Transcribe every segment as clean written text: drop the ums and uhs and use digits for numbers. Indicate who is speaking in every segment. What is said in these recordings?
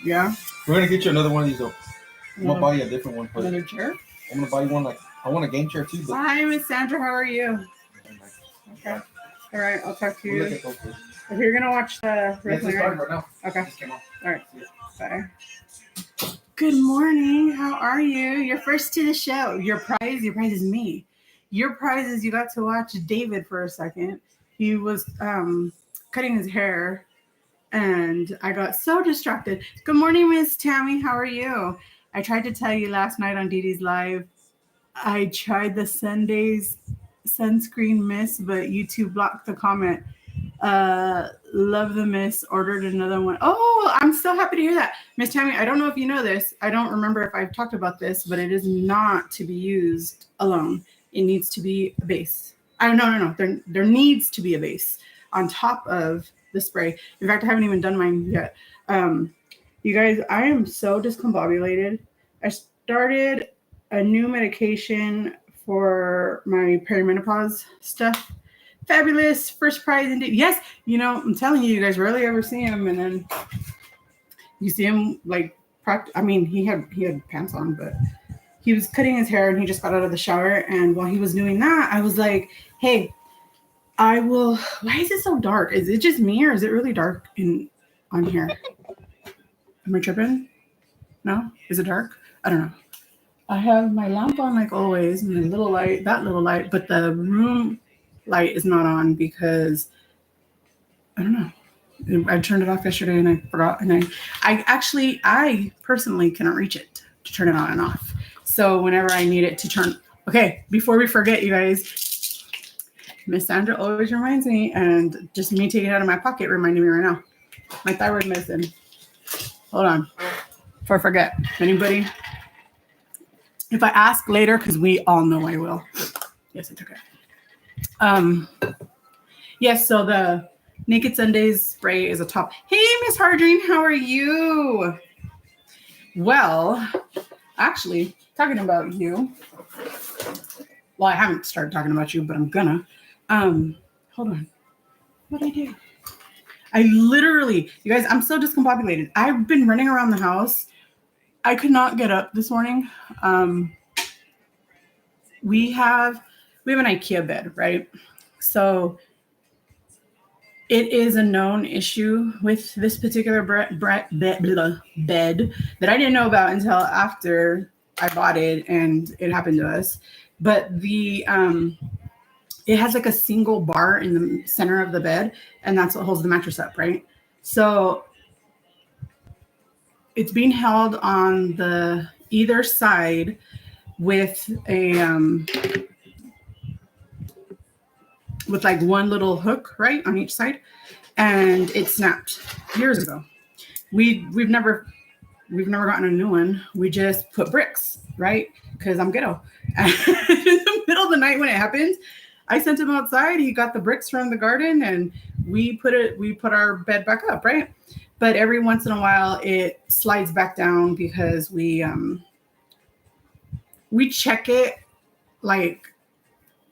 Speaker 1: Yeah.
Speaker 2: We're gonna get you another one of these though. I'm gonna buy you a different one.
Speaker 1: Another chair?
Speaker 2: I'm gonna buy you one I want a game chair too. But...
Speaker 1: Hi, Miss Sandra. How are you? Okay. All right. I'll talk to you. If you're gonna watch the wrestling, right now. Okay. All right. Bye. Good morning. How are you? You're first to the show. Your prize is me. Your prize is you got to watch David for a second. He was cutting his hair, and I got so distracted. Good morning, Miss Tammy. How are you? I tried to tell you last night on Dee Dee's Live. I tried the Sunday's sunscreen mist, but YouTube blocked the comment. Love the mist. Ordered another one. Oh, I'm so happy to hear that, Miss Tammy. I don't know if you know this. I don't remember if I've talked about this, but it is not to be used alone. It needs to be a base. No. There needs to be a base on top of the spray. In fact, I haven't even done mine yet. You guys, I am so discombobulated. I started a new medication for my perimenopause stuff. Fabulous. First prize indeed. Yes, I'm telling you, you guys rarely ever see him, and then you see him like he had pants on, but he was cutting his hair and he just got out of the shower, and while he was doing that, I was like, hey, why is it so dark? Is it just me, or is it really dark on here? Am I tripping? No? Is it dark? I don't know. I have my lamp on like always, my little light, but the room light is not on because I don't know. I turned it off yesterday and I forgot, and I personally cannot reach it to turn it on and off. So whenever I need it to turn, okay, before we forget, you guys, Miss Sandra always reminds me, and just me taking it out of my pocket reminding me right now. My thyroid medicine. Hold on. Before I forget. Anybody? If I ask later, because we all know I will. Yes, it's okay. Yes, so the Naked Sundays spray is a top. Hey, Miss Hardreen, how are you? Well, actually, talking about you. Well, I haven't started talking about you, but I'm gonna. Hold on. What did I do? I literally, you guys, I'm so discombobulated. I've been running around the house. I could not get up this morning. We have an IKEA bed, right? So it is a known issue with this particular bed that I didn't know about until after I bought it and it happened to us. But it has like a single bar in the center of the bed, and that's what holds the mattress up, right? So it's being held on the either side with with like one little hook, right, on each side, and it snapped years ago. We've never gotten a new one. We just put bricks, right? Because I'm ghetto. In the middle of the night when it happened, I sent him outside. He got the bricks from the garden, and we put our bed back up, right? But every once in a while, it slides back down because we check it like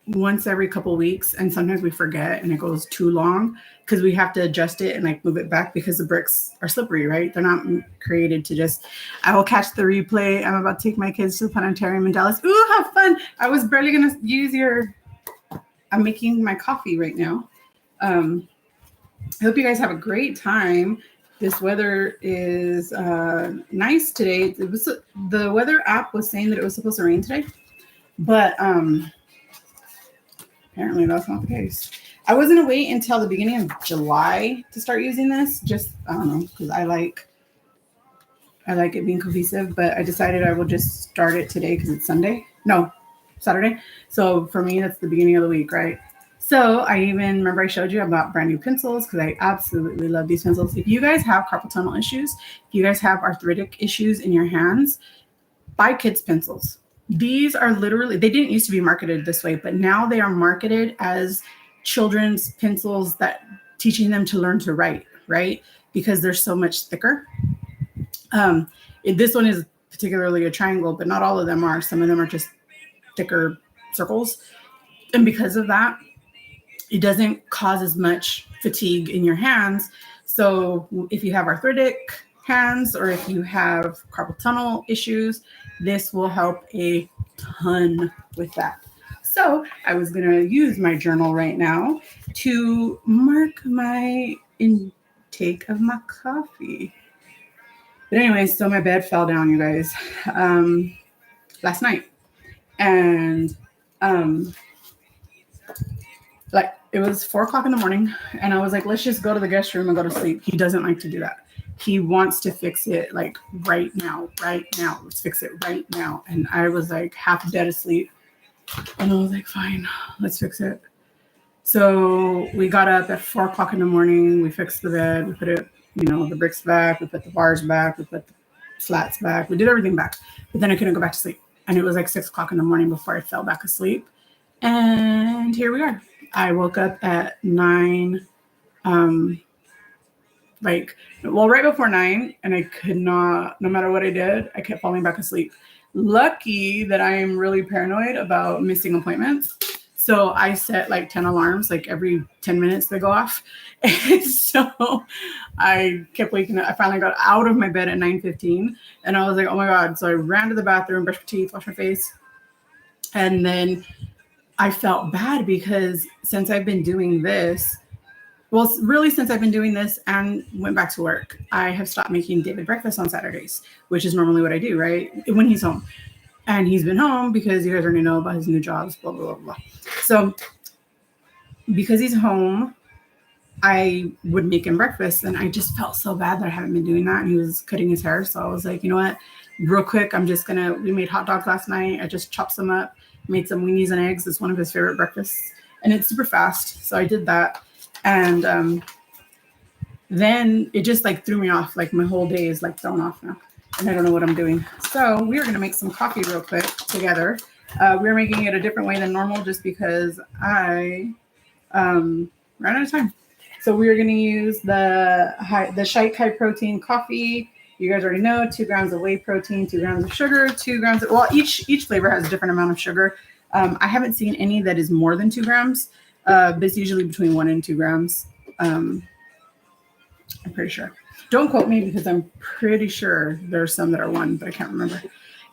Speaker 1: once every couple weeks, and sometimes we forget and it goes too long because we have to adjust it and like move it back because the bricks are slippery, right? They're not created to just. I will catch the replay. I'm about to take my kids to the planetarium in Dallas. Ooh, how fun. I was barely gonna use I'm making my coffee right now. I hope you guys have a great time. This weather is nice today. The weather app was saying that it was supposed to rain today, but apparently that's not the case. I was gonna wait until the beginning of July to start using this. Just I don't know, because I like it being cohesive, but I decided I will just start it today because it's Saturday. So for me, that's the beginning of the week, right? So I even remember I showed you about brand new pencils because I absolutely love these pencils. If you guys have carpal tunnel issues, if you guys have arthritic issues in your hands, buy kids pencils. These are literally, they didn't used to be marketed this way, but now they are marketed as children's pencils that teaching them to learn to write, right? Because they're so much thicker. This one is particularly a triangle, but not all of them are. Some of them are just thicker circles. And because of that, it doesn't cause as much fatigue in your hands. So if you have arthritic, hands or if you have carpal tunnel issues, this will help a ton with that. So I was going to use my journal right now to mark my intake of my coffee. But anyway, so my bed fell down, you guys, last night. And like it was 4:00 in the morning and I was like, let's just go to the guest room and go to sleep. He doesn't like to do that. He wants to fix it like right now. Let's fix it right now. And I was like half dead asleep. And I was like, fine, let's fix it. So we got up at 4:00 in the morning. We fixed the bed. We put it, the bricks back. We put the bars back. We put the slats back. We did everything back. But then I couldn't go back to sleep. And it was like 6:00 in the morning before I fell back asleep. And here we are. I woke up at 9, right before 9, and I could not, no matter what I did, I kept falling back asleep. Lucky that I am really paranoid about missing appointments. So I set like 10 alarms, like every 10 minutes they go off. And so I kept waking up. I finally got out of my bed at 9:15 and I was like, oh my God. So I ran to the bathroom, brushed my teeth, washed my face. And then I felt bad because since I've been doing this, since I've been doing this and went back to work, I have stopped making David breakfast on Saturdays, which is normally what I do, right? When he's home. And he's been home because you guys already know about his new jobs, blah, blah, blah, blah. So because he's home, I would make him breakfast. And I just felt so bad that I haven't been doing that. And he was cutting his hair. So I was like, you know what? Real quick, we made hot dogs last night. I just chopped some up, made some weenies and eggs. It's one of his favorite breakfasts. And it's super fast. So I did that. And then it just like threw me off. Like my whole day is like thrown off now. And I don't know what I'm doing. So we're going to make some coffee real quick together. We're making it a different way than normal just because I ran out of time. So we're going to use the Shike high protein coffee. You guys already know 2 grams of whey protein, 2 grams of sugar, 2 grams of, each flavor has a different amount of sugar. I haven't seen any that is more than 2 grams. But it's usually between 1 and 2 grams. I'm pretty sure. Don't quote me because I'm pretty sure there's some that are 1, but I can't remember.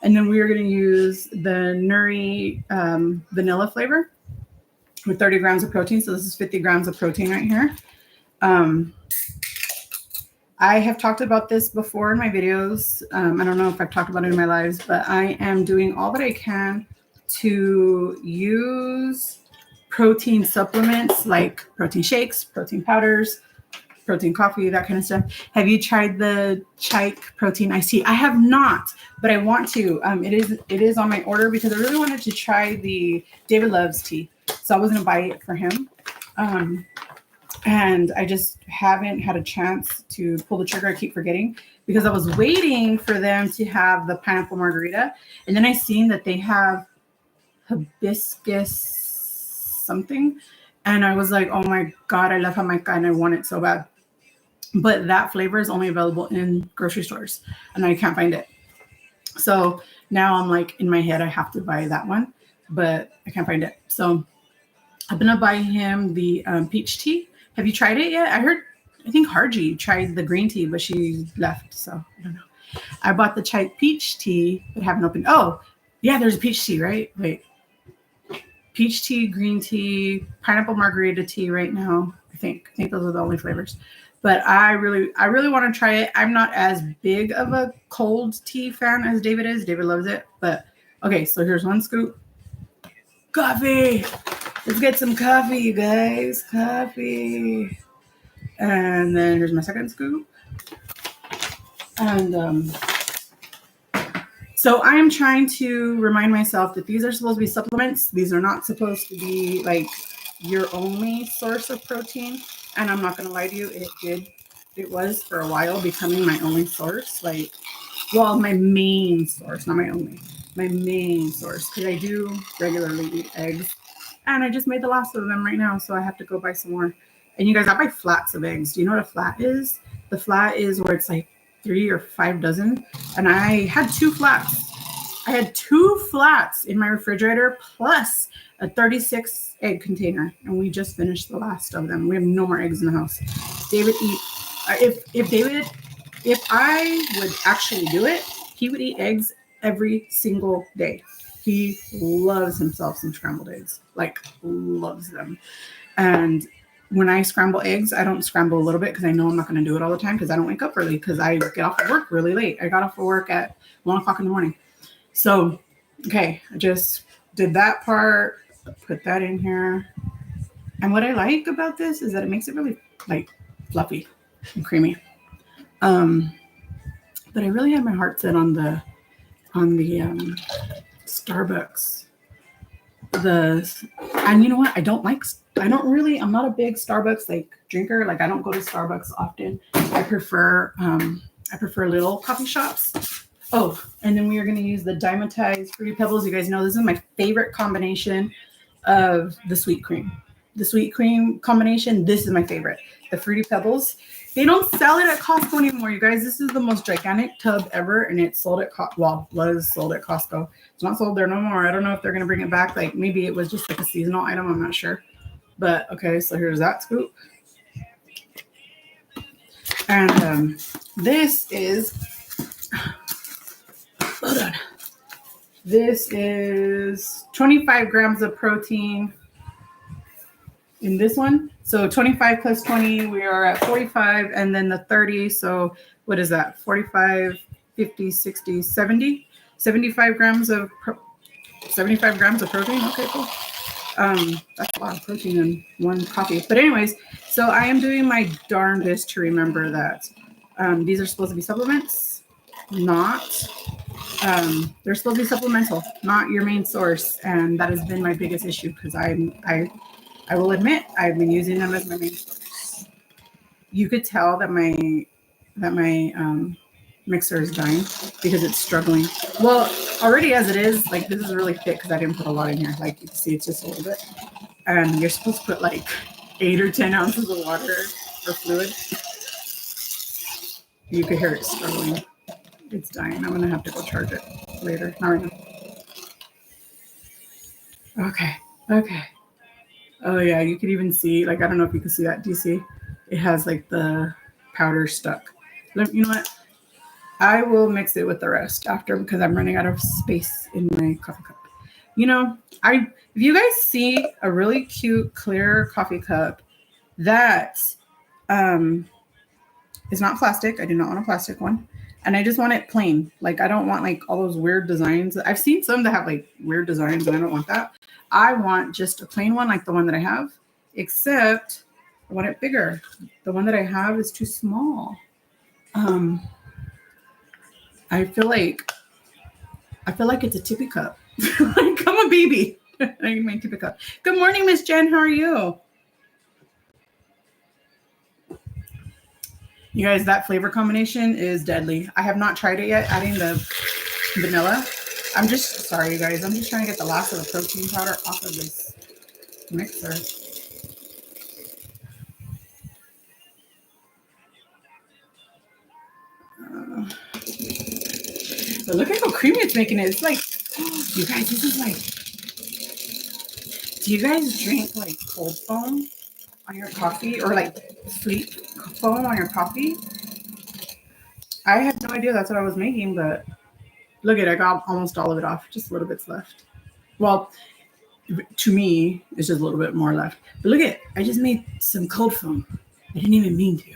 Speaker 1: And then we are going to use the Nuri vanilla flavor with 30 grams of protein. So this is 50 grams of protein right here. I have talked about this before in my videos. I don't know if I've talked about it in my lives, but I am doing all that I can to use protein supplements like protein shakes, protein powders, protein coffee, that kind of stuff. Have you tried the Shike protein iced tea? I have not, but I want to. It is on my order because I really wanted to try the David Loves tea. So I was going to buy it for him. And I just haven't had a chance to pull the trigger. I keep forgetting because I was waiting for them to have the pineapple margarita. And then I seen that they have hibiscus something. And I was like, oh my God, I love Jamaica and I want it so bad. But that flavor is only available in grocery stores and I can't find it. So now I'm like in my head, I have to buy that one, but I can't find it. So I'm going to buy him the peach tea. Have you tried it yet? I think Harji tried the green tea, but she left. So I don't know. I bought the chai peach tea, but haven't opened. Oh, yeah, there's a peach tea, right? Wait. Peach tea, green tea, pineapple margarita tea right now. I think those are the only flavors. But I really want to try it. I'm not as big of a cold tea fan as David is. David loves it. But okay, so here's 1 scoop. Coffee. Let's get some coffee, you guys. Coffee. And then here's my 2nd scoop. And so I am trying to remind myself that these are supposed to be supplements. These are not supposed to be like your only source of protein. And I'm not going to lie to you, it was for a while becoming my only source. My main source, not my only, my main source. Because I do regularly eat eggs. And I just made the last of them right now. So I have to go buy some more. And you guys, I buy flats of eggs. Do you know what a flat is? The flat is where it's like 3 or 5 dozen. And I had 2 flats. I had 2 flats in my refrigerator plus a 36 egg container. And we just finished the last of them. We have no more eggs in the house. David if David If I would actually do it, he would eat eggs every single day. He loves himself some scrambled eggs, like loves them. And when I scramble eggs, I don't scramble a little bit because I know I'm not going to do it all the time because I don't wake up early because I get off of work really late. I got off of work at 1:00 in the morning. So, okay, I just did that part, put that in here. And what I like about this is that it makes it really like fluffy and creamy. But I really had my heart set on the Starbucks. And you know what? I'm not a big Starbucks like drinker. Like I don't go to Starbucks often. I prefer little coffee shops. Oh, and then we are going to use the Diamondized Fruity Pebbles. You guys know this is my favorite combination of the sweet cream. The sweet cream combination, this is my favorite. The Fruity Pebbles. They don't sell it at Costco anymore, you guys. This is the most gigantic tub ever, and it's sold at was sold at Costco. It's not sold there no more. I don't know if they're going to bring it back. Like maybe it was just like a seasonal item. I'm not sure. But okay, so here's that scoop. And this is, hold on. This is 25 grams of protein in this one. So 25 plus 20, we are at 45, and then the 30. So what is that? 45, 50, 60, 70, 75 grams of 75 grams of protein. Okay, cool. That's a lot of protein in one coffee. But anyways, so I am doing my darndest to remember that these are supposed to be supplements, not they're supposed to be supplemental, not your main source. And that has been my biggest issue because I will admit I've been using them as my main source. You could tell that my mixer is dying because it's struggling. Well, already as it is, like this is really thick because I didn't put a lot in here. Like you can see, it's just a little bit. And you're supposed to put like 8 or 10 ounces of water or fluid. You could hear it struggling. It's dying. I'm gonna have to go charge it later. Not right now. Okay. Oh yeah, you could even see, like, I don't know if you can see that. Do you see? It has like the powder stuck. You know what? I will mix it with the rest after because I'm running out of space in my coffee cup. You know, if you guys see a really cute clear coffee cup that is not plastic, I do not want a plastic one. And I just want it plain. Like I don't want like all those weird designs. I've seen some that have like weird designs and I don't want that. I want just a plain one like the one that I have, except I want it bigger. The one that I have is too small. I feel like it's a tippy cup. Like I'm a baby. I need my tippy cup. Good morning, Miss Jen. How are you? You guys, that flavor combination is deadly. I have not tried it yet, adding the vanilla. I'm just sorry, you guys. I'm just trying to get the last of the protein powder off of this mixer. So look at how creamy it's making it. It's like, you guys, this is like, do you guys drink like cold foam on your coffee or like sweet foam on your coffee? I had no idea that's what I was making, but look at it. I got almost all of it off. Just a little bit's left. Well, to me, it's just a little bit more left. But look at it. I just made some cold foam. I didn't even mean to.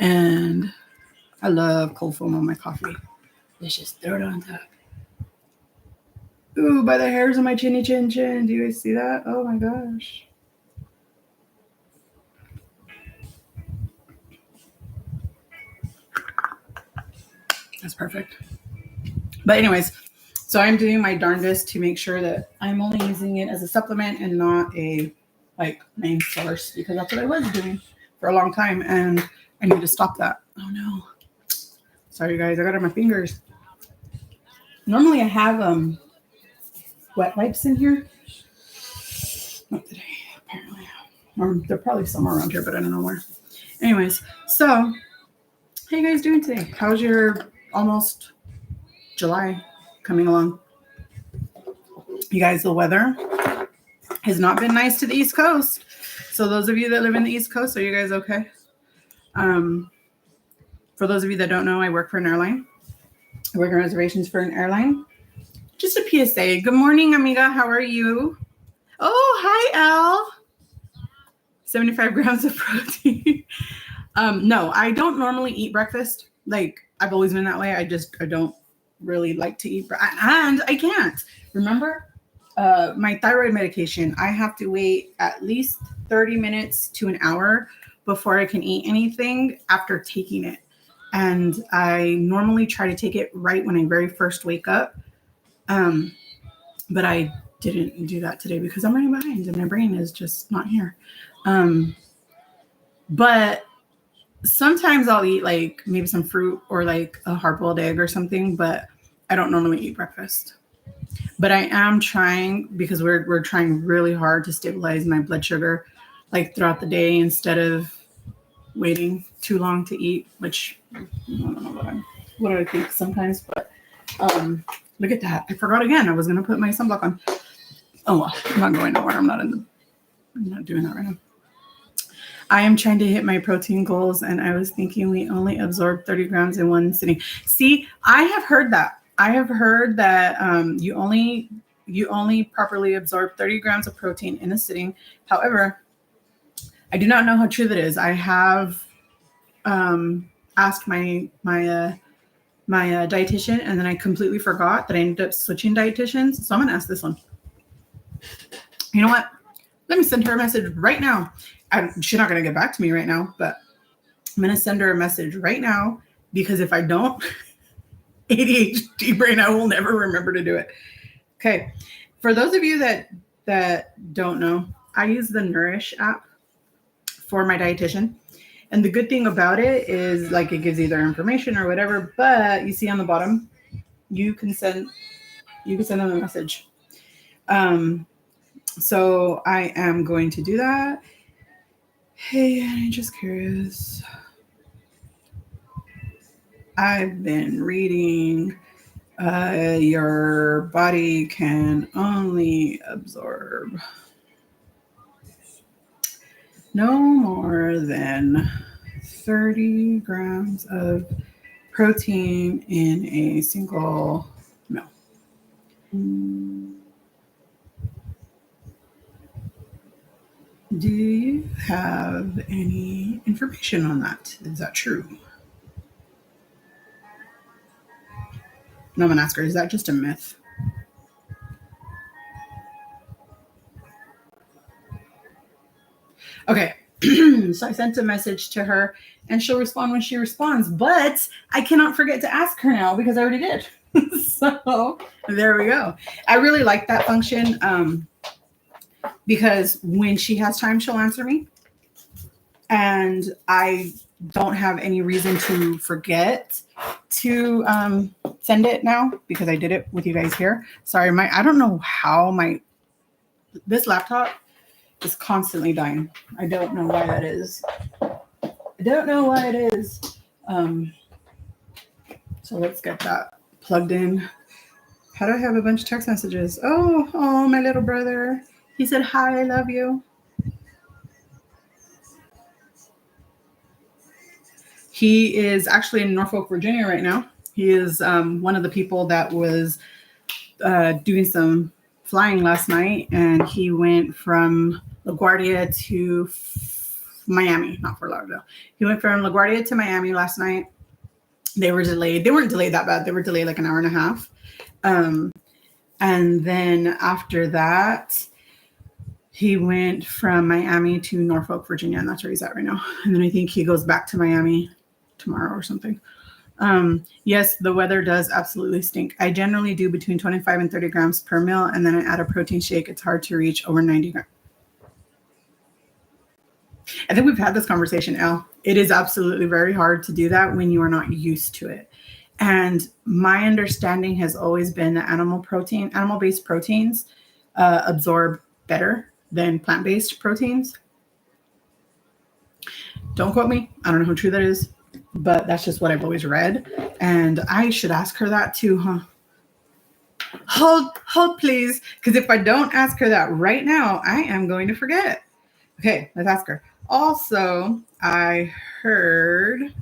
Speaker 1: And I love cold foam on my coffee. Let's just throw it on top. Ooh, by the hairs on my chinny chin. Do you guys see that? Oh my gosh. That's perfect. But anyways, so I'm doing my darndest to make sure that I'm only using it as a supplement and not a like main source because that's what I was doing for a long time and I need to stop that. Oh no. Sorry guys, I got it on my fingers. Normally I have wet wipes in here. Not today, apparently. Or they're probably somewhere around here, but I don't know where. Anyways, so how you guys doing today? How's your almost July coming along? You guys, the weather has not been nice to the East Coast. So those of you that live in the East Coast, are you guys okay? For those of you that don't know, I work for an airline. I work on reservations for an airline. Just a PSA. Good morning, amiga. How are you? Oh, hi, Al. 75 grams of protein. No, I don't normally eat breakfast. Like, I've always been that way. I don't really like to eat. And I can't. Remember, my thyroid medication, I have to wait at least 30 minutes to an hour before I can eat anything after taking it. And I normally try to take it right when I very first wake up. But I didn't do that today because I'm running behind and my brain is just not here. But sometimes I'll eat like maybe some fruit or like a hard-boiled egg or something, but I don't normally eat breakfast. But I am trying, because we're trying really hard to stabilize my blood sugar like throughout the day instead of waiting too long to eat, which I don't know what I think sometimes, but look at that. I forgot again. I was going to put my sunblock on. Oh, well, I'm not going nowhere. I'm not doing that right now. I am trying to hit my protein goals, and I was thinking we only absorb 30 grams in one sitting. See, I have heard that. I have heard that you only properly absorb 30 grams of protein in a sitting. However, I do not know how true that is. I have asked my dietitian, and then I completely forgot that I ended up switching dietitians. So I'm going to ask this one. You know what? Let me send her a message right now. She's not going to get back to me right now, but I'm going to send her a message right now, because if I don't, ADHD brain, I will never remember to do it. Okay. For those of you that don't know, I use the Nourish app for my dietitian. And the good thing about it is, like, it gives you their information or whatever, but you see on the bottom, you can send them a message. So I am going to do that. Hey, I'm just curious. I've been reading your body can only absorb no more than 30 grams of protein in a single meal. Do you have any information on that? Is that true? And I'm going to ask her, is that just a myth? Okay. So I sent a message to her, and she'll respond when she responds. But I cannot forget to ask her now, because I already did. So there we go. I really like that function because when she has time, she'll answer me. And I don't have any reason to forget to send it now, because I did it with you guys here. Sorry, I don't know how this laptop is constantly dying. I don't know why that is. So let's get that plugged in. How do I have a bunch of text messages? Oh, my little brother. He said, hi, I love you. He is actually in Norfolk, Virginia right now. He is one of the people that was doing some flying last night, and he went from LaGuardia to Miami, not Fort Lauderdale. He went from LaGuardia to Miami last night. They were delayed. They weren't delayed that bad. They were delayed like an hour and a half. And then after that, he went from Miami to Norfolk, Virginia, and that's where he's at right now. And then I think he goes back to Miami tomorrow or something. Yes, the weather does absolutely stink. I generally do between 25 and 30 grams per meal, and then I add a protein shake. It's hard to reach over 90 grams. I think we've had this conversation, Al. It is absolutely very hard to do that when you are not used to it. And my understanding has always been that animal-based proteins absorb better than plant-based proteins. Don't quote me. I don't know how true that is, but that's just what I've always read. And I should ask her that too, huh? Hold please. Because if I don't ask her that right now, I am going to forget. Okay, let's ask her. Also, I heard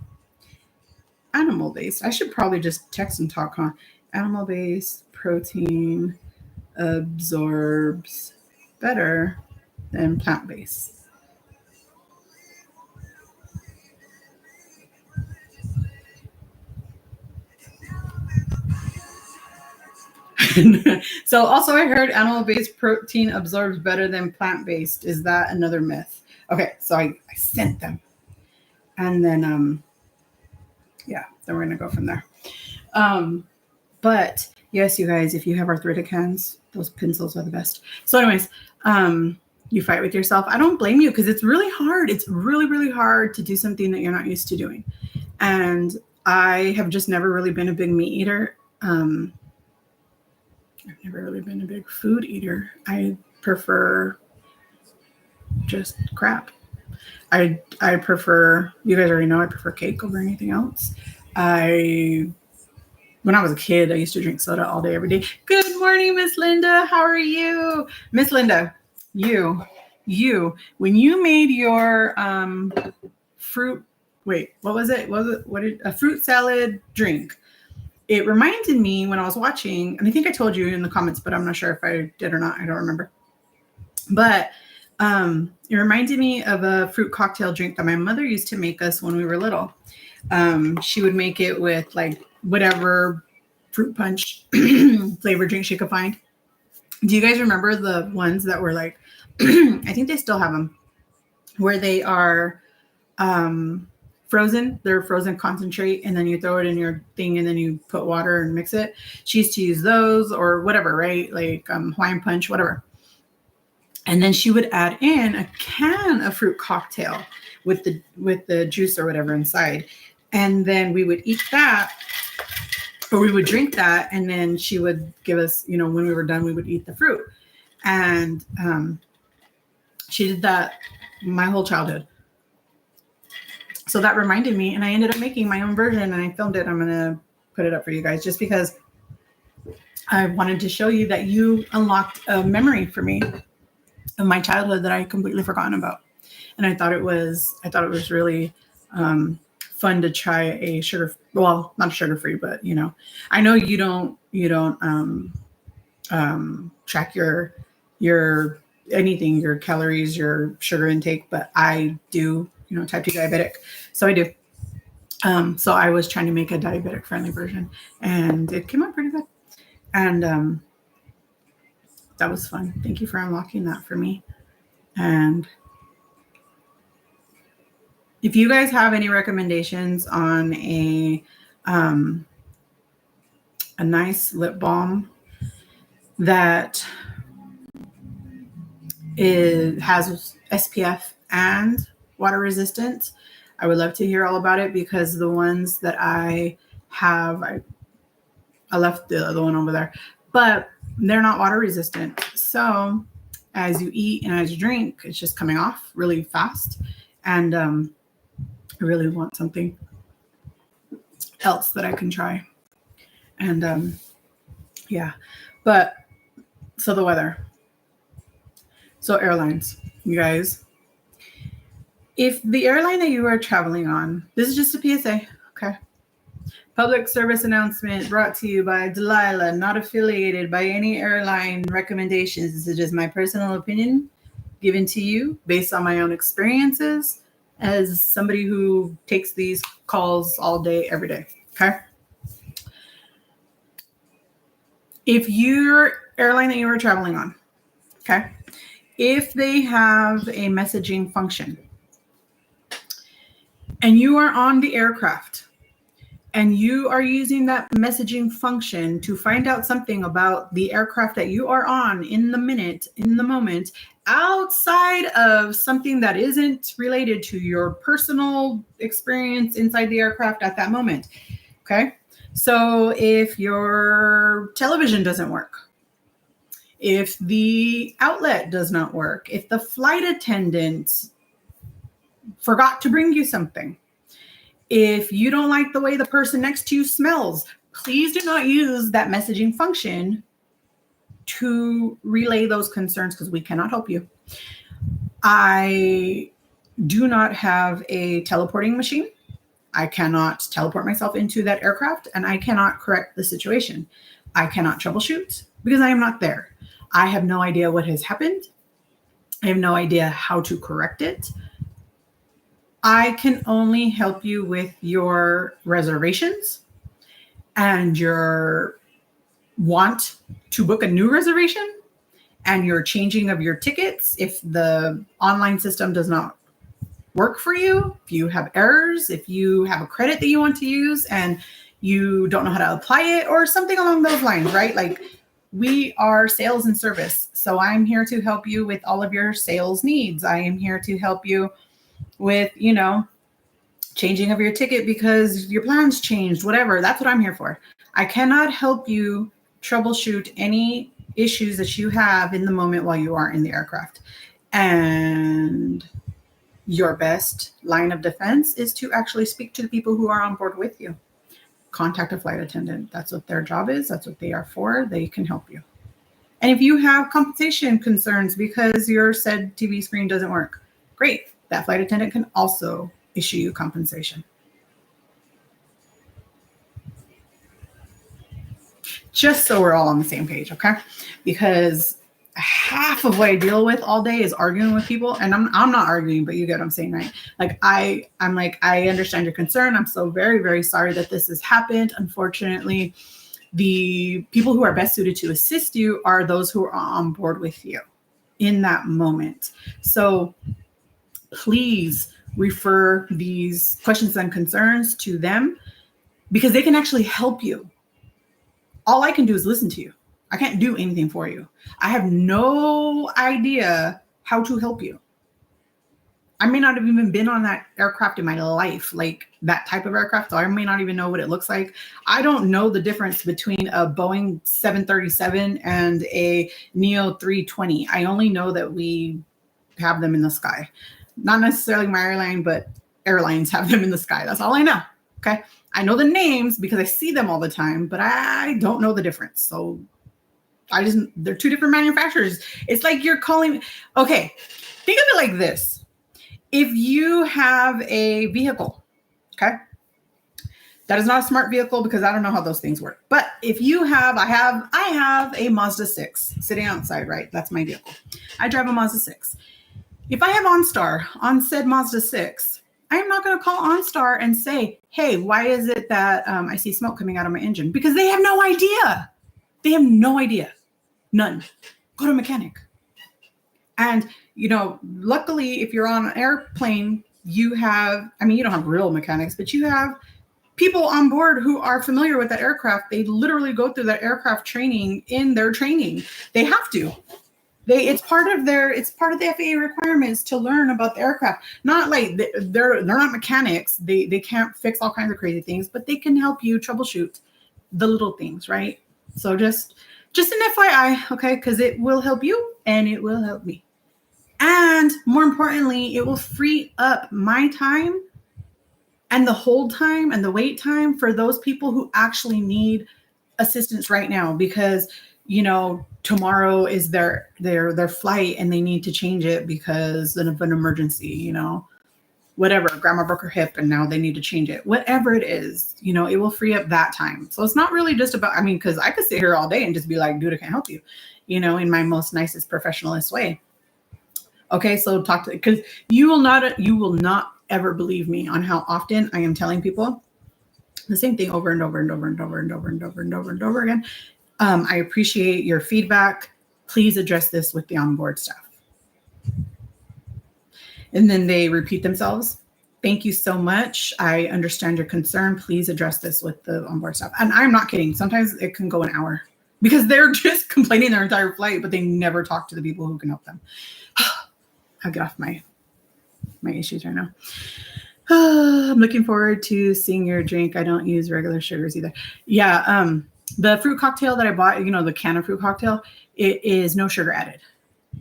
Speaker 1: animal-based. I should probably just text and talk, huh? Animal-based protein absorbs better than plant-based. So also I heard animal-based protein absorbs better than plant-based. Is that another myth? Okay, so I sent them. And then yeah, then we're gonna go from there. But yes, you guys, if you have arthritic hands, those pencils are the best. So anyways, you fight with yourself. I don't blame you because it's really hard. It's really, really hard to do something that you're not used to doing. And I have just never really been a big meat eater. I've never really been a big food eater. I prefer just crap. I prefer, you guys already know, I prefer cake over anything else. When I was a kid, I used to drink soda all day, every day. Good morning, Miss Linda. How are you? Miss Linda, you, when you made your fruit, wait, what was it? A fruit salad drink? It reminded me when I was watching, and I think I told you in the comments, but I'm not sure if I did or not. I don't remember. But it reminded me of a fruit cocktail drink that my mother used to make us when we were little. She would make it with like whatever fruit punch flavor drink she could find. Do you guys remember the ones that were like, I think they still have them, where they are frozen. They're frozen concentrate, and then you throw it in your thing, and then you put water and mix it. She used to use those or whatever, right? Like Hawaiian punch, whatever. And then she would add in a can of fruit cocktail with the juice or whatever inside. And then we would eat that, or we would drink that. And then she would give us, when we were done, we would eat the fruit. And she did that my whole childhood. So that reminded me, and I ended up making my own version, and I filmed it. I'm going to put it up for you guys just because I wanted to show you that you unlocked a memory for me of my childhood that I completely forgotten about. And I thought it was really fun to try a not sugar-free, but I know you don't track your anything, your calories, your sugar intake, but I do, type 2 diabetic. So I do. So I was trying to make a diabetic friendly version, and it came out pretty good. And that was fun. Thank you for unlocking that for me. And if you guys have any recommendations on a nice lip balm that has SPF and water resistant, I would love to hear all about it, because the ones that I have, I left the other one over there, but they're not water resistant. So as you eat and as you drink, it's just coming off really fast. And I really want something else that I can try. And yeah, but so the weather. So airlines, you guys, if the airline that you are traveling on, this is just a PSA, okay? Public service announcement brought to you by Delilah, not affiliated by any airline recommendations. This is just my personal opinion given to you based on my own experiences as somebody who takes these calls all day, every day, okay? If your airline that you are traveling on, okay, if they have a messaging function and you are on the aircraft and you are using that messaging function to find out something about the aircraft that you are on in the moment, outside of something that isn't related to your personal experience inside the aircraft at that moment, okay? So if your television doesn't work, if the outlet does not work, if the flight attendant forgot to bring you something, if you don't like the way the person next to you smells, please do not use that messaging function to relay those concerns, because we cannot help you. I do not have a teleporting machine. I cannot teleport myself into that aircraft, and I cannot correct the situation. I cannot troubleshoot because I am not there. I have no idea what has happened. I have no idea how to correct it. I can only help you with your reservations and your want to book a new reservation and your changing of your tickets if the online system does not work for you, if you have errors, if you have a credit that you want to use and you don't know how to apply it or something along those lines, right? Like, we are sales and service. So I'm here to help you with all of your sales needs. I am here to help you with, changing of your ticket because your plans changed, whatever. That's what I'm here for. I cannot help you troubleshoot any issues that you have in the moment while you are in the aircraft. And your best line of defense is to actually speak to the people who are on board with you. Contact a flight attendant. That's what their job is. That's what they are for. They can help you. And if you have compensation concerns because your said TV screen doesn't work, great. That flight attendant can also issue you compensation. Just so we're all on the same page, okay? Because half of what I deal with all day is arguing with people, and I'm not arguing, but you get what I'm saying, right? Like I'm like, I understand your concern. I'm so very, very sorry that this has happened. Unfortunately, the people who are best suited to assist you are those who are on board with you in that moment. So please refer these questions and concerns to them because they can actually help you. All I can do is listen to you. I can't do anything for you. I have no idea how to help you. I may not have even been on that aircraft in my life, like that type of aircraft. So I may not even know what it looks like. I don't know the difference between a Boeing 737 and a Neo 320. I only know that we have them in the sky. Not necessarily my airline, but airlines have them in the sky. That's all I know. Okay. I know the names because I see them all the time, but I don't know the difference. So they're two different manufacturers. It's like you're calling. Okay. Think of it like this. If you have a vehicle, okay, that is not a smart vehicle because I don't know how those things work. But if you have, I have a Mazda 6 sitting outside, right? That's my vehicle. I drive a Mazda 6. If I have OnStar on said Mazda 6, I am not going to call OnStar and say, hey, why is it that I see smoke coming out of my engine? Because they have no idea. They have no idea. None. Go to a mechanic. And, luckily, if you're on an airplane, you don't have real mechanics, but you have people on board who are familiar with that aircraft. They literally go through that aircraft training in their training. They have to. It's part of the FAA requirements to learn about the aircraft. Not like they're not mechanics. They can't fix all kinds of crazy things, but they can help you troubleshoot the little things, right? So just an FYI, okay? Because it will help you and it will help me. And more importantly, it will free up my time and the hold time and the wait time for those people who actually need assistance right now because, tomorrow is their flight and they need to change it because of an emergency, whatever, grandma broke her hip and now they need to change it. Whatever it is, it will free up that time. So it's not really just about, because I could sit here all day and just be like, dude, I can't help you, in my most nicest professionalist way. Okay, so because you will not ever believe me on how often I am telling people the same thing over and over and over and over and over and over and over and over again. I appreciate your feedback. Please address this with the onboard staff. And then they repeat themselves. Thank you so much. I understand your concern. Please address this with the onboard staff. And I'm not kidding. Sometimes it can go an hour because they're just complaining their entire flight, but they never talk to the people who can help them. I'll get off my issues right now. I'm looking forward to seeing your drink. I don't use regular sugars either. Yeah, the fruit cocktail that I bought, the can of fruit cocktail, it is no sugar added.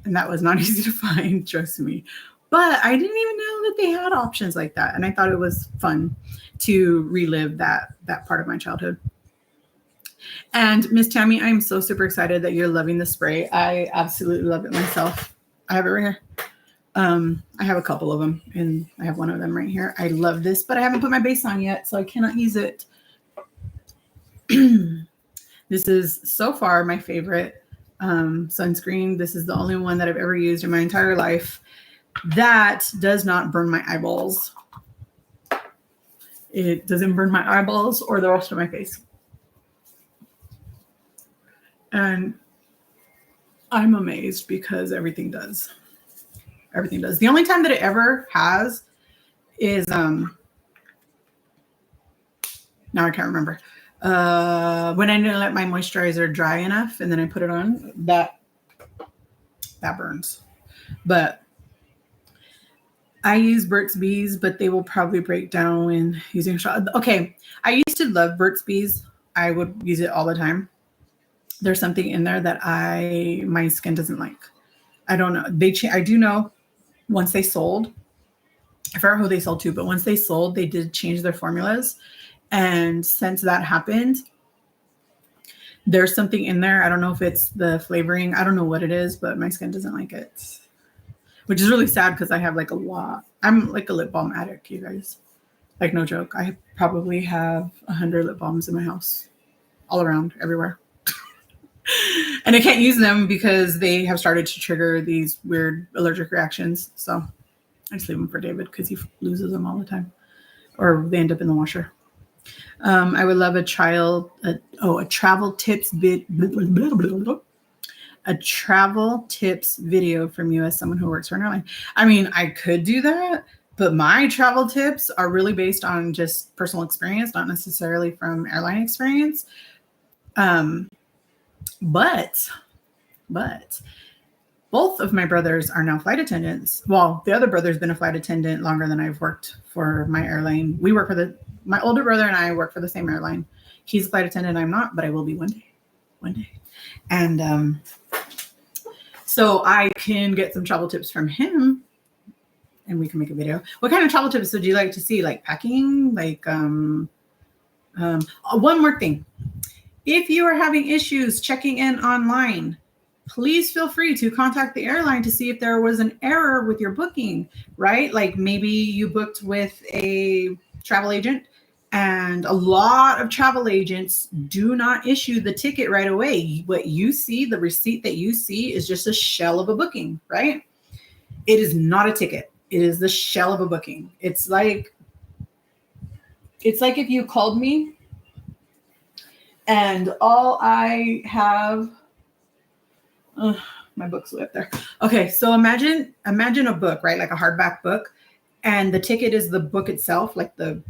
Speaker 1: And that was not easy to find, trust me. But I didn't even know that they had options like that. And I thought it was fun to relive that part of my childhood. And Miss Tammy, I'm so super excited that you're loving the spray. I absolutely love it myself. I have it right here. I have a couple of them, and I have one of them right here. I love this, but I haven't put my base on yet, so I cannot use it. This is so far my favorite sunscreen. This is the only one that I've ever used in my entire life that does not burn my eyeballs. It doesn't burn my eyeballs or the rest of my face. And I'm amazed because everything does. Everything does. The only time that it ever has is now I can't remember. When I didn't let my moisturizer dry enough and then I put it on, that burns. But I use Burt's Bees, but they will probably break down when using a shot. Okay, I used to love Burt's Bees. I would use it all the time. There's something in there that my skin doesn't like. I don't know. I do know once they sold, I forgot who they sold to, but once they sold, they did change their formulas. And since that happened, there's something in there. I don't know if it's the flavoring. I don't know what it is, but my skin doesn't like it. Which is really sad because I have like a lot. I'm like a lip balm addict, you guys. Like no joke. I probably have 100 lip balms in my house. All around, everywhere. And I can't use them because they have started to trigger these weird allergic reactions. So I just leave them for David because he loses them all the time. Or they end up in the washer. I would love a travel tips video from you as someone who works for an airline. I mean, I could do that, but my travel tips are really based on just personal experience, not necessarily from airline experience. But both of my brothers are now flight attendants. Well, the other brother's been a flight attendant longer than I've worked for my airline. We work for my older brother and I work for the same airline. He's a flight attendant. I'm not, but I will be one day. And so I can get some travel tips from him and we can make a video. What kind of travel tips would you like to see? Like packing? Like, one more thing. If you are having issues checking in online, please feel free to contact the airline to see if there was an error with your booking, right? Like maybe you booked with a travel agent and a lot of travel agents do not issue the ticket right away. What you see, the receipt that you see is just a shell of a booking, right? It is not a ticket. It is the shell of a booking. It's like if you called me and all I have, my book's way up there. Okay, so imagine a book, right? Like a hardback book, and the ticket is the book itself, like the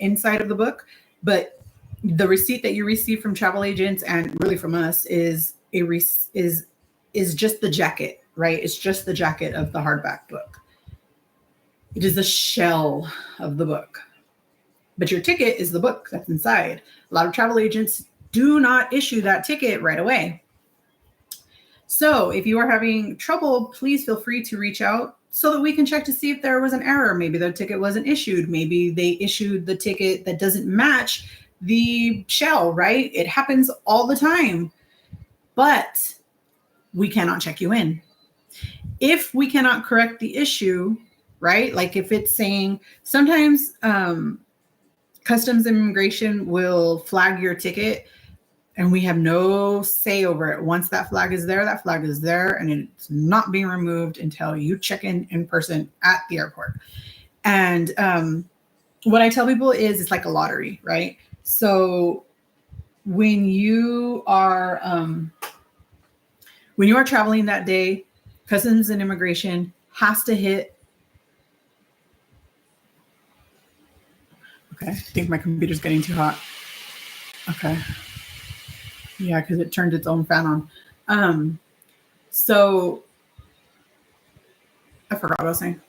Speaker 1: inside of the book. But the receipt that you receive from travel agents and really from us is just the jacket, right? It's just the jacket of the hardback book. It is the shell of the book. But your ticket is the book that's inside. A lot of travel agents do not issue that ticket right away. So if you are having trouble, please feel free to reach out so that we can check to see if there was an error. Maybe the ticket wasn't issued. Maybe they issued the ticket that doesn't match the shell, right? It happens all the time. But we cannot check you in. If we cannot correct the issue, right? Like if it's saying sometimes Customs and Immigration will flag your ticket and we have no say over it. Once that flag is there, and it's not being removed until you check in person at the airport. And what I tell people is it's like a lottery, right? So when you are traveling that day, Customs and Immigration has to hit. Okay, I think my computer's getting too hot. Okay. Yeah, because it turned its own fan on. So I forgot what I was saying.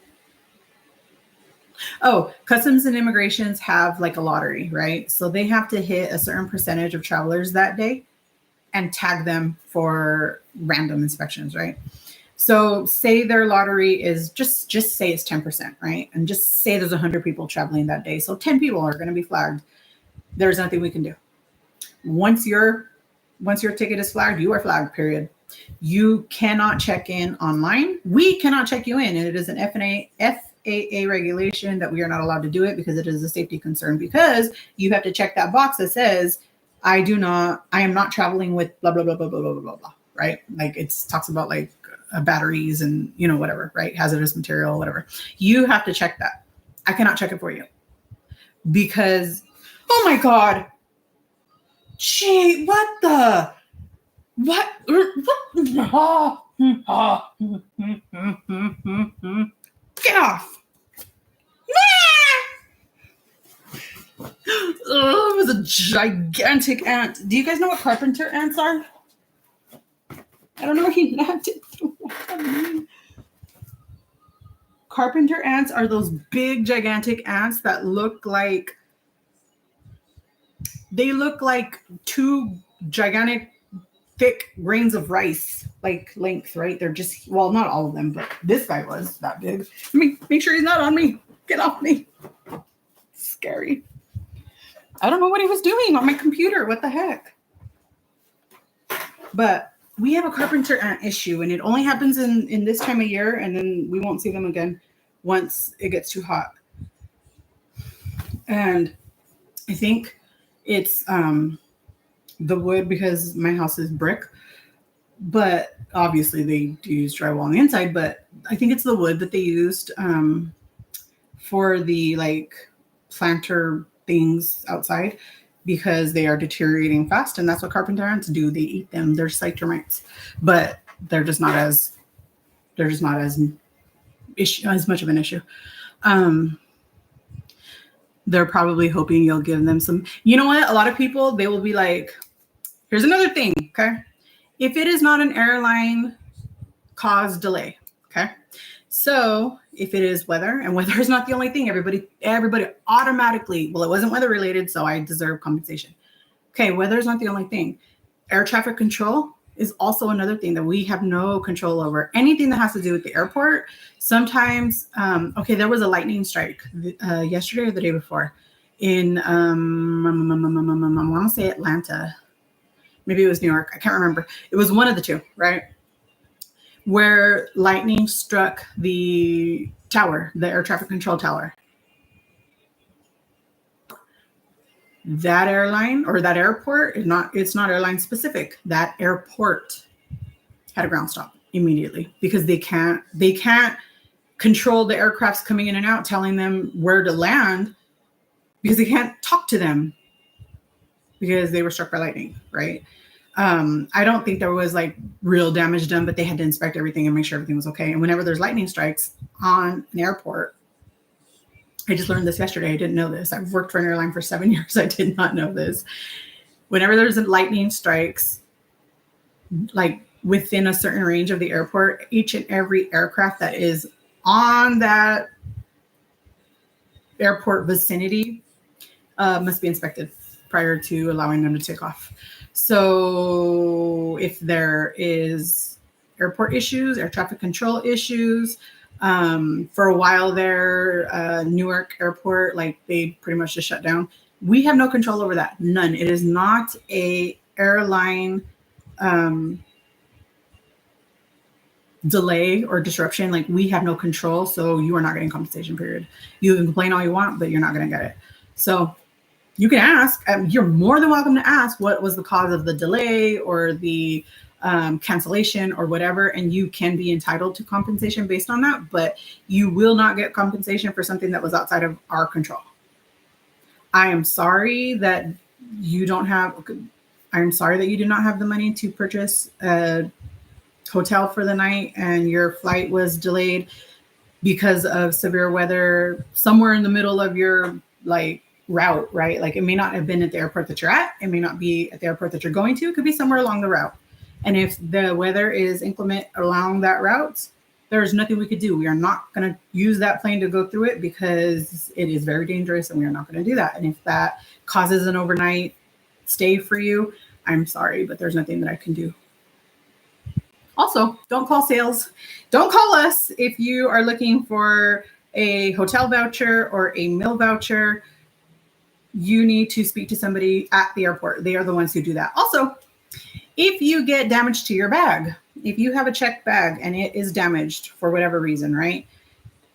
Speaker 1: Oh, Customs and Immigrations have like a lottery, right? So they have to hit a certain percentage of travelers that day and tag them for random inspections, right? So say their lottery is just say it's 10%, right? And just say there's 100 people traveling that day. So 10 people are going to be flagged. There's nothing we can do. Once your ticket is flagged, you are flagged, period. You cannot check in online. We cannot check you in. And it is an FAA regulation that we are not allowed to do it because it is a safety concern, because you have to check that box that says, I am not traveling with blah, blah, blah, blah, blah, blah, blah, blah, right? Like it talks about like batteries and, whatever, right? Hazardous material, whatever. You have to check that. I cannot check it for you because, oh my God. Gee, what? Get off. Oh, it was a gigantic ant. Do you guys know what carpenter ants are? I don't know what he nabbed it. Carpenter ants are those big, gigantic ants that look like two gigantic, thick grains of rice, like length, right? They're just, well, not all of them, but this guy was that big. Let me make sure he's not on me. Get off me. Scary. I don't know what he was doing on my computer. What the heck? But we have a carpenter ant issue, and it only happens in this time of year, and then we won't see them again once it gets too hot. And I think it's the wood, because my house is brick, but obviously they do use drywall on the inside, but I think it's the wood that they used for the like planter things outside, because they are deteriorating fast, and that's what carpenter ants do. They eat them. They're just like termites, but they're just not as much of an issue. They're probably hoping you'll give them some, you know what? A lot of people, they will be like, here's another thing. Okay. If it is not an airline caused delay. Okay. So if it is weather, and weather is not the only thing, everybody automatically, well, it wasn't weather related, so I deserve compensation. Okay. Weather is not the only thing. Air traffic control is also another thing that we have no control over. Anything that has to do with the airport. Sometimes, there was a lightning strike yesterday or the day before in, I want to say Atlanta. Maybe it was New York. I can't remember. It was one of the two, right? Where lightning struck the tower, the air traffic control tower. That airline or that airport it's not airline specific. That airport had a ground stop immediately because they can't control the aircrafts coming in and out, telling them where to land, because they can't talk to them because they were struck by lightning, right? I don't think there was like real damage done, but they had to inspect everything and make sure everything was okay. And whenever there's lightning strikes on an airport, I just learned this yesterday. I didn't know this. I've worked for an airline for 7 years. I did not know this. Whenever there's lightning strikes, like within a certain range of the airport, each and every aircraft that is on that airport vicinity must be inspected prior to allowing them to take off. So if there is airport issues, air traffic control issues, for a while there, Newark Airport, like they pretty much just shut down. We have no control over that. None. It is not a airline delay or disruption. Like we have no control. So you are not getting compensation, period. You can complain all you want, but you're not going to get it. So you can ask, you're more than welcome to ask what was the cause of the delay or the cancellation or whatever, and you can be entitled to compensation based on that, but you will not get compensation for something that was outside of our control. I am sorry that you do not have the money to purchase a hotel for the night and your flight was delayed because of severe weather somewhere in the middle of your route, right? Like it may not have been at the airport that you're at. It may not be at the airport that you're going to. It could be somewhere along the route. And if the weather is inclement along that route, there's nothing we could do. We are not going to use that plane to go through it because it is very dangerous and we are not going to do that. And if that causes an overnight stay for you, I'm sorry, but there's nothing that I can do. Also, don't call sales. Don't call us if you are looking for a hotel voucher or a meal voucher. You need to speak to somebody at the airport. They are the ones who do that. Also, if you get damage to your bag, if you have a checked bag and it is damaged for whatever reason, right?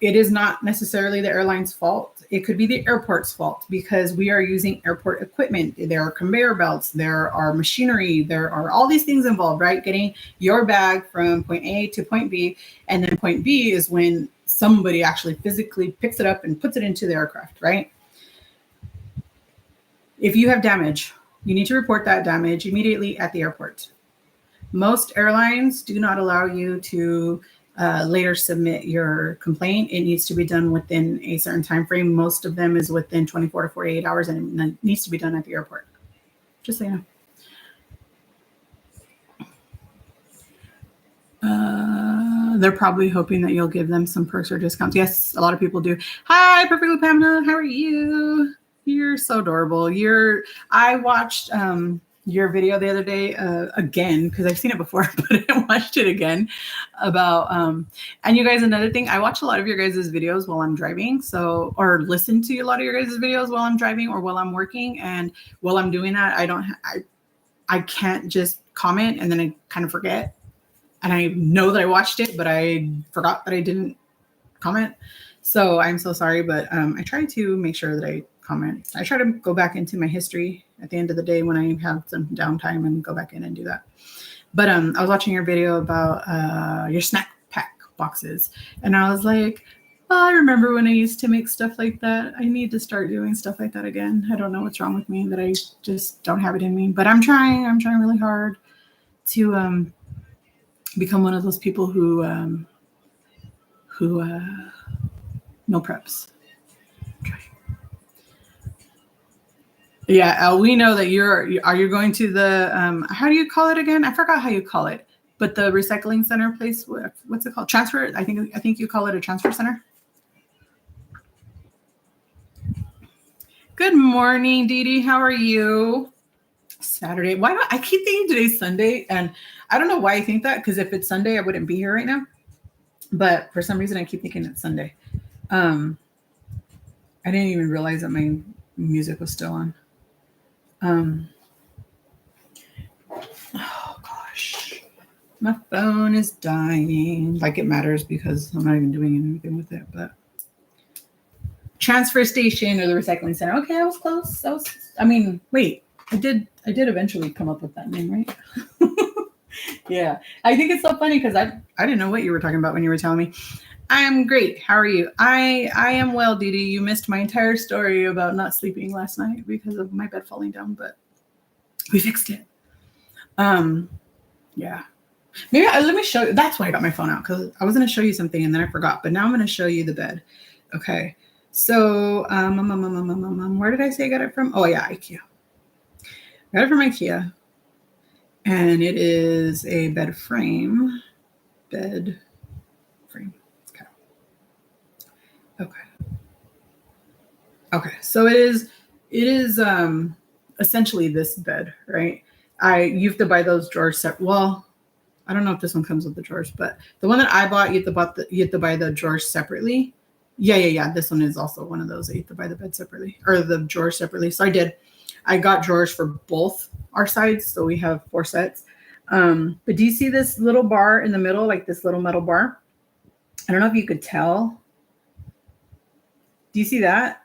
Speaker 1: It is not necessarily the airline's fault. It could be the airport's fault because we are using airport equipment. There are conveyor belts, there are machinery, there are all these things involved, right? Getting your bag from point A to point B. And then point B is when somebody actually physically picks it up and puts it into the aircraft, right? If you have damage, you need to report that damage immediately at the airport. Most airlines do not allow you to later submit your complaint. It needs to be done within a certain time frame. Most of them is within 24 to 48 hours, and it needs to be done at the airport. Just so you know. They're probably hoping that you'll give them some perks or discounts. Yes, a lot of people do. Hi, Perfectly Pamela. How are you? You're so adorable. I watched your video the other day again because I've seen it before, but I watched it again about and you guys, another thing, I watch a lot of your guys' videos while I'm driving, or listen to a lot of your guys' videos while I'm driving or while I'm working. And while I'm doing that, I can't just comment and then I kind of forget. And I know that I watched it, but I forgot that I didn't comment. So I'm so sorry, but I try to make sure that I comment. I try to go back into my history at the end of the day when I have some downtime and go back in and do that. But I was watching your video about your snack pack boxes, and I was like, well, I remember when I used to make stuff like that. I need to start doing stuff like that again. I don't know what's wrong with me that I just don't have it in me, but I'm trying really hard to become one of those people who no preps. Yeah, we know that are you going to the how do you call it again? I forgot how you call it, but the recycling center place. What's it called? Transfer. I think you call it a transfer center. Good morning, Dee Dee. How are you? Saturday. Why not? I keep thinking today's Sunday, and I don't know why I think that, because if it's Sunday, I wouldn't be here right now. But for some reason, I keep thinking it's Sunday. I didn't even realize that my music was still on. Oh gosh, my phone is dying. Like it matters because I'm not even doing anything with it. But transfer station or the recycling center. Okay, I was close. Wait, I did eventually come up with that name, right? Yeah, I think it's so funny because I didn't know what you were talking about when you were telling me. I'm great. How are you? I am well, Dee Dee. You missed my entire story about not sleeping last night because of my bed falling down, but we fixed it. Yeah. Maybe let me show you. That's why I got my phone out, because I was going to show you something and then I forgot. But now I'm going to show you the bed. Okay. So, where did I say I got it from? Oh yeah, IKEA. I got it from IKEA, and it is a bed frame. Okay. So it is essentially this bed, right? You have to buy those drawers separate. Well, I don't know if this one comes with the drawers, but the one that I bought, you have to buy the drawers separately. Yeah. This one is also one of those. You have to buy the bed separately, or the drawers separately. So I got drawers for both our sides. So we have 4 sets. But do you see this little bar in the middle, like this little metal bar? I don't know if you could tell. Do you see that?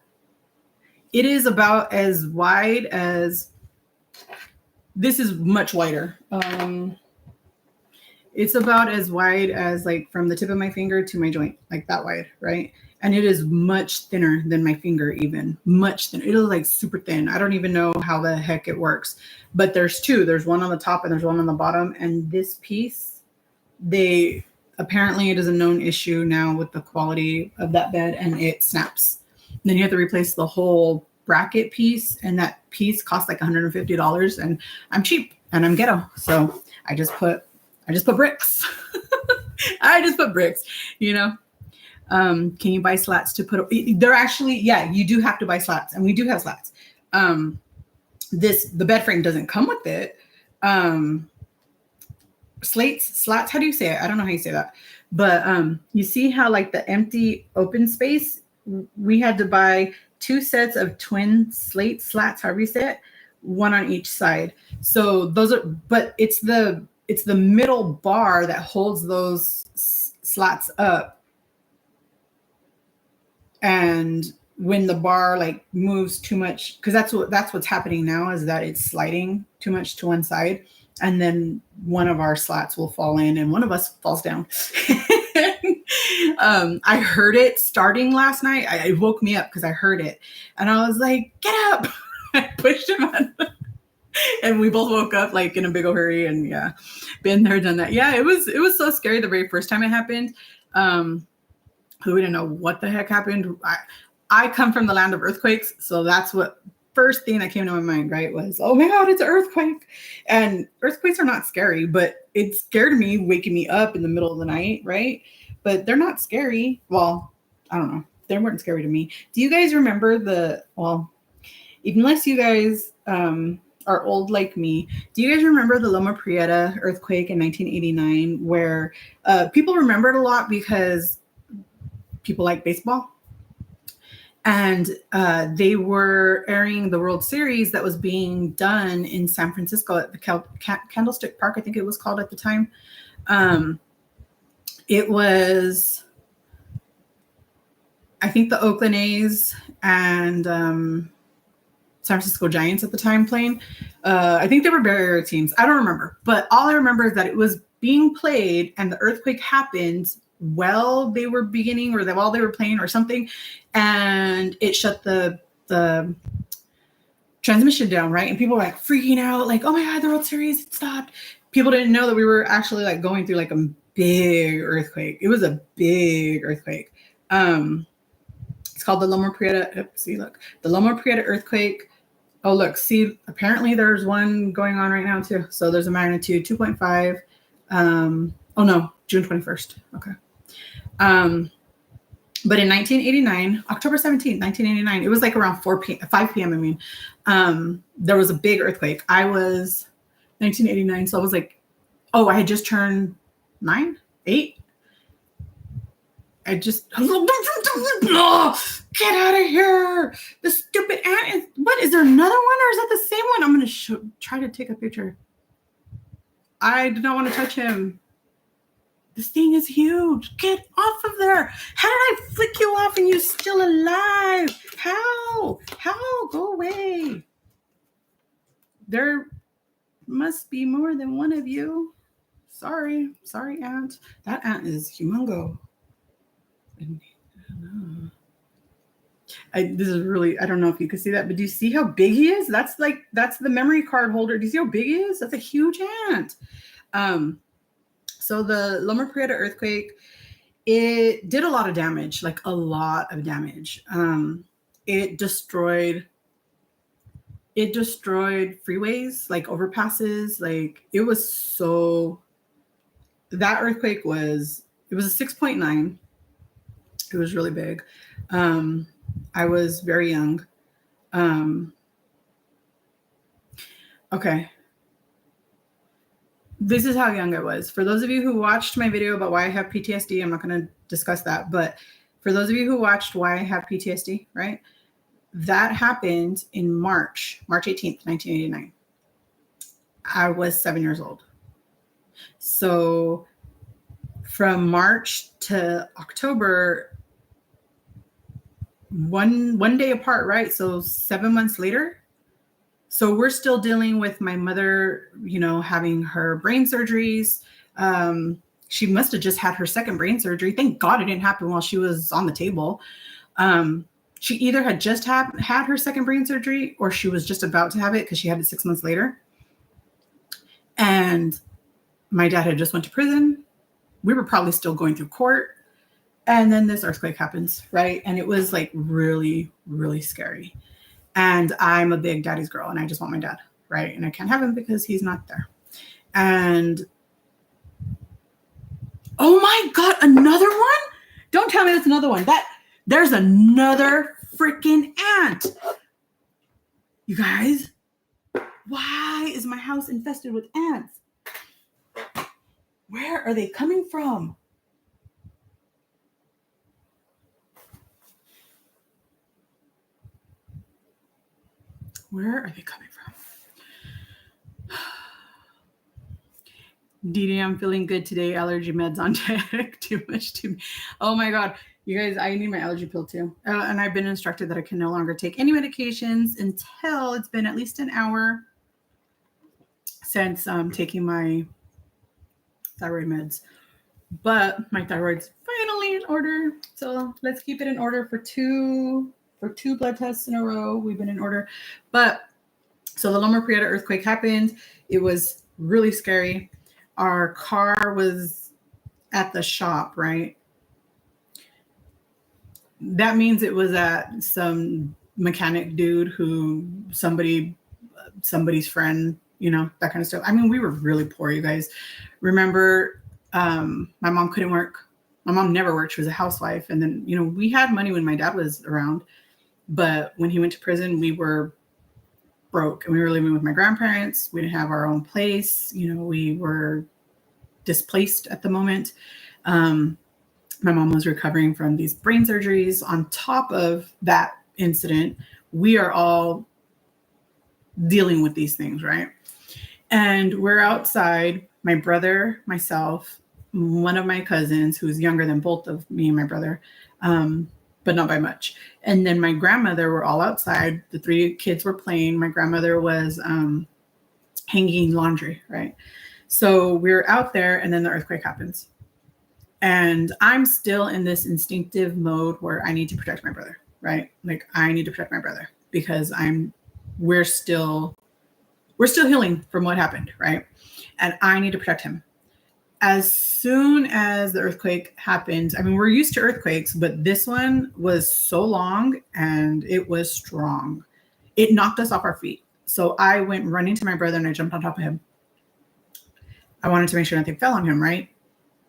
Speaker 1: It is about as wide as, this is much wider. It's about as wide as, like, from the tip of my finger to my joint, like that wide, right? And it is much thinner than my finger, even much thinner. It is like super thin. I don't even know how the heck it works, but there's 2. There's one on the top and there's one on the bottom. And this piece, apparently it is a known issue now with the quality of that bed, and it snaps. And then you have to replace the whole bracket piece, and that piece costs like $150. And I'm cheap and I'm ghetto, so I just put bricks. I just put bricks, you know. Can you buy slats to put? They're actually, yeah, you do have to buy slats, and we do have slats. The bed frame doesn't come with it. Slats, how do you say it? I don't know how you say that. But you see how, like, the empty open space, we had to buy 2 sets of twin slats, however you say it, one on each side. So those are, but it's the it's the middle bar that holds those slats up. And when the bar like moves too much, because that's what's happening now, is that it's sliding too much to one side, and then one of our slats will fall in and one of us falls down. I heard it starting last night. It woke me up because I heard it, and I was like, "Get up!" I pushed him on, and we both woke up like in a big old hurry. And yeah, been there, done that. Yeah, it was so scary the very first time it happened. Who didn't know what the heck happened. I come from the land of earthquakes, so that's what first thing that came to my mind, right, was, oh my God, it's an earthquake. And earthquakes are not scary, but it scared me, waking me up in the middle of the night, right? But they're not scary. Well, I don't know. They weren't scary to me. Do you guys remember unless you guys are old like me, do you guys remember the Loma Prieta earthquake in 1989, where people remember it a lot because people like baseball? And they were airing the World Series that was being done in San Francisco at the Candlestick Park, I think it was called at the time. It was, I think, the Oakland A's and San Francisco Giants at the time playing. I think they were Bay Area teams. I don't remember. But all I remember is that it was being played and the earthquake happened while they were beginning, or while they were playing or something, and it shut the transmission down, right? And people were like freaking out, like, oh my God, the World Series stopped. People didn't know that we were actually like going through like a big earthquake. It was a big earthquake. It's called the Loma Prieta. See, look, the Loma Prieta earthquake. Oh, look, see, apparently there's one going on right now too. So there's a magnitude 2.5. Oh no, June 21st. Okay. But in 1989, October 17th, 1989, it was like around 5 p.m. I mean, there was a big earthquake. I was 1989. So I was like, oh, I had just turned 9, 8. I just, oh, get out of here. The stupid ant. What, is there another one, or is that the same one? I'm going to try to take a picture. I do not want to touch him. This thing is huge. Get off of there. How did I flick you off and you're still alive? How? Go away. There must be more than one of you. Sorry, ant. That ant is humongo. This is really, I don't know if you can see that, but do you see how big he is? That's the memory card holder. Do you see how big he is? That's a huge ant. So the Loma Prieta earthquake, it did a lot of damage, like a lot of damage. It destroyed freeways, like overpasses. Like it was that earthquake it was a 6.9. It was really big. I was very young. Okay. This is how young I was. For those of you who watched my video about why I have PTSD, I'm not going to discuss that. But for those of you who watched why I have PTSD, right? That happened in March 18th, 1989. I was 7 years old. So from March to October, one day apart, right? So 7 months later. So we're still dealing with my mother, having her brain surgeries. She must have just had her second brain surgery. Thank God it didn't happen while she was on the table. She either had just had her second brain surgery, or she was just about to have it because she had it 6 months later. And my dad had just went to prison. We were probably still going through court. And then this earthquake happens, right? And it was like really, really scary. And I'm a big daddy's girl, and I just want my dad, right? And I can't have him because he's not there. And oh my God, another one? Don't tell me that's another one. There's another freaking ant. You guys, why is my house infested with ants? Where are they coming from? Where are they coming from? Dee, I'm feeling good today. Allergy meds on deck. Too much to me. Oh my God. You guys, I need my allergy pill too. And I've been instructed that I can no longer take any medications until it's been at least an hour since taking my thyroid meds. But my thyroid's finally in order. So let's keep it in order for two blood tests in a row. We've been in order. But so the Loma Prieta earthquake happened. It was really scary. Our car was at the shop, right? That means it was at some mechanic dude who somebody's friend, you know, that kind of stuff. I mean, we were really poor, you guys. Remember, my mom couldn't work. My mom never worked. She was a housewife. And then, you know, we had money when my dad was around. But when he went to prison, we were broke and we were living with my grandparents. We didn't have our own place. You know, we were displaced at the moment. My mom was recovering from these brain surgeries. On top of that incident, we are all dealing with these things, right? And we're outside, my brother, myself, one of my cousins who's younger than both of me and my brother, but not by much. And then my grandmother were all outside. The three kids were playing. My grandmother was hanging laundry, right? So we're out there and then the earthquake happens. And I'm still in this instinctive mode where I need to protect my brother, right? Like I need to protect my brother because we're still healing from what happened, right? And I need to protect him. As soon as the earthquake happened, I mean, we're used to earthquakes, but this one was so long and it was strong. It knocked us off our feet. So I went running to my brother and I jumped on top of him. I wanted to make sure nothing fell on him, right?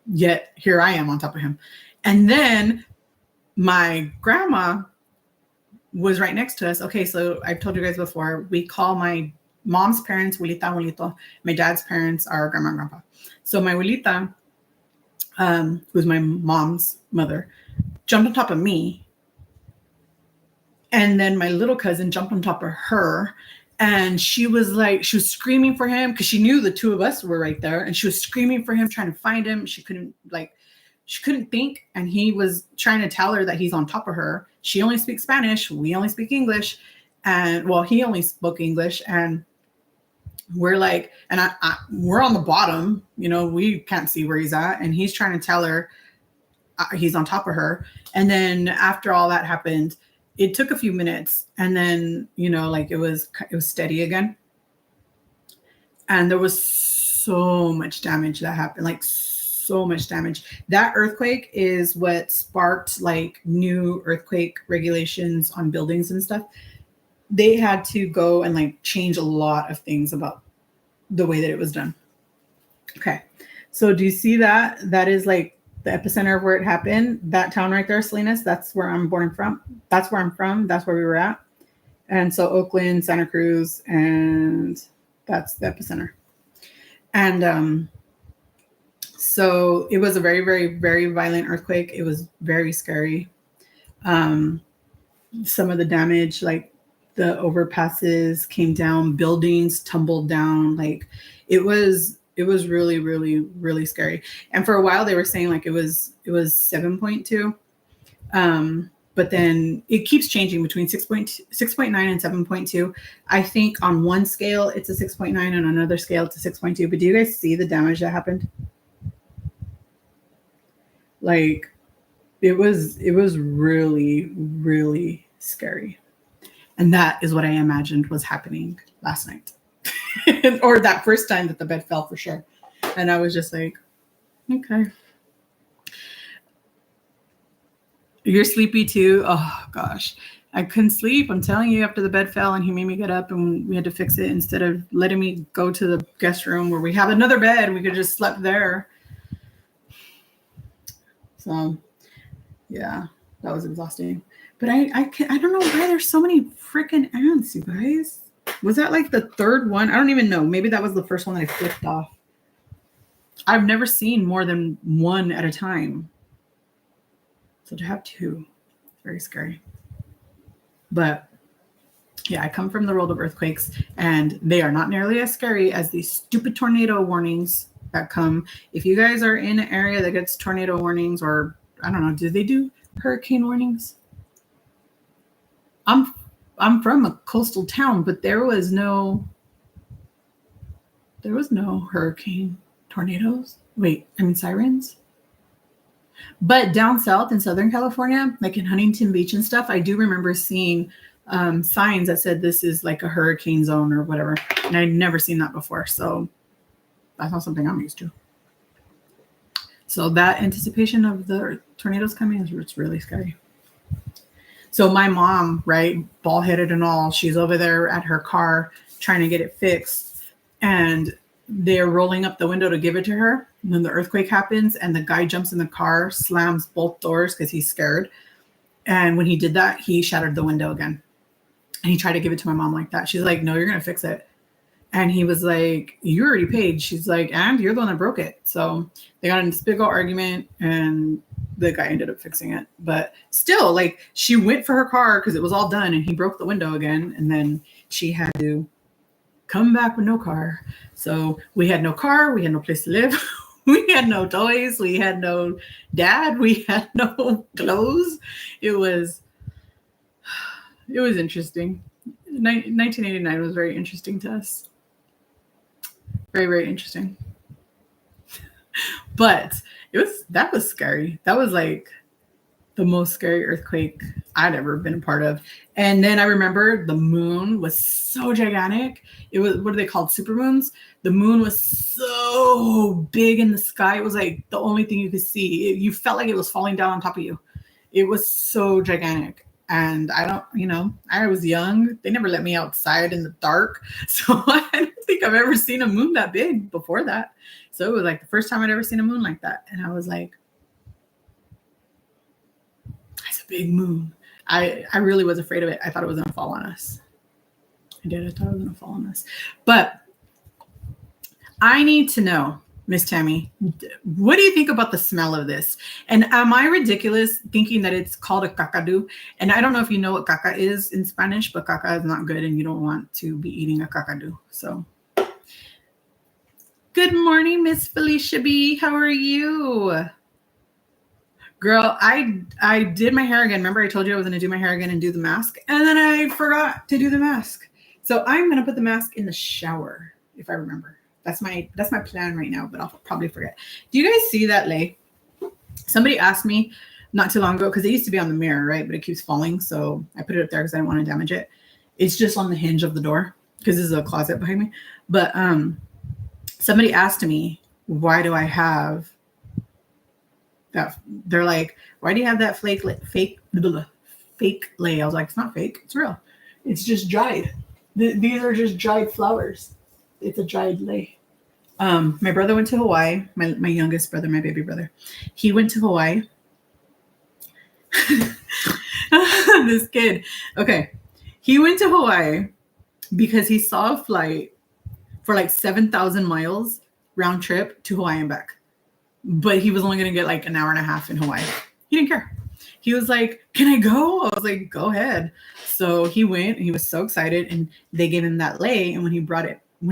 Speaker 1: Yet here I am on top of him. And then my grandma was right next to us. Okay, so I've told you guys before, we call my mom's parents, abuelita, abuelito. My dad's parents are grandma and grandpa. So my abuelita, who's my mom's mother, jumped on top of me. And then my little cousin jumped on top of her. And she was screaming for him because she knew the two of us were right there. And she was screaming for him, trying to find him. She couldn't think. And he was trying to tell her that he's on top of her. She only speaks Spanish. We only speak English. And well, he only spoke English. And we're like, and we're on the bottom, you know, we can't see where he's at. And he's trying to tell her he's on top of her. And then after all that happened, it took a few minutes. And then, you know, like it was steady again. And there was so much damage that happened, like so much damage. That earthquake is what sparked like new earthquake regulations on buildings and stuff. They had to go and like change a lot of things about the way that it was done. Okay. So do you see that? That is like the epicenter of where it happened. That town right there, Salinas, that's where I'm born from. That's where I'm from. That's where we were at. And so Oakland, Santa Cruz, and that's the epicenter. And so it was a very, very, very violent earthquake. It was very scary. Some of the damage, like the overpasses came down, buildings tumbled down. Like it was really, really, really scary. And for a while they were saying like it was 7.2. But then it keeps changing between 6.9 and 7.2. I think on one scale it's a 6.9 and on another scale it's a 6.2. But do you guys see the damage that happened? Like it was really, really scary. And that is what I imagined was happening last night. Or that first time that the bed fell for sure. And I was just like, okay. You're sleepy too? Oh gosh. I couldn't sleep. I'm telling you, after the bed fell and he made me get up and we had to fix it instead of letting me go to the guest room where we have another bed. We could have just slept there. So yeah, that was exhausting. But I don't know why there's so many freaking ants, you guys. Was that like the third one? I don't even know. Maybe that was the first one that I flipped off. I've never seen more than one at a time. So to have two, very scary. But yeah, I come from the world of earthquakes, and they are not nearly as scary as these stupid tornado warnings that come. If you guys are in an area that gets tornado warnings, or I don't know, do they do hurricane warnings? I'm from a coastal town, but there was no hurricane tornadoes. Wait, I mean sirens. But down south in Southern California, like in Huntington Beach and stuff, I do remember seeing signs that said this is like a hurricane zone or whatever. And I'd never seen that before. So that's not something I'm used to. So that anticipation of the tornadoes coming is really scary. So my mom, right, bald-headed and all, she's over there at her car trying to get it fixed. And they're rolling up the window to give it to her. And then the earthquake happens and the guy jumps in the car, slams both doors because he's scared. And when he did that, he shattered the window again. And he tried to give it to my mom like that. She's like, no, you're going to fix it. And he was like, you already paid. She's like, and you're the one that broke it. So they got in this big old argument and the guy ended up fixing it. But still, like, she went for her car because it was all done and he broke the window again. And then she had to come back with no car. So we had no car. We had no place to live. We had no toys. We had no dad. We had no clothes. It was interesting. 1989 was very interesting to us. Very, very interesting. But that was scary. That was like the most scary earthquake I'd ever been a part of. And then I remember the moon was so gigantic. It was, what are they called? Supermoons. The moon was so big in the sky. It was like the only thing you could see. You felt like it was falling down on top of you. It was so gigantic. And I was young. They never let me outside in the dark. So I don't think I've ever seen a moon that big before that. So it was like the first time I'd ever seen a moon like that. And I was like, that's a big moon. I really was afraid of it. I thought it was going to fall on us. I thought it was going to fall on us. But I need to know, Miss Tammy, what do you think about the smell of this? And am I ridiculous thinking that it's called a cacadu? And I don't know if you know what caca is in Spanish, but caca is not good and you don't want to be eating a cacadu. So good morning, Miss Felicia B. How are you? Girl, I did my hair again. Remember I told you I was going to do my hair again and do the mask? And then I forgot to do the mask. So I'm going to put the mask in the shower, if I remember. That's my plan right now, but I'll probably forget. Do you guys see that lei? Somebody asked me not too long ago, because it used to be on the mirror, right? But it keeps falling. So I put it up there because I didn't want to damage it. It's just on the hinge of the door because this is a closet behind me. But somebody asked me, why do I have that? They're like, why do you have that fake lei? I was like, it's not fake. It's real. It's just dried. These are just dried flowers. It's a dried lei. My brother went to Hawaii. My youngest brother, my baby brother. He went to Hawaii. This kid. Okay. He went to Hawaii because he saw a flight for like 7,000 miles round trip to Hawaii and back. But he was only going to get like an hour and a half in Hawaii. He didn't care. He was like, can I go? I was like, go ahead. So he went and he was so excited and they gave him that lei. And when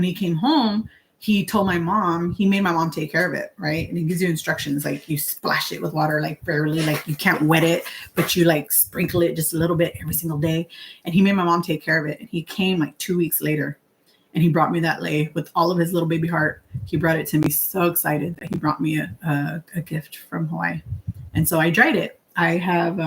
Speaker 1: he came home, he told my mom, he made my mom take care of it, right? And he gives you instructions, like you splash it with water, like barely, like you can't wet it, but you like sprinkle it just a little bit every single day. And he made my mom take care of it. And he came like 2 weeks later and he brought me that lei with all of his little baby heart. He brought it to me, so excited that he brought me a gift from Hawaii. And so I dried it. I have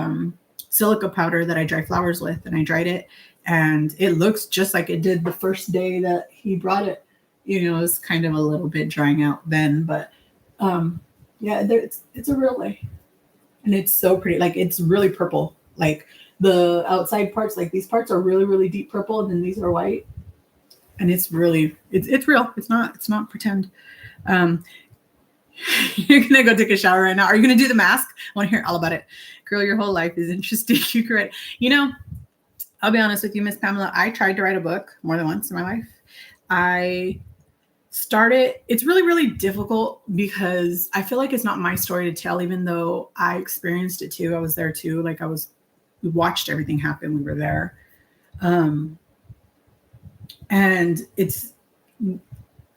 Speaker 1: silica powder that I dry flowers with, and I dried it. And it looks just like it did the first day that he brought it. You know, it's kind of a little bit drying out then, but yeah, it's a real lei. And it's so pretty. Like, it's really purple. Like the outside parts, like these parts are really, really deep purple, and then these are white. And it's really, it's real. It's not pretend. You're going to go take a shower right now. Are you going to do the mask? I want to hear all about it. Girl, your whole life is interesting. You correct. You know, I'll be honest with you, Miss Pamela. I tried to write a book more than once in my life. I started. It's really, really difficult because I feel like it's not my story to tell, even though I experienced it too. I was there too. Like we watched everything happen. We were there. And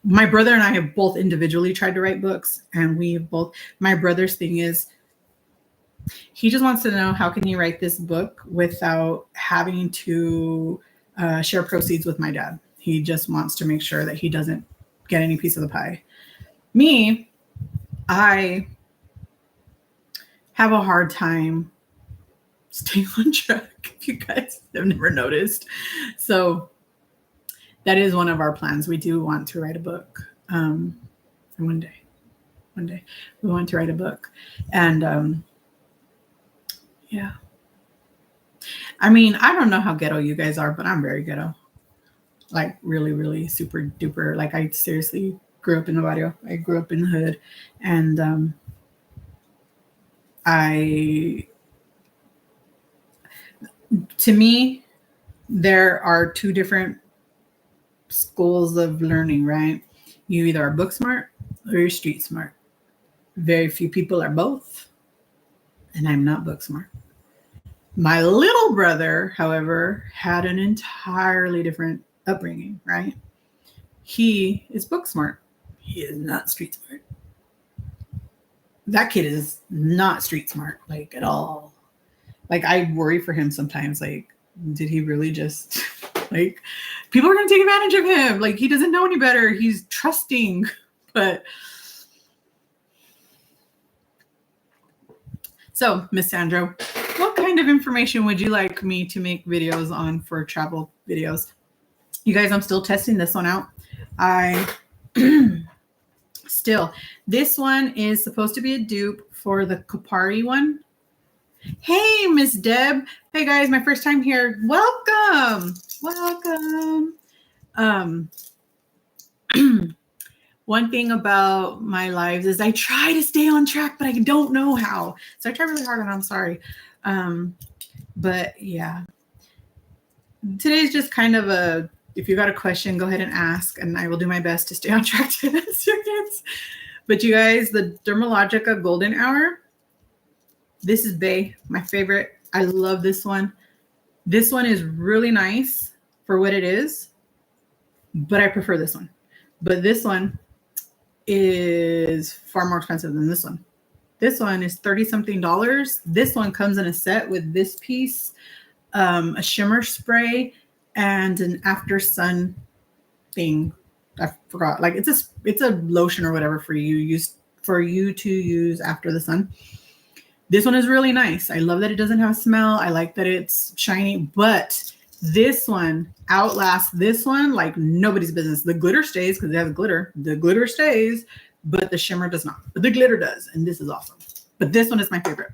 Speaker 1: my brother and I have both individually tried to write books, and my brother's thing is he just wants to know how can he write this book without having to share proceeds with my dad. He just wants to make sure that he doesn't get any piece of the pie. Me, I have a hard time staying on track, if you guys have never noticed. So that is one of our plans. We do want to write a book. And one day we want to write a book. And yeah. I mean, I don't know how ghetto you guys are, but I'm very ghetto. Like really, really super duper. Like I seriously grew up in the barrio. I grew up in the hood. And to me, there are two different schools of learning, right? You either are book smart or you're street smart. Very few people are both. And I'm not book smart. My little brother, however, had an entirely different upbringing, right? He is book smart. He is not street smart. That kid is not street smart, like at all. Like I worry for him sometimes. Like, did he really just like people are going to take advantage of him? Like he doesn't know any better. He's trusting, but so Miss Sandro, what kind of information would you like me to make videos on for travel videos? You guys, I'm still testing this one out. This one is supposed to be a dupe for the Kapari one. Hey, Miss Deb. Hey guys, my first time here. Welcome. One thing about my lives is I try to stay on track, but I don't know how. So I try really hard and I'm sorry. But yeah, today's just kind of if you got a question, go ahead and ask, and I will do my best to stay on track to answer it. But you guys, the Dermalogica Golden Hour, this is Bae, my favorite. I love this one. This one is really nice for what it is, but I prefer this one. But this one is far more expensive than this one. This one is $30-something. This one comes in a set with this piece, a shimmer spray, and an after sun thing. I forgot. Like it's a lotion or whatever for you to use after the sun. This one is really nice. I love that it doesn't have a smell. I like that it's shiny, but this one outlasts this one like nobody's business. The glitter stays because it has glitter. The glitter stays, but the shimmer does not. But the glitter does, and this is awesome. But this one is my favorite.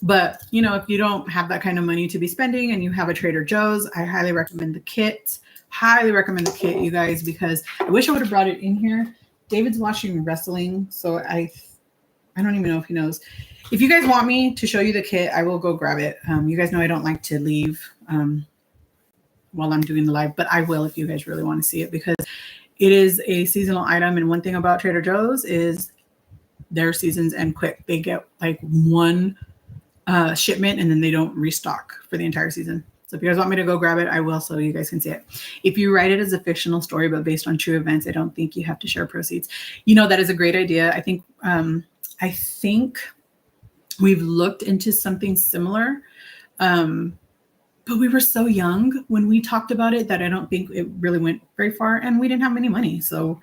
Speaker 1: But, you know, if you don't have that kind of money to be spending and you have a Trader Joe's, I highly recommend the kit. Highly recommend the kit, you guys, because I wish I would have brought it in here. David's watching wrestling, so I don't even know if he knows. If you guys want me to show you the kit, I will go grab it. You guys know I don't like to leave while I'm doing the live, but I will if you guys really want to see it because it is a seasonal item. And one thing about Trader Joe's is their seasons end quick. They get like one shipment and then they don't restock for the entire season. So if you guys want me to go grab it, I will so you guys can see it. If you write it as a fictional story but based on true events, I don't think you have to share proceeds. You know, that is a great idea. I think we've looked into something similar, but we were so young when we talked about it that I don't think it really went very far, and we didn't have any money, so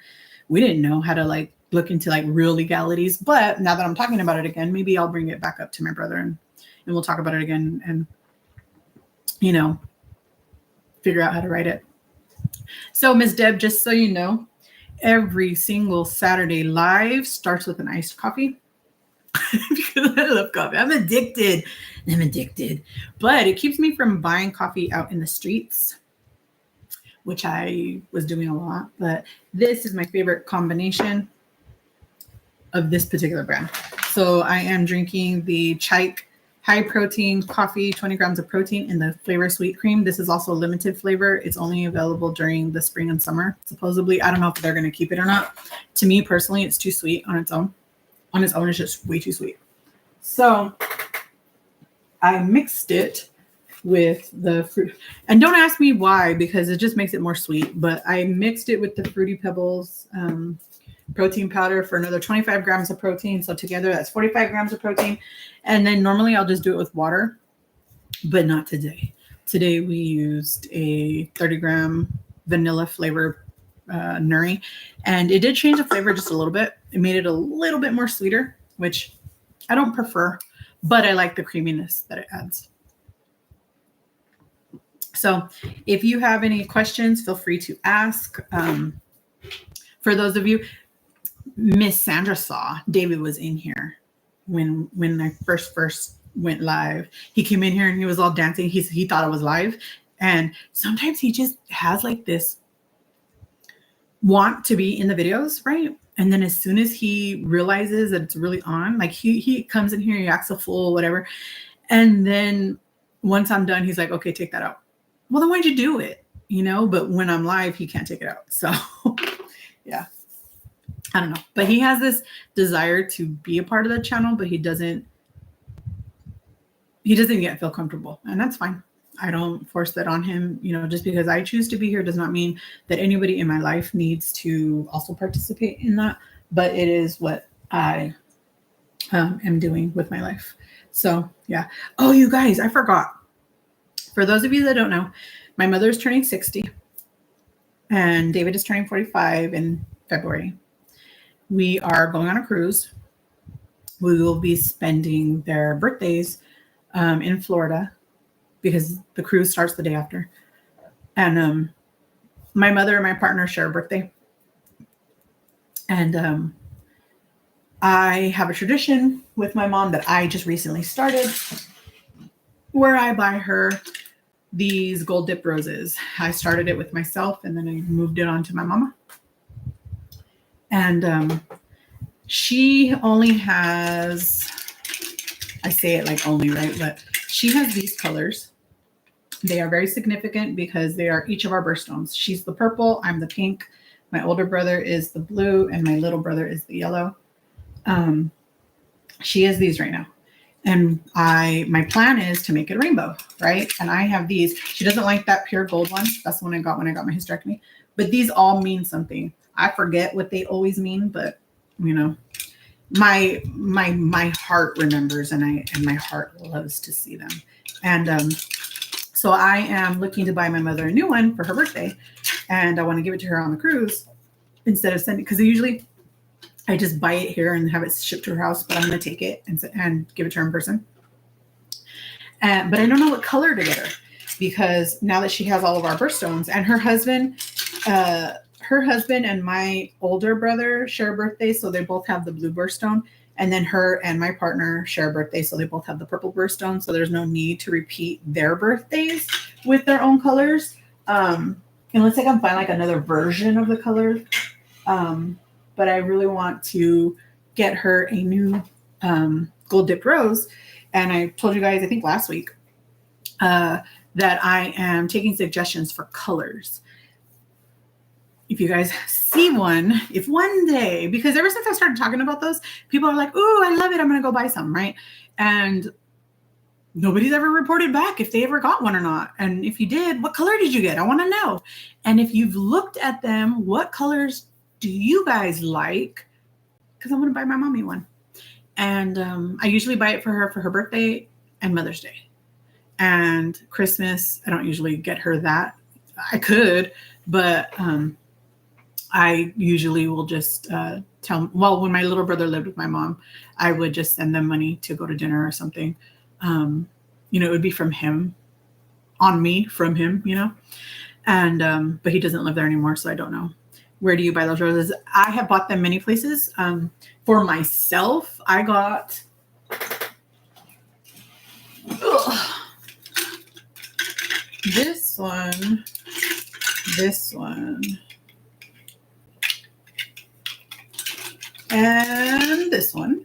Speaker 1: we didn't know how to like look into like real legalities. But now that I'm talking about it again, maybe I'll bring it back up to my brother and we'll talk about it again and, you know, figure out how to write it. So Ms. Deb, just so you know, every single Saturday live starts with an iced coffee because I love coffee. I'm addicted. But it keeps me from buying coffee out in the streets, which I was doing a lot. But this is my favorite combination of this particular brand. So I am drinking the Chike high protein coffee, 20 grams of protein in the flavor sweet cream. This is also a limited flavor. It's only available during the spring and summer. Supposedly, I don't know if they're going to keep it or not. To me personally, it's too sweet on its own. On its own, it's just way too sweet. So I mixed it with the fruit. And don't ask me why, because it just makes it more sweet. But I mixed it with the Fruity Pebbles protein powder for another 25 grams of protein. So together that's 45 grams of protein. And then normally I'll just do it with water, but not today. Today we used a 30-gram vanilla flavor nuri, and it did change the flavor just a little bit. It made it a little bit more sweeter, which I don't prefer, but I like the creaminess that it adds. So if you have any questions, feel free to ask. For those of you, Miss Sandra saw David was in here when I first went live. He came in here and he was all dancing. He thought it was live. And sometimes he just has like this want to be in the videos, right? And then as soon as he realizes that it's really on, like he comes in here, he acts a fool, whatever. And then once I'm done, he's like, okay, take that out. Well, then why'd you do it? You know, but when I'm live, he can't take it out. So yeah, I don't know. But he has this desire to be a part of the channel, but he doesn't yet feel comfortable. And that's fine. I don't force that on him. You know, just because I choose to be here does not mean that anybody in my life needs to also participate in that. But it is what I am doing with my life. So yeah. Oh, you guys, I forgot. For those of you that don't know, my mother is turning 60 and David is turning 45 in February. We are going on a cruise. We will be spending their birthdays in Florida because the cruise starts the day after. And my mother and my partner share a birthday. And I have a tradition with my mom that I just recently started where I buy her these gold dip roses. I started it with myself and then I moved it on to my mama. And she only has, I say it like only, right? But she has these colors. They are very significant because they are each of our birthstones. She's the purple, I'm the pink. My older brother is the blue and my little brother is the yellow. She has these right now. And my plan is to make it a rainbow, right? And I have these. She doesn't like that pure gold one. That's the one I got when I got my hysterectomy. But these all mean something. I forget what they always mean, but you know, my heart remembers, and my heart loves to see them. And so I am looking to buy my mother a new one for her birthday, and I want to give it to her on the cruise instead of sending, because usually I just buy it here and have it shipped to her house, but I'm going to take it and give it to her in person. But I don't know what color to get her, because now that she has all of our birthstones, and her husband and my older brother share a birthday, so they both have the blue birthstone. And then her and my partner share a birthday, so they both have the purple birthstone. So there's no need to repeat their birthdays with their own colors, unless I can find like another version of the color. But I really want to get her a new gold dipped rose. And I told you guys, I think last week, that I am taking suggestions for colors. If you guys see one, if one day, because ever since I started talking about those, people are like, "Ooh, I love it. I'm going to go buy some," right? And nobody's ever reported back if they ever got one or not. And if you did, what color did you get? I want to know. And if you've looked at them, what colors do you guys like? Because I want to buy my mommy one. And I usually buy it for her birthday and Mother's Day. And Christmas, I don't usually get her that. I could, but I usually will just when my little brother lived with my mom, I would just send them money to go to dinner or something. It would be from him, on me, from him, And but he doesn't live there anymore, so I don't know. Where do you buy those roses? I have bought them many places. For myself, I got this one, and this one.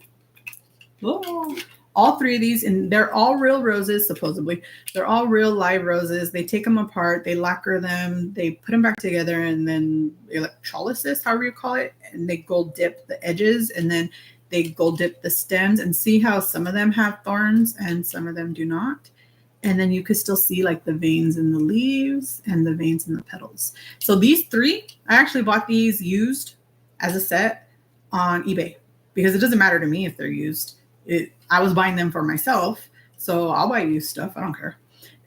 Speaker 1: Oh, all three of these, and they're all real roses, supposedly. They're all real live roses. They take them apart, they lacquer them, they put them back together, and then electrolysis, however you call it, and they gold dip the edges, and then they gold dip the stems, and see how some of them have thorns and some of them do not. And then you could still see like the veins in the leaves and the veins in the petals. So these 3, I actually bought these used as a set on eBay because it doesn't matter to me if they're used. I was buying them for myself, so I'll buy used stuff. I don't care.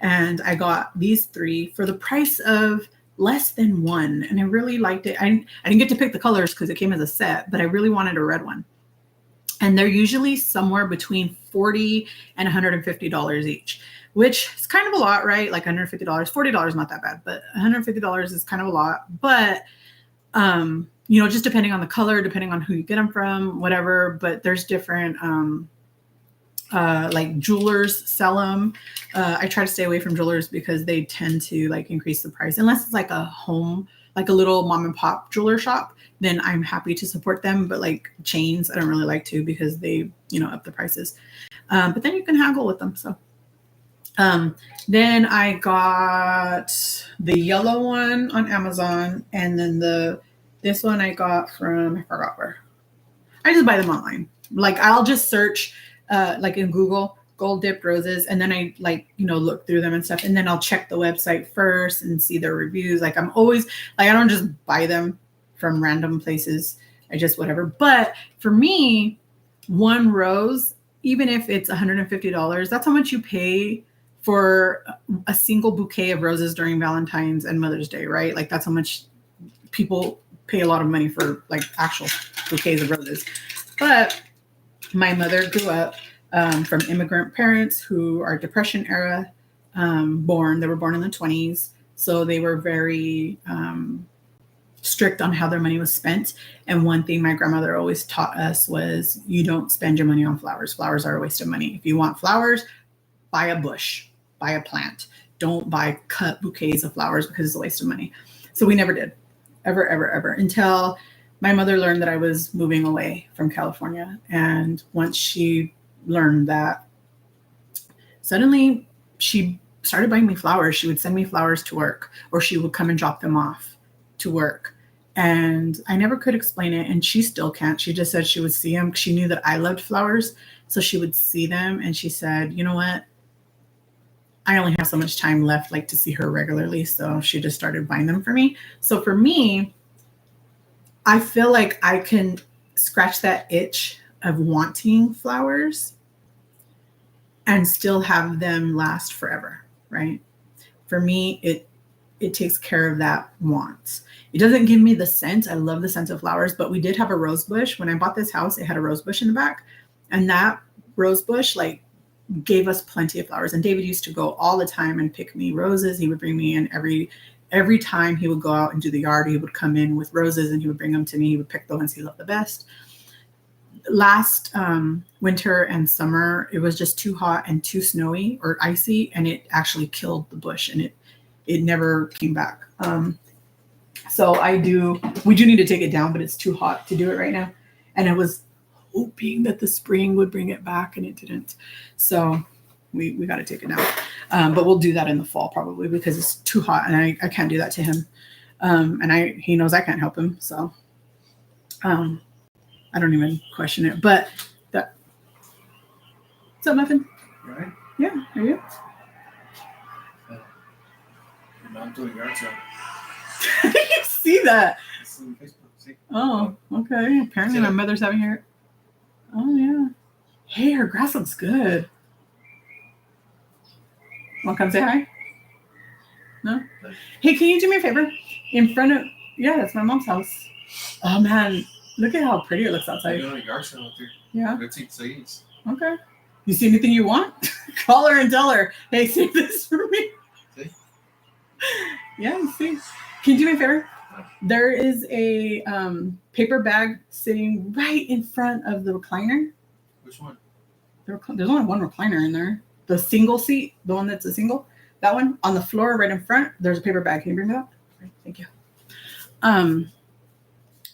Speaker 1: And I got these 3 for the price of less than 1, and I really liked it. I didn't get to pick the colors because it came as a set, but I really wanted a red one. And they're usually somewhere between $40 and $150 each, which is kind of a lot, right? Like $150, $40 not that bad, but $150 is kind of a lot. But just depending on the color, depending on who you get them from, whatever. But there's different like jewelers sell them. I try to stay away from jewelers because they tend to like increase the price unless it's like a home, like a little mom and pop jeweler shop. Then I'm happy to support them. But like chains, I don't really like to because they, up the prices. But then you can haggle with them. So then I got the yellow one on Amazon, and then this one I got from, I forgot where. I just buy them online. Like I'll just search like in Google gold dipped roses, and then I look through them and stuff, and then I'll check the website first and see their reviews. Like I'm always like, I don't just buy them from random places. I just whatever. But for me, one rose, even if it's $150, that's how much you pay for a single bouquet of roses during Valentine's and Mother's Day, right? Like that's how much people pay a lot of money for like actual bouquets of roses. But my mother grew up from immigrant parents who are Depression era born. They were born in the 20s. So they were very strict on how their money was spent. And one thing my grandmother always taught us was you don't spend your money on flowers. Flowers are a waste of money. If you want flowers, buy a bush, buy a plant. Don't buy cut bouquets of flowers because it's a waste of money. So we never did, ever, ever, ever, until my mother learned that I was moving away from California. And once she learned that, suddenly she started buying me flowers. She would send me flowers to work, or she would come and drop them off to work. And I never could explain it. And she still can't. She just said she would see them. She knew that I loved flowers. So she would see them. And she said, you know what? I only have so much time left, like to see her regularly. So she just started buying them for me. So for me, I feel like I can scratch that itch of wanting flowers and still have them last forever, right? For me, it takes care of that want. It doesn't give me the scent. I love the scent of flowers, but we did have a rose bush. When I bought this house, it had a rose bush in the back, and that rose bush gave us plenty of flowers. And David used to go all the time and pick me roses. He would bring me in every time he would go out and do the yard, he would come in with roses and he would bring them to me. He would pick the ones he loved the best. Last winter and summer, it was just too hot and too snowy or icy, and it actually killed the bush, and it never came back. So we do need to take it down, but it's too hot to do it right now. And I was hoping that the spring would bring it back, and it didn't. So we got to take it down. But we'll do that in the fall probably because it's too hot, and I can't do that to him. And he knows I can't help him. So I don't even question it. But what's up, Muffin?
Speaker 2: You all right?
Speaker 1: Yeah, are you?
Speaker 2: I'm doing yard sale.
Speaker 1: How do you see that?
Speaker 2: It's on Facebook. See?
Speaker 1: Oh, okay. Apparently my mother's having her. Oh, yeah. Hey, her grass looks good. Want to come say hi? No? Hey, can you do me a favor? In front of... Yeah, that's my mom's house. Oh, man. Look at how pretty it looks outside.
Speaker 2: You're doing a yard sale out there.
Speaker 1: Yeah.
Speaker 2: Let's eat seeds.
Speaker 1: Okay. You see anything you want? Call her and tell her, hey, save this for me.
Speaker 2: See?
Speaker 1: Yeah, see. Can you do me a favor? There is a paper bag sitting right in front of the recliner.
Speaker 2: Which one?
Speaker 1: There's only one recliner in there. The single seat, the one that's a single, that one on the floor right in front. There's a paper bag. Can you bring that up? Right, thank you.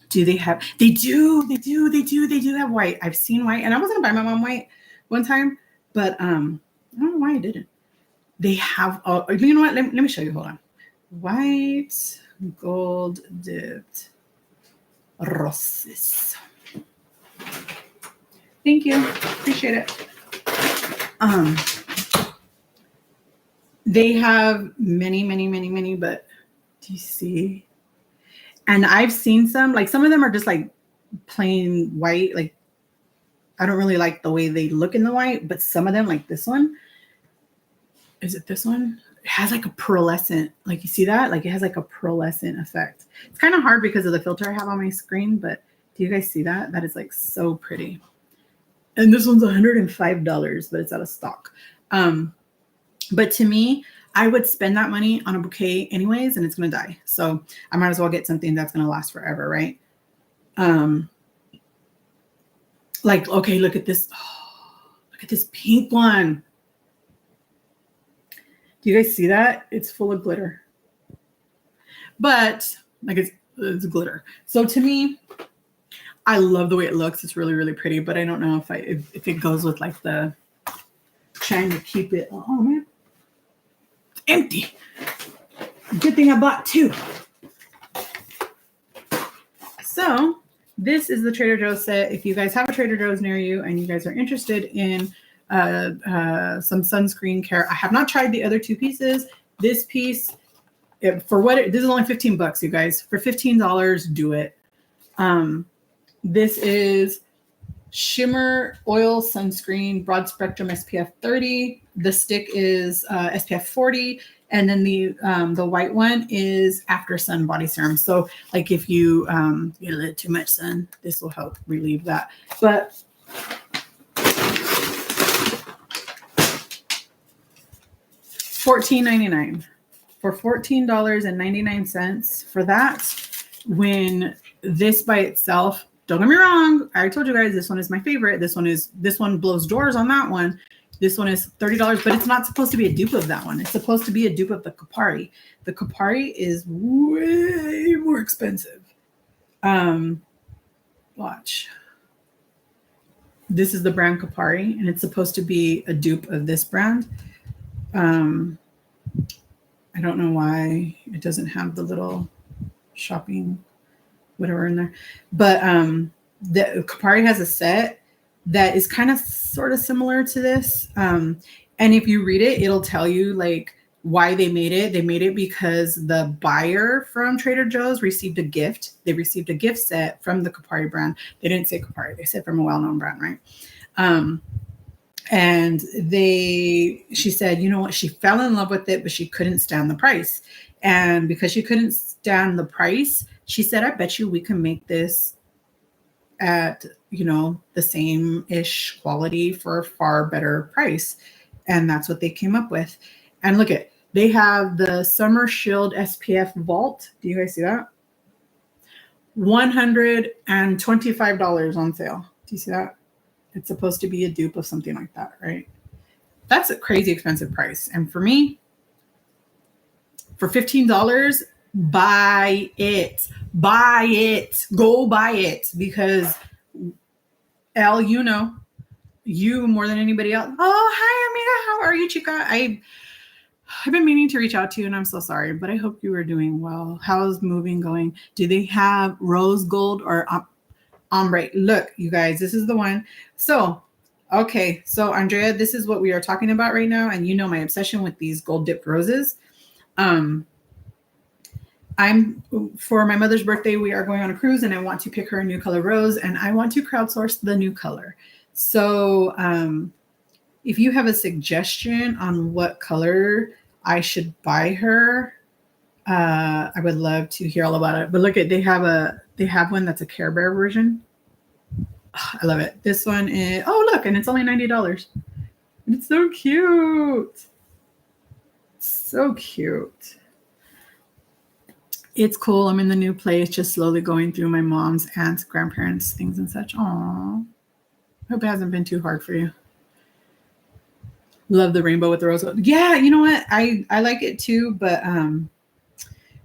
Speaker 1: Do they have? They do have white. I've seen white, and I was gonna buy my mom white one time, but I don't know why I didn't. They have. You know what? Let me show you. Hold on. White gold dipped roses. Thank you. Appreciate it. They have many, but do you see? And I've seen some, like some of them are just like plain white. Like I don't really like the way they look in the white, but some of them, like this one, is it this one? It has like a pearlescent, like you see that? Like it has like a pearlescent effect. It's kind of hard because of the filter I have on my screen, but do you guys see that? That is like so pretty. And this one's $105, but it's out of stock. But to me, I would spend that money on a bouquet anyways, and it's going to die. So I might as well get something that's going to last forever, right? Like, okay, look at this. Oh, look at this pink one. Do you guys see that? It's full of glitter. But like it's glitter. So to me, I love the way it looks. It's really, really pretty, but I don't know if it goes with like the trying to keep it. Oh man. Empty. Good thing I bought two. So this is the Trader Joe's set. If you guys have a Trader Joe's near you and you guys are interested in some sunscreen care, I have not tried the other two pieces. This piece, this is only $15, you guys. For $15, do it. This is Shimmer Oil Sunscreen Broad Spectrum SPF 30. The stick is SPF 40, and then the white one is After Sun Body Serum. So like if you get a little too much sun, this will help relieve that. But $14.99 for $14.99 for that. When this by itself, don't get me wrong, I already told you guys this one is my favorite. This one blows doors on that one. This one is $30, but it's not supposed to be a dupe of that one. It's supposed to be a dupe of the Kopari. The Kopari is way more expensive. Watch. This is the brand Kopari, and it's supposed to be a dupe of this brand. I don't know why it doesn't have the little shopping whatever in there, but the Kopari has a set that is kind of sort of similar to this, and if you read it, it'll tell you like why they made it. They made it because the buyer from Trader Joe's received a gift. They received a gift set from the Kopari brand. They didn't say Kopari, they said from a well-known brand, right? And she said, you know what, she fell in love with it, but she couldn't stand the price. And because she couldn't stand the price, she said, I bet you we can make this at, the same-ish quality for a far better price. And that's what they came up with. And look at, they have the Summer Shield SPF Vault. Do you guys see that? $125 on sale. Do you see that? It's supposed to be a dupe of something like that, right? That's a crazy expensive price. And for me, for $15, buy it. Buy it. Go buy it. Because, Elle, you more than anybody else. Oh, hi, Amiga. How are you, chica? I've been meaning to reach out to you, and I'm so sorry, but I hope you are doing well. How's moving going? Do they have rose gold or ombre? Look, you guys, this is the one. So, okay. So, Andrea, this is what we are talking about right now. And my obsession with these gold dipped roses. For my mother's birthday, we are going on a cruise, and I want to pick her a new color rose, and I want to crowdsource the new color. So if you have a suggestion on what color I should buy her, I would love to hear all about it. But look at, they have one that's a Care Bear version. Oh, I love it. This one is, oh look, and it's only $90. It's so cute. So cute. It's cool. I'm in the new place, just slowly going through my mom's, aunts, grandparents, things and such. Aww. Hope it hasn't been too hard for you. Love the rainbow with the rose gold. Yeah, you know what? I like it too, but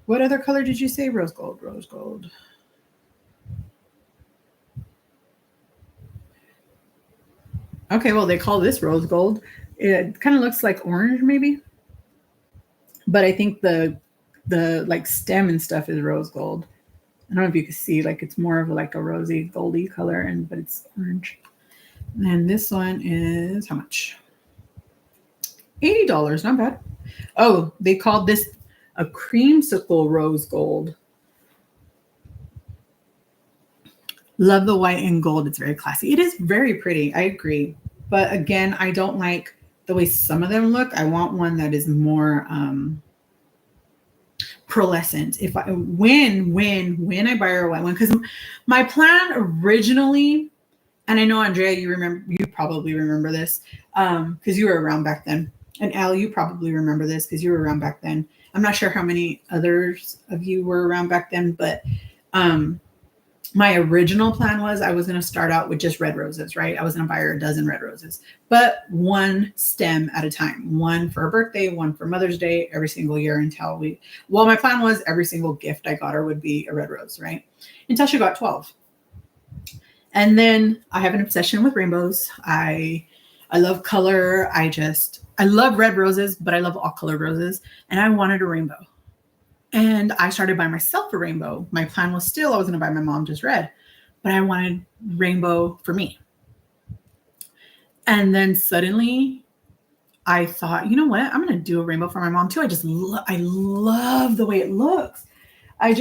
Speaker 1: what other color did you say? Rose gold, rose gold. Okay, well, they call this rose gold. It kind of looks like orange maybe. But I think the like stem and stuff is rose gold. I don't know if you can see, like it's more of like a rosy goldy color, but it's orange. And this one is how much? $80, not bad. Oh, they called this a creamsicle rose gold. Love the white and gold. It's very classy. It is very pretty. I agree. But again, I don't like the way some of them look. I want one that is more pearlescent. When I buy her a white one, because my plan originally, and I know Andrea, you probably remember this, because you were around back then. And Al, you probably remember this because you were around back then. I'm not sure how many others of you were around back then, but my original plan was I was going to start out with just red roses, right? I was going to buy her a dozen red roses, but one stem at a time, one for her birthday, one for Mother's Day, every single year my plan was every single gift I got her would be a red rose, right? Until she got 12. And then I have an obsession with rainbows. I love color. I love red roses, but I love all colored roses. And I wanted a rainbow. And I started buying myself a rainbow. My plan was still I was going to buy my mom just red, but I wanted rainbow for me. And then suddenly I thought, you know what? I'm going to do a rainbow for my mom too. I love the way it looks. I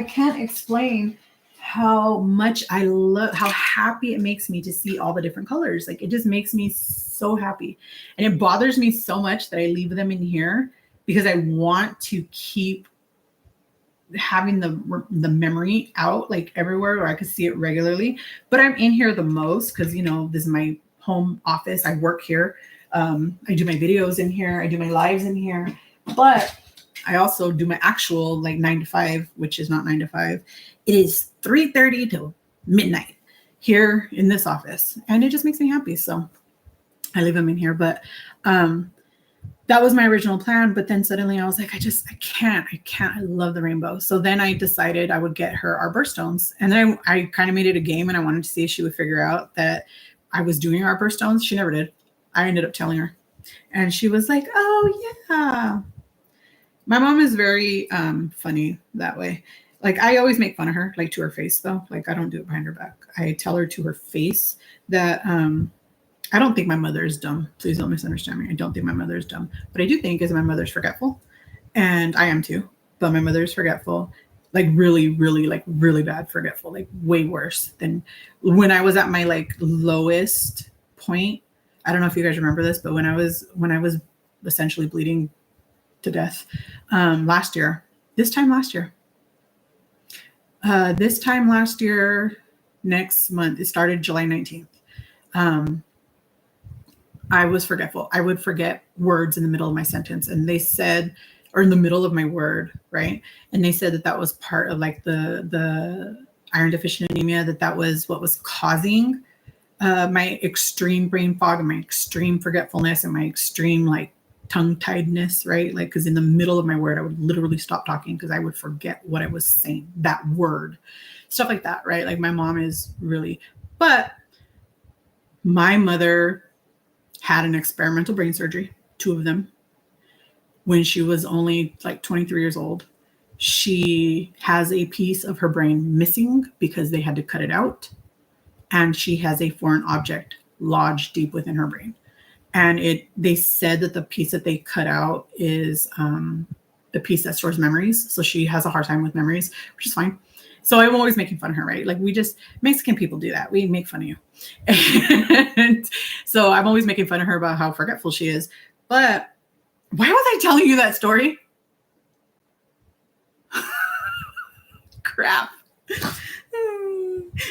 Speaker 1: can't explain how much I love, how happy it makes me to see all the different colors. Like, it just makes me so happy. And it bothers me so much that I leave them in here because I want to keep having the memory out like everywhere where I could see it regularly. But I'm in here the most because, this is my home office. I work here. I do my videos in here. I do my lives in here. But I also do my actual 9 to 5, which is not 9 to 5. It is 3:30 to midnight here in this office. And it just makes me happy. So I leave them in here. But that was my original plan. But then suddenly I was like, I can't. I love the rainbow. So then I decided I would get her our birthstones. And then I kind of made it a game and I wanted to see if she would figure out that I was doing our birthstones. She never did. I ended up telling her. And she was like, oh, yeah. My mom is very funny that way. I always make fun of her, to her face, though. I don't do it behind her back. I tell her to her face that I don't think my mother is dumb. Please don't misunderstand me. I don't think my mother is dumb. But I do think is my mother's forgetful. And I am too. But my mother is forgetful. Really, really, really bad forgetful. Way worse than when I was at my lowest point. I don't know if you guys remember this, but when I was essentially bleeding to death this time last year, next month, it started July 19th. I was forgetful. I would forget words in the middle of my sentence. And they said, or in the middle of my word, right? And they said that was part of the iron deficient anemia, that was what was causing my extreme brain fog and my extreme forgetfulness and my extreme tongue-tiedness, right? Because in the middle of my word, I would literally stop talking because I would forget what I was saying, that word, stuff like that, right? My mom is really, but my mother had an experimental brain surgery, 2 of them, when she was only 23 years old. She has a piece of her brain missing because they had to cut it out. And she has a foreign object lodged deep within her brain. And they said that the piece that they cut out is the piece that stores memories. So she has a hard time with memories, which is fine. So I'm always making fun of her, right? Mexican people do that. We make fun of you. And so I'm always making fun of her about how forgetful she is. But why was I telling you that story? Crap.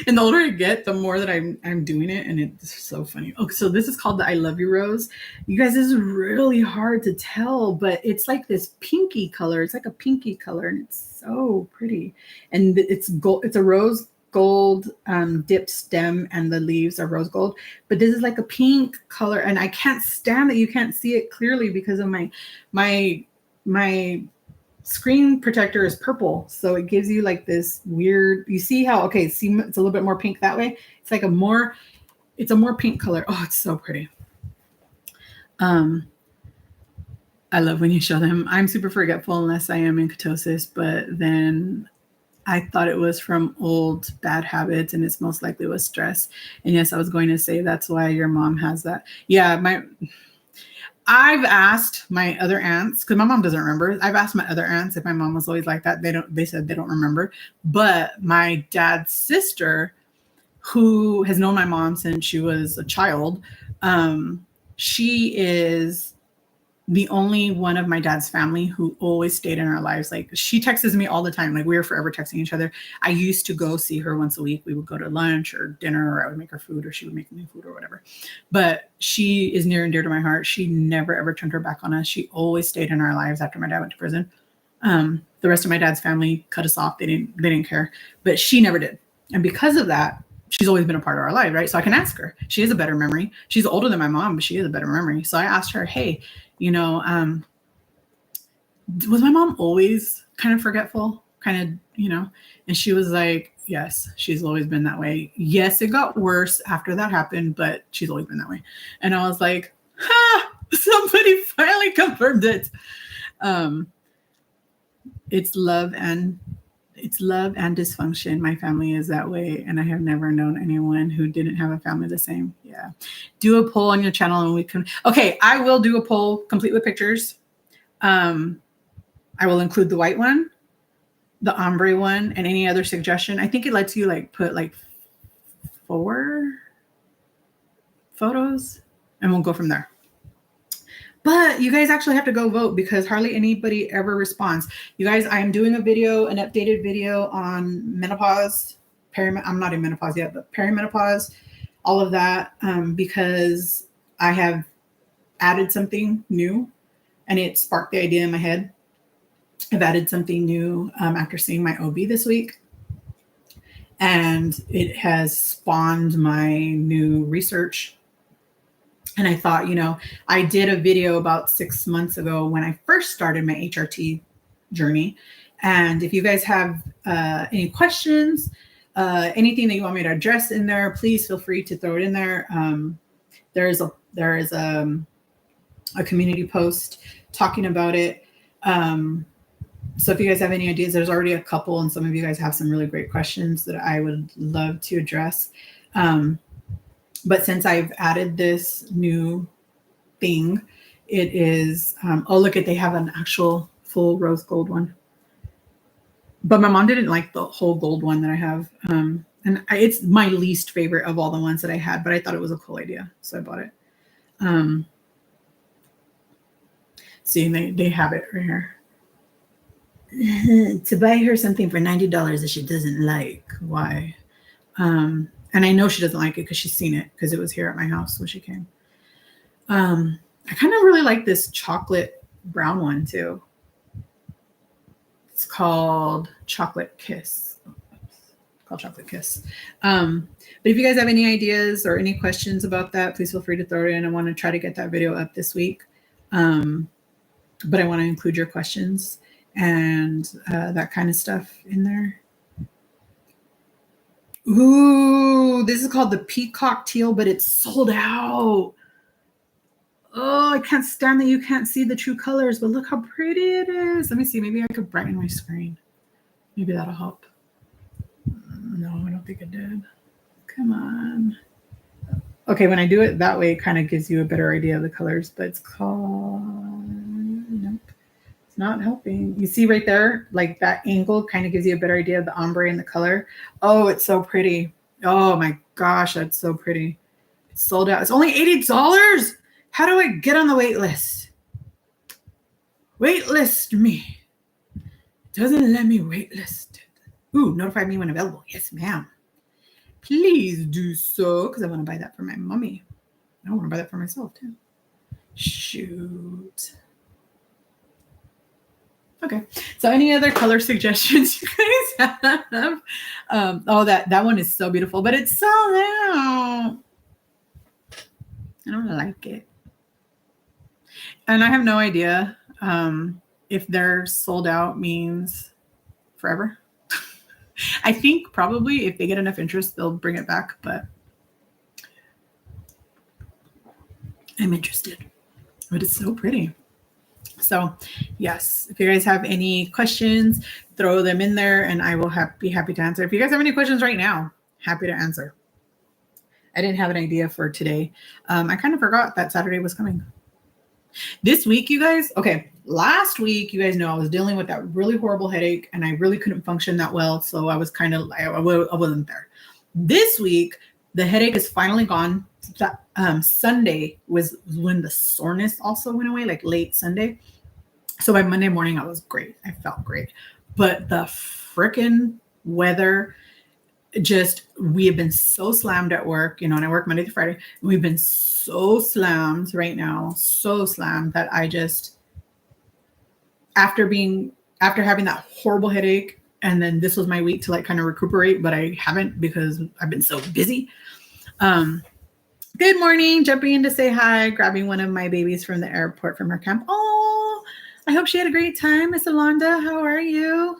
Speaker 1: And the older I get, the more that I'm doing it, and it's so funny. Okay, so this is called the I Love You Rose. You guys, this is really hard to tell, but it's this pinky color. It's a pinky color, and it's so pretty. And it's gold. It's a rose gold dipped stem, and the leaves are rose gold. But this is a pink color, and I can't stand that you can't see it clearly because of my screen protector is purple, so it gives you this weird, you see how, it's a little bit more pink that way. It's a more pink color. Oh, it's so pretty. I love when you show them. I'm super forgetful unless I am in ketosis, but then I thought it was from old bad habits, and it's most likely was stress. And yes, I was going to say that's why your mom has that. Yeah, I've asked my other aunts, because my mom doesn't remember. I've asked my other aunts if my mom was always like that. They said they don't remember. But my dad's sister, who has known my mom since she was a child, she is the only one of my dad's family who always stayed in our lives. Like, she texts me all the time. Like, we were forever texting each other. I used to go see her once a week. We would go to lunch or dinner, or I would make her food, or she would make me food or whatever. But she is near and dear to my heart. She never ever turned her back on us. She always stayed in our lives after my dad went to prison. The rest of my dad's family cut us off. They didn't care, but she never did. And because of that, she's always been a part of our life, right? So I can ask her. She has a better memory. She's older than my mom, but she has a better memory. So I asked her, hey, was my mom always kind of forgetful? And she was like, yes, she's always been that way. Yes, it got worse after that happened, but she's always been that way. And I was like, somebody finally confirmed it. It's love and dysfunction. My family is that way, and I have never known anyone who didn't have a family the same. Yeah. Do a poll on your channel and we can. Okay, I will do a poll complete with pictures. I will include the white one, the ombre one, and any other suggestion. I think it lets you put 4 photos, and we'll go from there. But you guys actually have to go vote, because hardly anybody ever responds. You guys, I am doing an updated video on menopause. I'm not in menopause yet, but perimenopause, all of that, because I have added something new, and it sparked the idea in my head. I've added something new after seeing my OB this week, and it has spawned my new research. And I thought, I did a video about 6 months ago when I first started my HRT journey. And if you guys have any questions, anything that you want me to address in there, please feel free to throw it in there. There is a community post talking about it. So if you guys have any ideas, there's already a couple, and some of you guys have some really great questions that I would love to address. But since I've added this new thing, it is, they have an actual full rose gold one. But my mom didn't like the whole gold one that I have. It's my least favorite of all the ones that I had, but I thought it was a cool idea, so I bought it. See, they have it right here. To buy her something for $90 that she doesn't like. Why? And I know she doesn't like it because she's seen it, because it was here at my house when she came. I kind of really like this chocolate brown one too. It's called Chocolate Kiss. But if you guys have any ideas or any questions about that, please feel free to throw it in. I want to try to get that video up this week. But I want to include your questions and that kind of stuff in there. Ooh, this is called the Peacock Teal, but it's sold out. Oh, I can't stand that you can't see the true colors, but look how pretty it is. Let me see. Maybe I could brighten my screen. Maybe that'll help. No, I don't think it did. Come on. Okay, when I do it that way, it kind of gives you a better idea of the colors, but it's called... Nope. It's not helping. You see right there, like that angle kind of gives you a better idea of the ombre and the color. Oh, it's so pretty. Oh my gosh, that's so pretty. It's sold out. It's only $80. How do I get on the wait list? Wait list me. It doesn't let me wait list it. Ooh, notify me when available. Yes, ma'am. Please do so, because I want to buy that for my mommy. I want to buy that for myself too. Shoot. Okay. So any other color suggestions you guys have? That one is so beautiful, but it's sold out. I don't like it. And I have no idea if they're sold out means forever. I think probably if they get enough interest, they'll bring it back, but I'm interested. But it's so pretty. So yes, if you guys have any questions, throw them in there and I will be happy to answer. If you guys have any questions right now, happy to answer. I didn't have an idea for today. I kind of forgot that Saturday was coming. This week, you guys, okay, last week, you guys know I was dealing with that really horrible headache and I really couldn't function that well. So I was kind of, I wasn't there. This week, the headache is finally gone. Sunday was when the soreness also went away, like late Sunday. So by Monday morning, I was great. I felt great. But the freaking weather, we have been so slammed at work, and I work Monday to Friday. We've been so slammed right now, so slammed that I just, after having that horrible headache, and then this was my week to like kind of recuperate, but I haven't because I've been so busy. Good morning, jumping in to say hi, grabbing one of my babies from the airport from her camp. Oh, I hope she had a great time. Miss Alonda, how are you?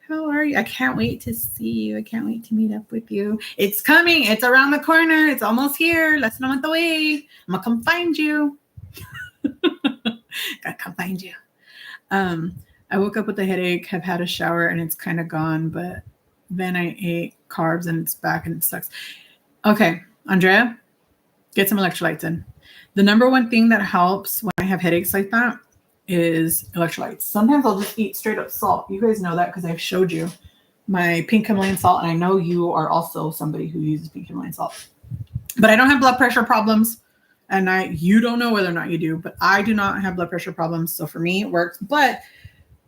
Speaker 1: How are you? I can't wait to see you. I can't wait to meet up with you. It's coming. It's around the corner. It's almost here. Less than a month away. I'm going to come find you. Gotta come find you. I woke up with a headache, have had a shower, and it's kind of gone. But then I ate carbs, and it's back, and it sucks. Okay, Andrea, get some electrolytes in. The number one thing that helps when I have headaches like that is electrolytes. Sometimes I'll just eat straight up salt. You guys know that because I've showed you my pink Himalayan salt, and I know you are also somebody who uses pink Himalayan salt. But I don't have blood pressure problems, and you don't know whether or not you do, but I do not have blood pressure problems. So for me, it works. But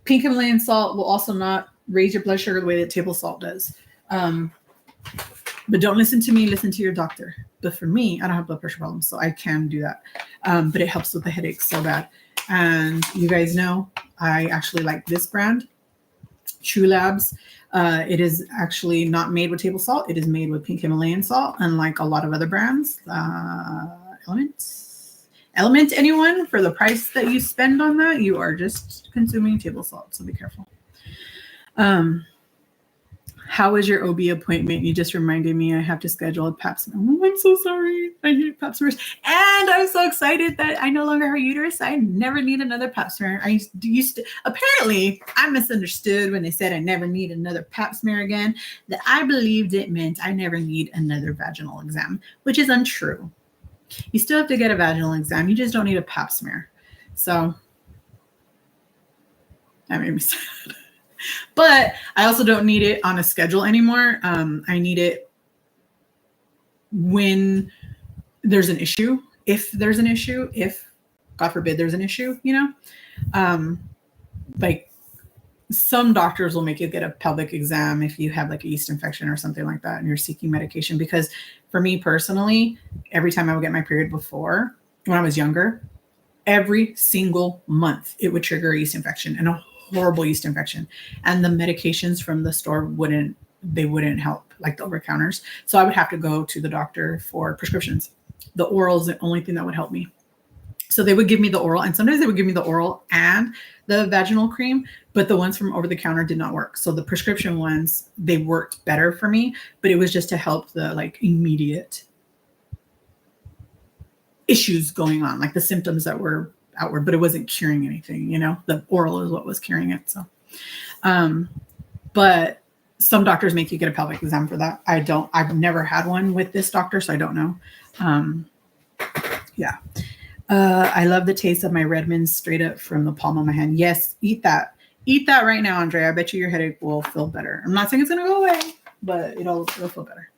Speaker 1: pink Himalayan salt will also not raise your blood sugar the way that table salt does. But don't listen to me, listen to your doctor. But for me, I don't have blood pressure problems, so I can do that. But it helps with the headaches so bad. And you guys know I actually like this brand, True Labs. It is actually not made with table salt. It is made with pink Himalayan salt, unlike a lot of other brands. Element, anyone, for the price that you spend on that, you are just consuming table salt, so be careful. How was your OB appointment? You just reminded me I have to schedule a pap smear. Oh, I'm so sorry. I hate pap smears. And I'm so excited that I no longer have a uterus. I never need another pap smear. Apparently, I misunderstood when they said I never need another pap smear again, that I believed it meant I never need another vaginal exam, which is untrue. You still have to get a vaginal exam. You just don't need a pap smear. So that made me sad. But I also don't need it on a schedule anymore. I need it when there's an issue, if there's an issue, if, God forbid, there's an issue, like some doctors will make you get a pelvic exam if you have like a yeast infection or something like that and you're seeking medication. Because for me personally, every time I would get my period before, when I was younger, every single month it would trigger a yeast infection, and a horrible yeast infection, and the medications from the store wouldn't help, like the over-counters. So I would have to go to the doctor for prescriptions. The oral is the only thing that would help me. So they would give me the oral, and sometimes they would give me the oral and the vaginal cream, but the ones from over the counter did not work. So the prescription ones, they worked better for me, but it was just to help the like immediate issues going on, like the symptoms that were outward, but it wasn't curing anything, the oral is what was curing it. So, but some doctors make you get a pelvic exam for that. I've never had one with this doctor, so I don't know. Yeah. I love the taste of my Redmond's straight up from the palm of my hand. Yes. Eat that right now, Andrea. I bet you your headache will feel better. I'm not saying it's going to go away, but it'll feel better.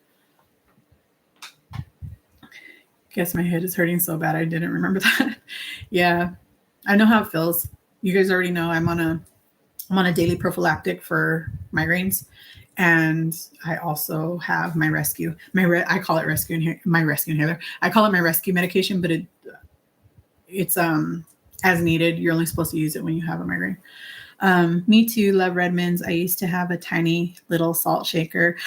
Speaker 1: Guess my head is hurting so bad I didn't remember that. Yeah, I know how it feels. You guys already know I'm on a daily prophylactic for migraines, and I also have my rescue. I call it rescue inhaler. I call it my rescue medication, but it's as needed. You're only supposed to use it when you have a migraine. Me too. Love Redmond's. I used to have a tiny little salt shaker.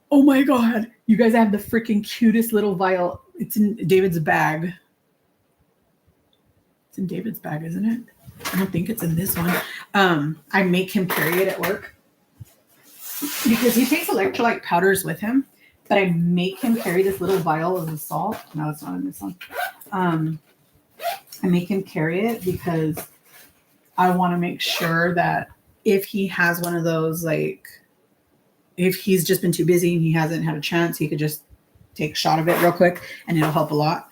Speaker 1: Oh my God, you guys have the freaking cutest little vial. It's in David's bag. It's in David's bag, isn't it? I don't think it's in this one. I make him carry it at work because he takes electrolyte powders with him, but I make him carry this little vial of the salt. No, it's not in this one. I make him carry it because I want to make sure that if he has one of those, like, if he's just been too busy and he hasn't had a chance, he could just take a shot of it real quick and it'll help a lot.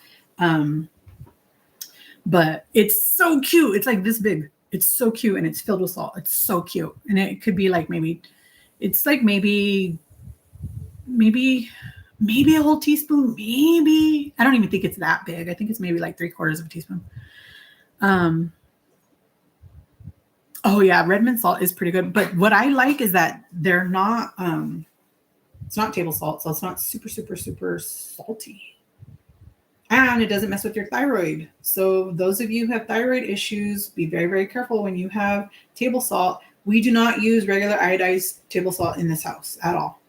Speaker 1: but it's so cute. It's like this big. It's so cute, and it's filled with salt. It's so cute, and it could be like maybe a whole teaspoon. Maybe I don't even think it's that big. I think it's maybe like 3/4 of a teaspoon. Oh yeah, red mint salt is pretty good. But what I like is that they're not. It's not table salt, so it's not super salty. And it doesn't mess with your thyroid. So those of you who have thyroid issues, be very careful when you have table salt. We do not use regular iodized table salt in this house at all.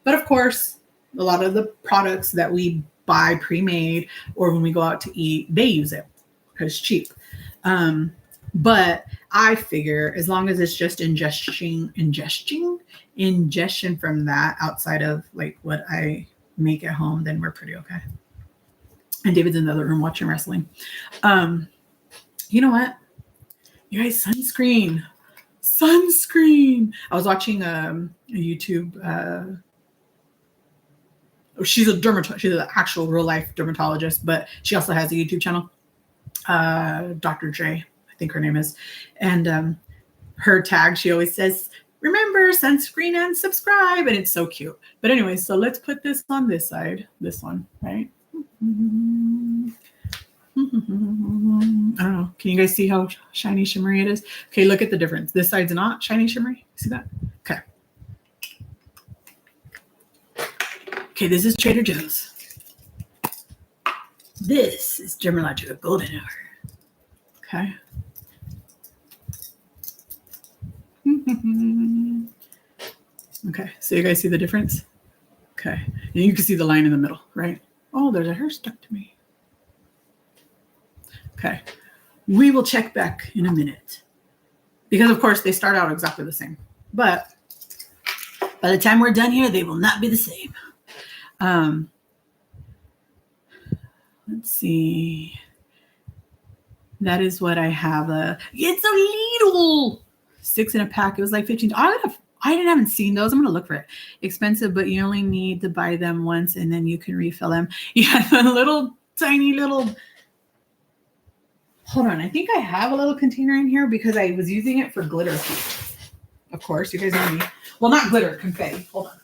Speaker 1: But of course, a lot of the products that we buy pre-made or when we go out to eat, they use it because it's cheap. But I figure as long as it's just ingestion from that outside of like what I make at home, then we're pretty okay. And David's in the other room watching wrestling. You know what? You guys, sunscreen. I was watching a YouTube. She's a dermatologist. She's an actual real life dermatologist, but she also has a YouTube channel. Dr. J, I think her name is. And her tag, she always says, remember, sunscreen and subscribe. And it's so cute. But anyway, so let's put this on this side. This one, right? I don't know. Can you guys see how shiny shimmery it is? Okay, look at the difference. This side's not shiny shimmery. See that? Okay. Okay, this is Trader Joe's. This is Dermalogica Golden Hour. Okay. Okay, so you guys see the difference? Okay, and you can see the line in the middle, right? Oh, there's a hair stuck to me. Okay, we will check back in a minute. Because, of course, they start out exactly the same. But by the time we're done here, they will not be the same. Let's see. That is what I have. It's a little 6 in a pack. It was like $15. I haven't seen those. I'm going to look for it. Expensive, but you only need to buy them once and then you can refill them. Yeah, the little tiny little. Hold on. I think I have a little container in here because I was using it for glitter. Of course, you guys know me. Well, not glitter, confetti. Hold on.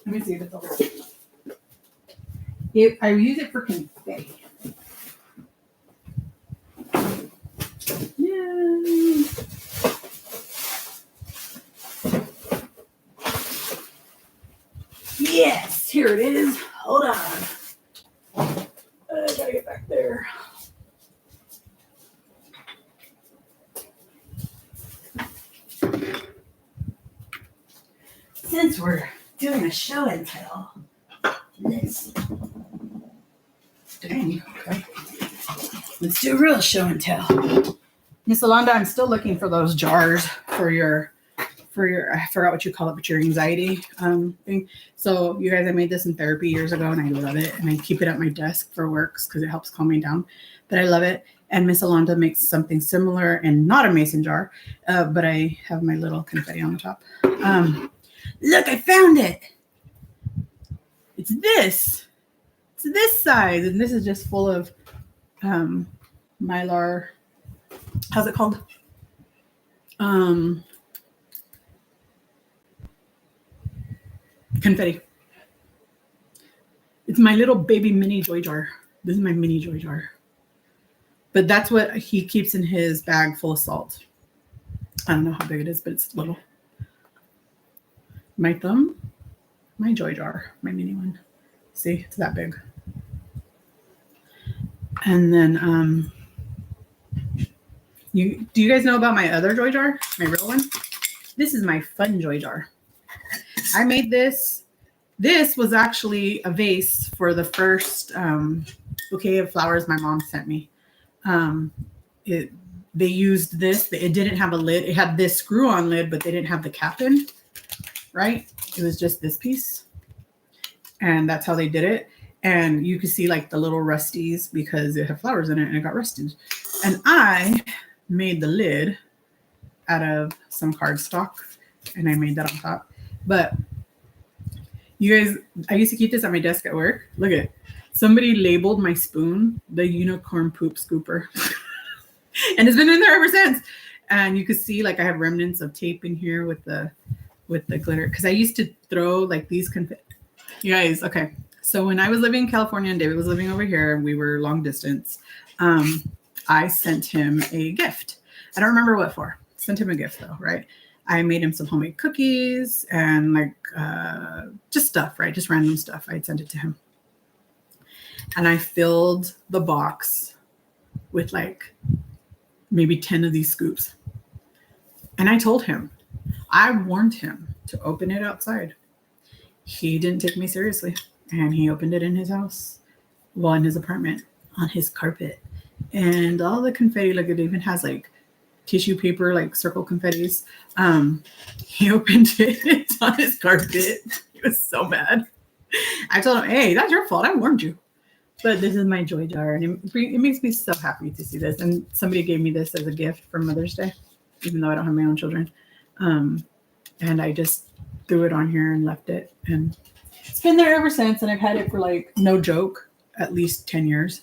Speaker 1: Let me see if it's over here. I use it for confetti. Yay. Yes, here it is. Hold on. I gotta get back there. Since we're doing a show and tell, let's dang, okay. Let's do a real show and tell. Miss Alonda, I'm still looking for those jars for your I forgot what you call it, but your anxiety thing. So you guys, I made this in therapy years ago and I love it. And I keep it at my desk for works because it helps calm me down. But I love it. And Miss Alonda makes something similar and not a mason jar, but I have my little confetti on the top. Look, I found it. It's this size. And this is just full of Mylar. How's it called? Confetti. It's my little baby mini joy jar. This is my mini joy jar. But that's what he keeps in his bag full of salt. I don't know how big it is, but it's little. My thumb, my joy jar, my mini one. See, it's that big. And then do you guys know about my other joy jar? My real one? This is my fun joy jar. I made this. This was actually a vase for the first bouquet of flowers my mom sent me. They used this. It didn't have a lid. It had this screw-on lid, but they didn't have the cap in, right? It was just this piece. And that's how they did it. And you could see like the little rusties because it had flowers in it and it got rusted. And I made the lid out of some cardstock and I made that on top. But you guys, I used to keep this at my desk at work. Look at it. Somebody labeled my spoon the unicorn poop scooper. And it's been in there ever since. And you could see like I have remnants of tape in here with the glitter, because I used to throw like these confetti. You guys, okay. So when I was living in California and David was living over here, we were long distance. I sent him a gift. I don't remember what for. Sent him a gift though, right? I made him some homemade cookies and like just stuff, right? Just random stuff. I'd sent it to him. And I filled the box with like maybe 10 of these scoops. And I told him, I warned him to open it outside. He didn't take me seriously. And he opened it in his house, well, in his apartment, on his carpet. And all the confetti, like it even has like tissue paper, like circle confettis. He opened it, it's on his carpet. He was so mad. I told him, hey, that's your fault. I warned you. But this is my joy jar. And it makes me so happy to see this. And somebody gave me this as a gift for Mother's Day, even though I don't have my own children. And I just threw it on here and left it. And it's been there ever since. And I've had it for like, no joke, at least 10 years.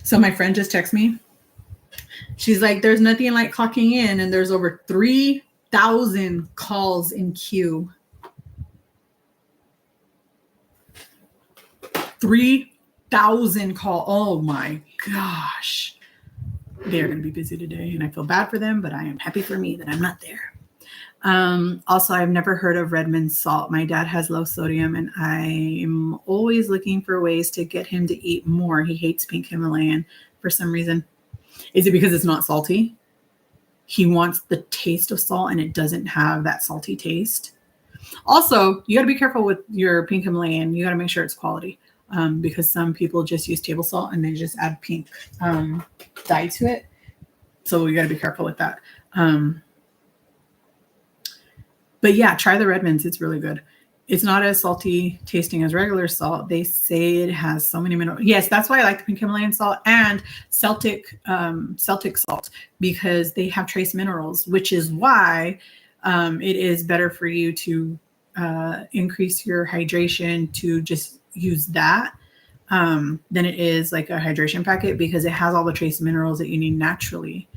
Speaker 1: So my friend just texted me. She's like, there's nothing like clocking in. And there's over 3,000 calls in queue. 3,000 call. Oh my gosh. They're going to be busy today. And I feel bad for them, but I am happy for me that I'm not there. Also, I've never heard of Redmond salt. My dad has low sodium and I'm always looking for ways to get him to eat more. He hates pink Himalayan for some reason. Is it because it's not salty? He wants the taste of salt and it doesn't have that salty taste. Also, you got to be careful with your pink Himalayan. You got to make sure it's quality, because some people just use table salt and they just add pink dye to it. So you got to be careful with that. But yeah, try the Redmonds. It's really good. It's not as salty tasting as regular salt. They say it has so many minerals. Yes, that's why I like the pink Himalayan salt and Celtic salt, because they have trace minerals, which is why it is better for you to increase your hydration to just use that than it is like a hydration packet, because it has all the trace minerals that you need naturally.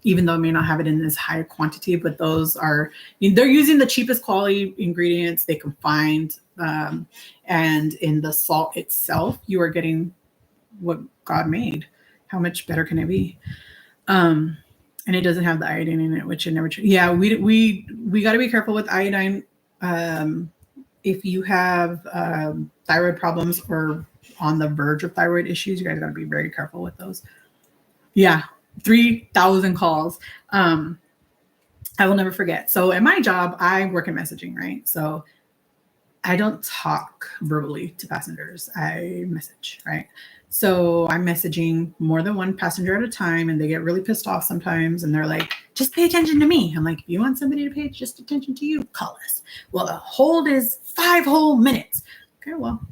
Speaker 1: Even though it may not have it in this high quantity, but those are, they're using the cheapest quality ingredients they can find. And in the salt itself, you are getting what God made. How much better can it be? And it doesn't have the iodine in it, which it never. Yeah, we got to be careful with iodine. If you have thyroid problems or on the verge of thyroid issues, you guys got to be very careful with those. Yeah. 3,000 calls. I will never forget. So at my job, I work in messaging, right? So I don't talk verbally to passengers. I message, right? So I'm messaging more than one passenger at a time, and they get really pissed off sometimes. And they're like, just pay attention to me. I'm like, if you want somebody to pay just attention to you, call us. Well, the hold is 5 whole minutes. Okay, well,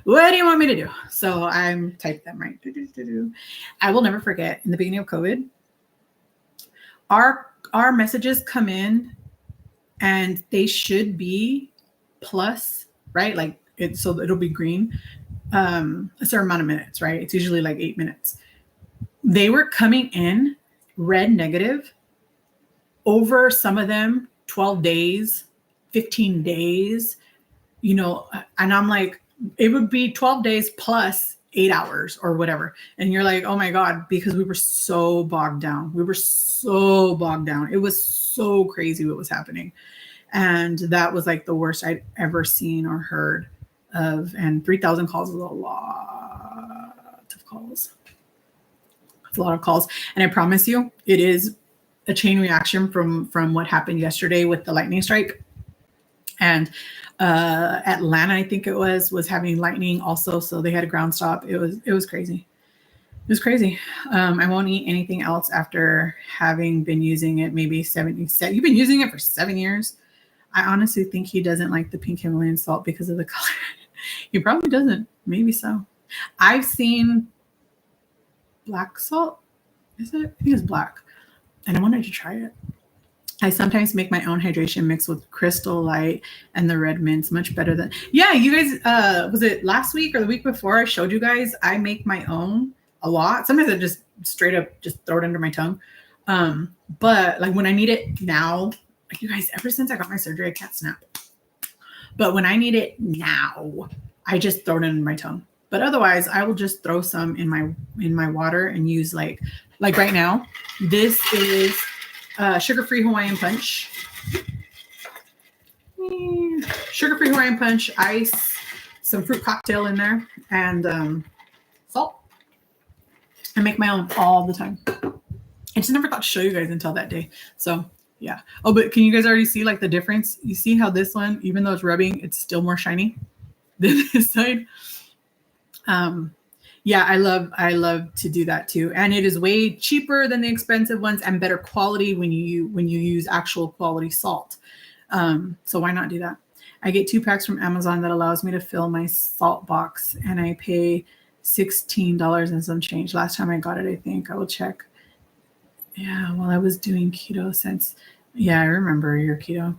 Speaker 1: what do you want me to do? So I'm typing them, right? I will never forget, in the beginning of COVID, our messages come in and they should be plus, right? Like so it'll be green, a certain amount of minutes, right? It's usually like 8 minutes. They were coming in red negative, over some of them 12 days, 15 days, and I'm like, it would be 12 days plus 8 hours or whatever. And you're like, oh my God, because we were so bogged down. It was so crazy what was happening. And that was like the worst I'd ever seen or heard of. And 3,000 calls is a lot of calls. It's a lot of calls. And I promise you, it is a chain reaction from what happened yesterday with the lightning strike. And Atlanta, I think it was having lightning also, so they had a ground stop. It was crazy. It was crazy. I won't eat anything else after having been using it maybe 7 years. You've been using it for 7 years. I honestly think he doesn't like the pink Himalayan salt because of the color. He probably doesn't. Maybe so. I've seen black salt. Is it? I think it's black. And I wanted to try it. I sometimes make my own hydration mix with Crystal Light and the red mints, much better than. Yeah, you guys, was it last week or the week before I showed you guys? I make my own a lot. Sometimes I just straight up just throw it under my tongue. But like when I need it now, like you guys, ever since I got my surgery, I can't snap. But when I need it now, I just throw it in my tongue. But otherwise, I will just throw some in my water and use like right now. This is sugar-free Hawaiian Punch. Sugar-free Hawaiian Punch, ice, some fruit cocktail in there, and salt. I make my own all the time. I just never thought to show you guys until that day. So yeah. Oh, but can you guys already see like the difference? You see how this one, even though it's rubbing, it's still more shiny than this side. Yeah, I love to do that too. And it is way cheaper than the expensive ones and better quality when you use actual quality salt. So why not do that? I get 2 packs from Amazon that allows me to fill my salt box, and I pay $16 and some change. Last time I got it, I think. I will check. Yeah, well, I was doing keto since. Yeah, I remember your keto.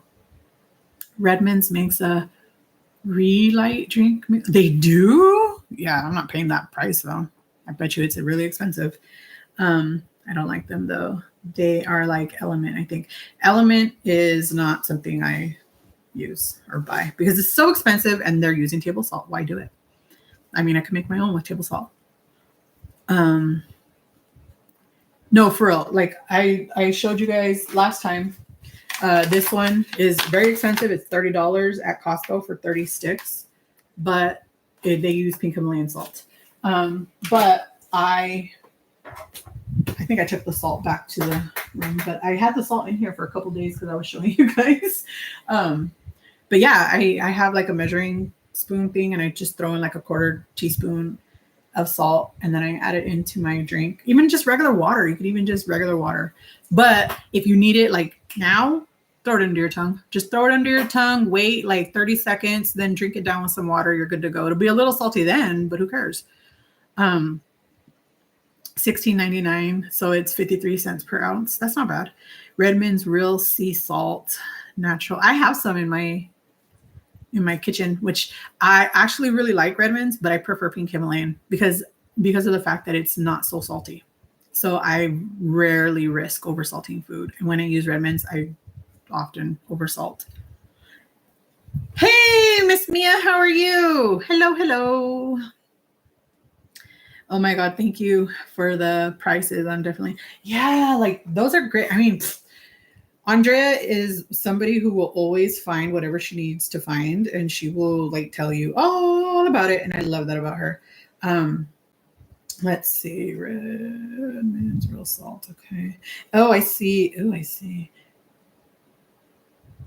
Speaker 1: Redmond's makes a Relight drink. They do? Yeah, I'm not paying that price though. I bet you it's really expensive. I don't like them though. They are like Element, I think. Element is not something I use or buy because it's so expensive and they're using table salt. Why do it? I mean, I could make my own with table salt. No, for real. Like I showed you guys last time. This one is very expensive. It's $30 at Costco for 30 sticks, but they use pink Himalayan salt. But I think I took the salt back to the room, but I had the salt in here for a couple days because I was showing you guys. But yeah, I have like a measuring spoon thing, and I just throw in like a 1/4 teaspoon of salt, and then I add it into my drink. Even just regular water. You could even just regular water. But if you need it like now, throw it under your tongue. Just throw it under your tongue, wait like 30 seconds, then drink it down with some water. You're good to go. It'll be a little salty then, but who cares? $16.99, so it's 53 cents per ounce. That's not bad. Redmond's Real Sea Salt Natural. I have some in my kitchen, which I actually really like Redmond's, but I prefer pink Himalayan because of the fact that it's not so salty. So I rarely risk oversalting food. And when I use Redmond's, I often oversalt. Hey, Miss Mia, how are you? Hello. Oh my God, thank you for the prices. I'm definitely, yeah, like those are great. I mean, Andrea is somebody who will always find whatever she needs to find, and she will like tell you all about it. And I love that about her. Let's see. Redmond's Real Salt. Okay. Oh, I see.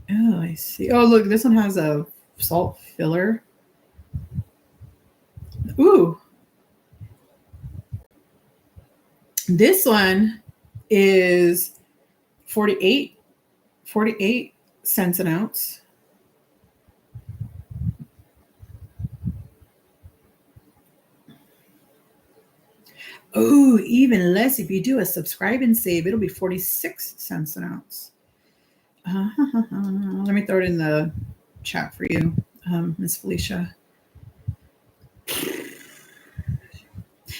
Speaker 1: Oh, look, this one has a salt filler. Ooh. This one is 48 cents an ounce. Oh, even less if you do a subscribe and save. It'll be 46 cents an ounce. Let me throw it in the chat for you, Miss Felicia.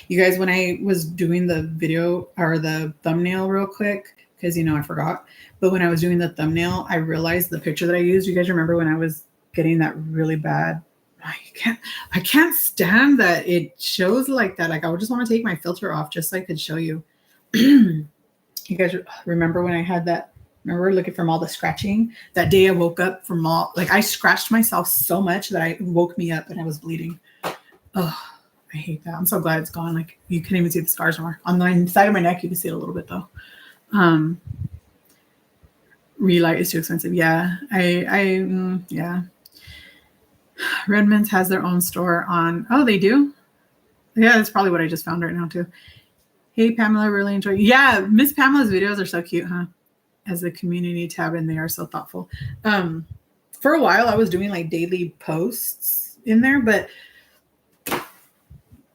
Speaker 1: You guys, when I was doing the video or the thumbnail real quick, because I forgot, but when I was doing the thumbnail, I realized the picture that I used. You guys remember when I was getting that really bad? I can't stand that it shows like that. Like I would just want to take my filter off just so I could show you. You guys remember when I had that? Remember looking from all the scratching? That day I woke up from I scratched myself so much that I woke me up and I was bleeding. Oh, I hate that. I'm so glad it's gone. Like you can't even see the scars anymore. On the side of my neck, you can see it a little bit though. Relight is too expensive. Yeah, yeah. Redmond's has their own store on. Oh, they do? Yeah, that's probably what I just found right now too. Hey, Pamela, really enjoy. Yeah, Miss Pamela's videos are so cute, huh? As a community tab, and they are so thoughtful. For a while, I was doing like daily posts in there, but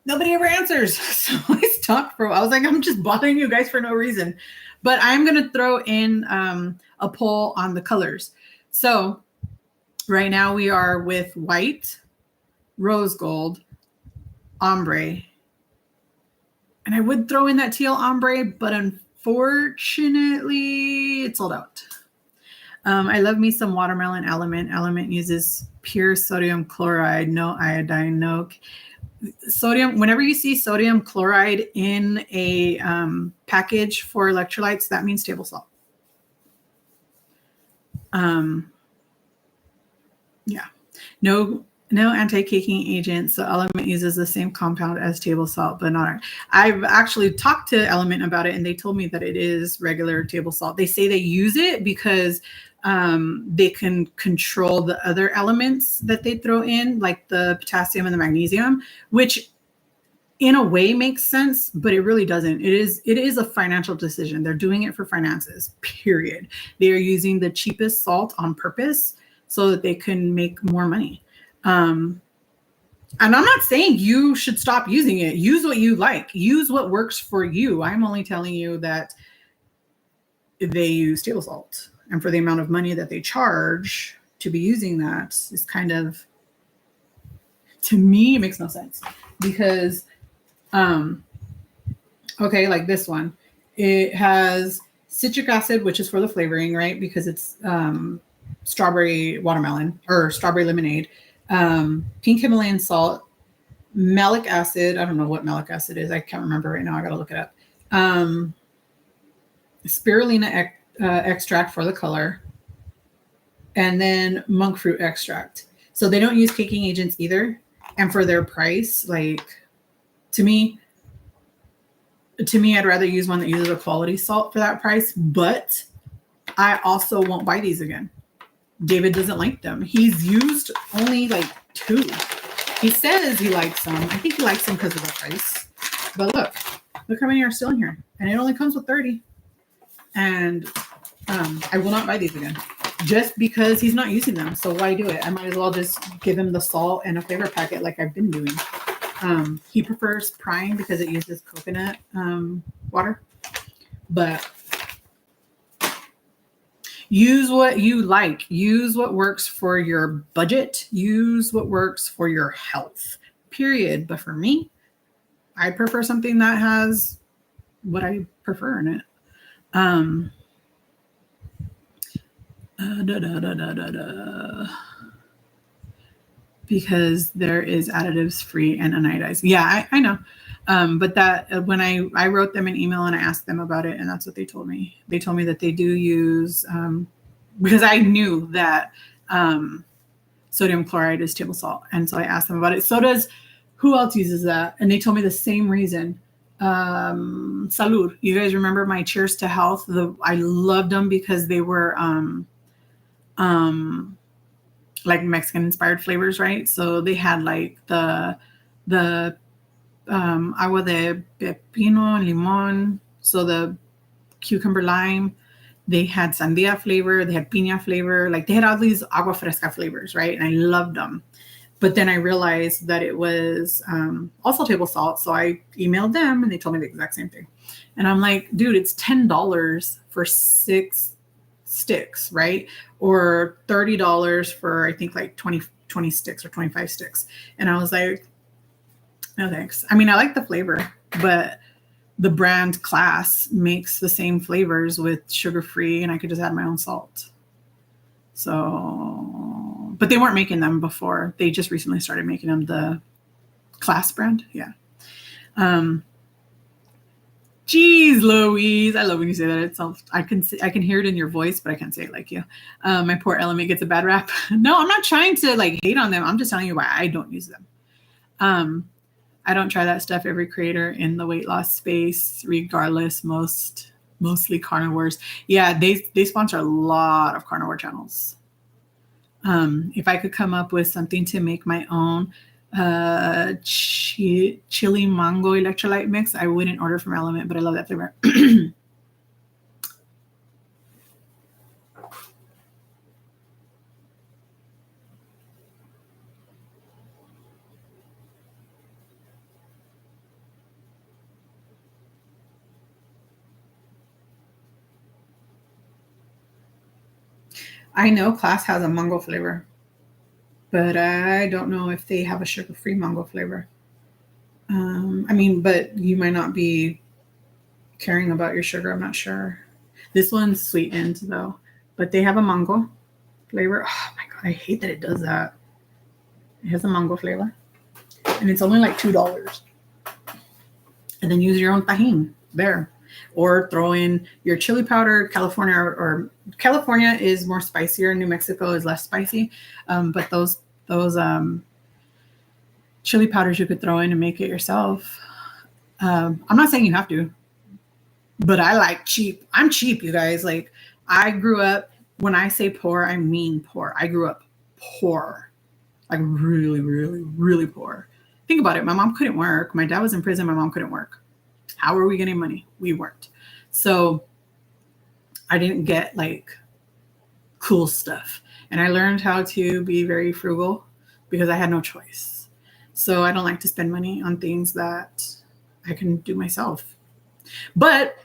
Speaker 1: nobody ever answers. So I talk for a while. I was like, I'm just bothering you guys for no reason. But I'm going to throw in a poll on the colors. So right now we are with white, rose gold, ombre. And I would throw in that teal ombre, but unfortunately, it's sold out. I love me some watermelon element. Element uses pure sodium chloride, no iodine, no sodium. Whenever you see sodium chloride in a package for electrolytes, that means table salt. Yeah, no anti-caking agent. So Element uses the same compound as table salt, but not. I've actually talked to Element about it, and they told me that it is regular table salt. They say they use it because they can control the other elements that they throw in, like the potassium and the magnesium, which in a way makes sense, but it really doesn't. It is a financial decision. They're doing it for finances, period. They are using the cheapest salt on purpose so that they can make more money. And I'm not saying you should stop using it. Use what you like. Use what works for you. I'm only telling you that they use table salt. And for the amount of money that they charge to be using that is kind of, to me, it makes no sense. Because, okay, like this one, it has citric acid, which is for the flavoring, right? Because it's strawberry watermelon or strawberry lemonade, pink Himalayan salt, malic acid. I don't know what malic acid is. I can't remember right now. I got to look it up. Spirulina extract for the color, and then monk fruit extract. So they don't use caking agents either. And for their price, like to me, I'd rather use one that uses a quality salt for that price. But I also won't buy these again. David doesn't like them. He's used only like 2. He says he likes them. I think he likes them because of the price. But look how many are still in here. And it only comes with 30. And I will not buy these again. Just because he's not using them. So why do it? I might as well just give him the salt and a flavor packet like I've been doing. He prefers Prime because it uses coconut water. But use what you like. Use what works for your budget. Use what works for your health. Period. But for me, I prefer something that has what I prefer in it. Because there is additives free and anodized. Yeah, I know. But that when I wrote them an email and I asked them about it, and that's what they told me. They told me that they do use, because I knew that sodium chloride is table salt. And so I asked them about it. So does, who else uses that? And they told me the same reason. Salud. You guys remember my Cheers to Health? I loved them because they were like Mexican inspired flavors, right? So they had like the agua de pepino, limon, so the cucumber lime. They had sandia flavor, they had piña flavor, like they had all these agua fresca flavors, right? And I loved them. But then I realized that it was also table salt. So I emailed them and they told me the exact same thing. And I'm like, dude, it's $10 for 6 sticks, right? Or $30 for, I think, like 20 sticks or 25 sticks. And I was like, no thanks. I mean, I like the flavor, but the brand Class makes the same flavors with sugar-free, and I could just add my own salt. So, but they weren't making them before. They just recently started making them, the Class brand. Yeah. Geez, Louise. I love when you say that. Itself, I can hear it in your voice, but I can't say it like you. My poor Element gets a bad rap. No, I'm not trying to like hate on them. I'm just telling you why I don't use them. I don't try that stuff. Every creator in the weight loss space, regardless, mostly carnivores. Yeah, they sponsor a lot of carnivore channels. If I could come up with something to make my own chili mango electrolyte mix, I wouldn't order from Element, but I love that flavor. I know Class has a mango flavor, but I don't know if they have a sugar-free mango flavor. I mean, but you might not be caring about your sugar. I'm not sure. This one's sweetened though, but they have a mango flavor. Oh my god, I hate that it does that. It has a mango flavor, and it's only like $2. And then use your own tahini there, or throw in your chili powder. Or California is more spicier. New Mexico is less spicy, but those chili powders you could throw in and make it yourself. I'm not saying you have to, but I like cheap. I'm cheap, you guys. Like, I grew up, when I say poor, I mean poor. I grew up poor, like really, really, really poor. Think about it. My mom couldn't work. My dad was in prison. My mom couldn't work. How were we getting money? We weren't. So I didn't get like cool stuff. And I learned how to be very frugal because I had no choice. So I don't like to spend money on things that I can do myself. But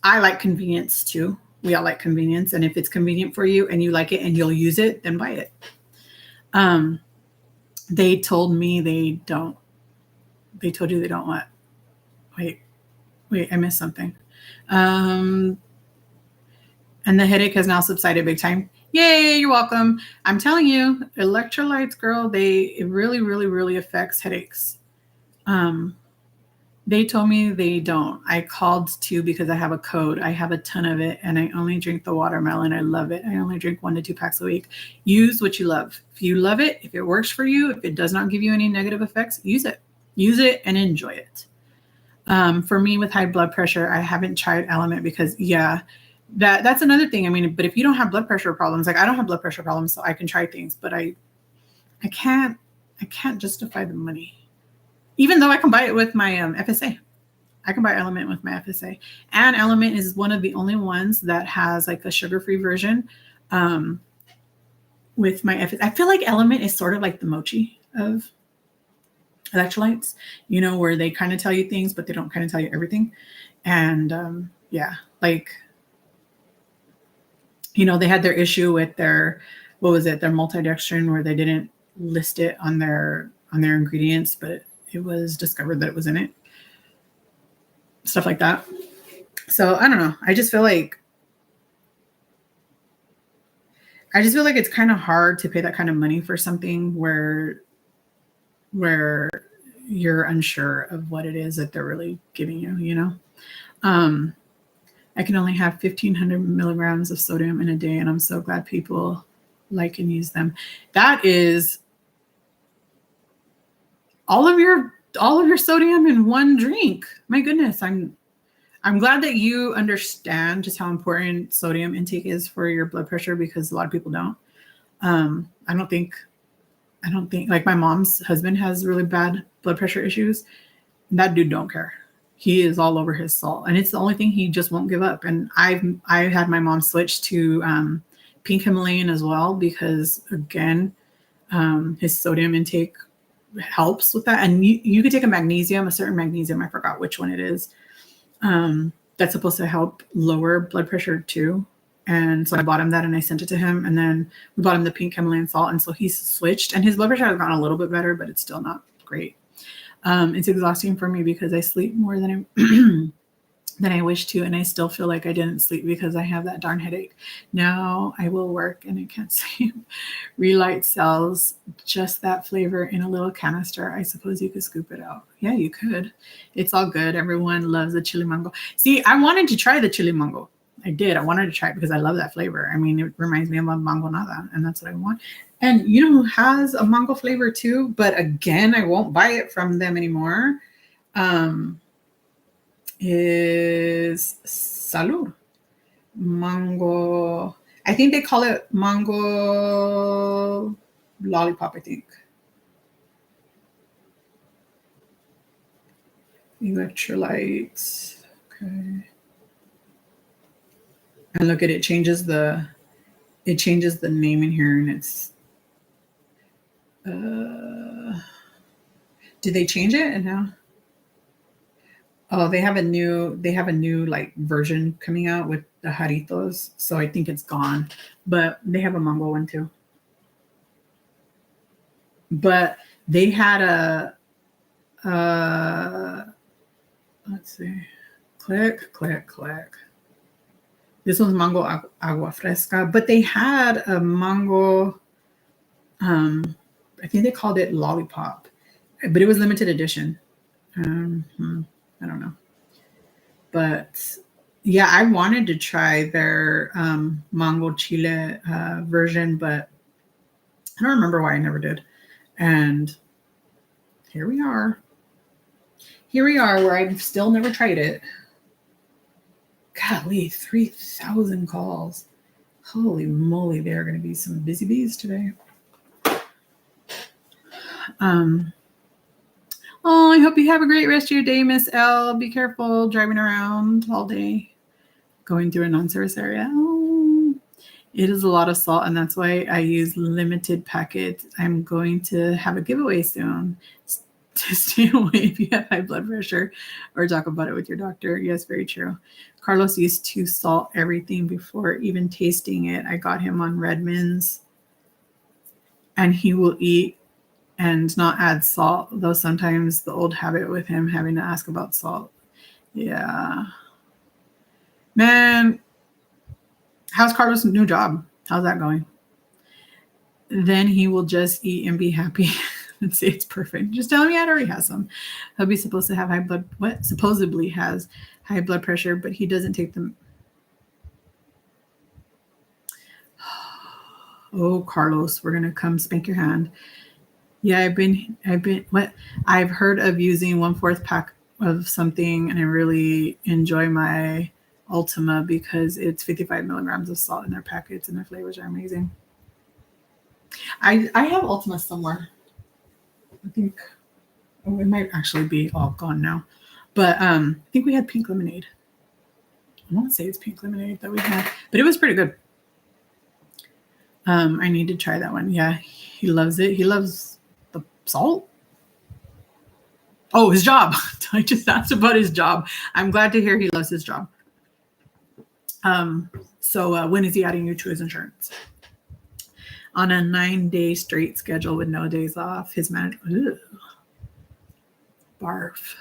Speaker 1: I like convenience too. We all like convenience. And if it's convenient for you and you like it and you'll use it, then buy it. They told me they don't. They told you they don't what? Wait, I missed something. And the headache has now subsided big time. Yay, you're welcome. I'm telling you, electrolytes, girl, it really, really, really affects headaches. They told me they don't. I called too because I have a code. I have a ton of it, and I only drink the watermelon. I love it. I only drink 1 to 2 packs a week. Use what you love. If you love it, if it works for you, if it does not give you any negative effects, use it. Use it and enjoy it. For me with high blood pressure, I haven't tried Element because that's another thing. I mean, but if you don't have blood pressure problems, like I don't have blood pressure problems, so I can try things, but I can't justify the money. Even though I can buy it with my FSA. I can buy Element with my FSA. And Element is one of the only ones that has like a sugar-free version with my FSA. I feel like Element is sort of like the mochi of electrolytes, where they kind of tell you things, but they don't kind of tell you everything. And like, they had their issue with their multidextrin, where they didn't list it on their ingredients, but it was discovered that it was in it. Stuff like that. So I don't know. I just feel like it's kind of hard to pay that kind of money for something where you're unsure of what it is that they're really giving you, I can only have 1,500 milligrams of sodium in a day, and I'm so glad people like and use them. That is all of your sodium in one drink. My goodness, I'm glad that you understand just how important sodium intake is for your blood pressure, because a lot of people don't. I don't think like my mom's husband has really bad blood pressure issues. That dude don't care. He is all over his salt, and it's the only thing he just won't give up. And I had my mom switch to pink Himalayan as well, because again, his sodium intake helps with that. And you could take a certain magnesium, I forgot which one it is, that's supposed to help lower blood pressure too. And so I bought him that and I sent it to him, and then we bought him the pink Himalayan salt. And so he's switched, and his blood pressure has gotten a little bit better, but it's still not great. It's exhausting for me because I sleep more than I wish to, and I still feel like I didn't sleep because I have that darn headache. Now I will work and I can't sleep. Relight sells just that flavor in a little canister. I suppose you could scoop it out. Yeah, you could. It's all good. Everyone loves the chili mango. See, I wanted to try the chili mango. I did. I wanted to try it because I love that flavor. I mean, it reminds me of a mango nada, and that's what I want. And who has a mango flavor too? But again, I won't buy it from them anymore. Is Salud mango. I think they call it mango lollipop, I think. Electrolytes. Okay. And look at it, changes the name in here, and it's did they change it? And now they have a new like version coming out with the Jaritos, so I think it's gone. But they have a mango one too. But they had let's see, click. This one's mango agua fresca, but they had a mango, I think they called it lollipop, but it was limited edition. I don't know. But yeah, I wanted to try their mango chile version, but I don't remember why I never did. And here we are. Where I've still never tried it. Golly, 3,000 calls. Holy moly, there are going to be some busy bees today. Oh, I hope you have a great rest of your day, Miss L. Be careful driving around all day, going through a non-service area. Oh, it is a lot of salt, and that's why I use limited packets. I'm going to have a giveaway soon. To stay away if you have high blood pressure, or talk about it with your doctor. Yes, very true. Carlos used to salt everything before even tasting it. I got him on Redmond's, and he will eat and not add salt, though sometimes the old habit with him having to ask about salt. Yeah. Man, how's Carlos' new job? How's that going? Then he will just eat and be happy and say it's perfect. Just tell me I already has some. Hubby's supposed to have supposedly has high blood pressure, but he doesn't take them. Oh, Carlos, we're gonna come spank your hand. Yeah, I've heard of using 1/4 pack of something, and I really enjoy my Ultima because it's 55 milligrams of salt in their packets, and their flavors are amazing. I have Ultima somewhere. I think it might actually be all gone now, but I think we had pink lemonade. I want to say it's pink lemonade that we had, but it was pretty good. I need to try that one. Yeah, he loves it. He loves the salt. Oh, his job. I just asked about his job. I'm glad to hear he loves his job. So when is he adding you to his insurance? On a 9-day straight schedule with no days off. His manager. Barf.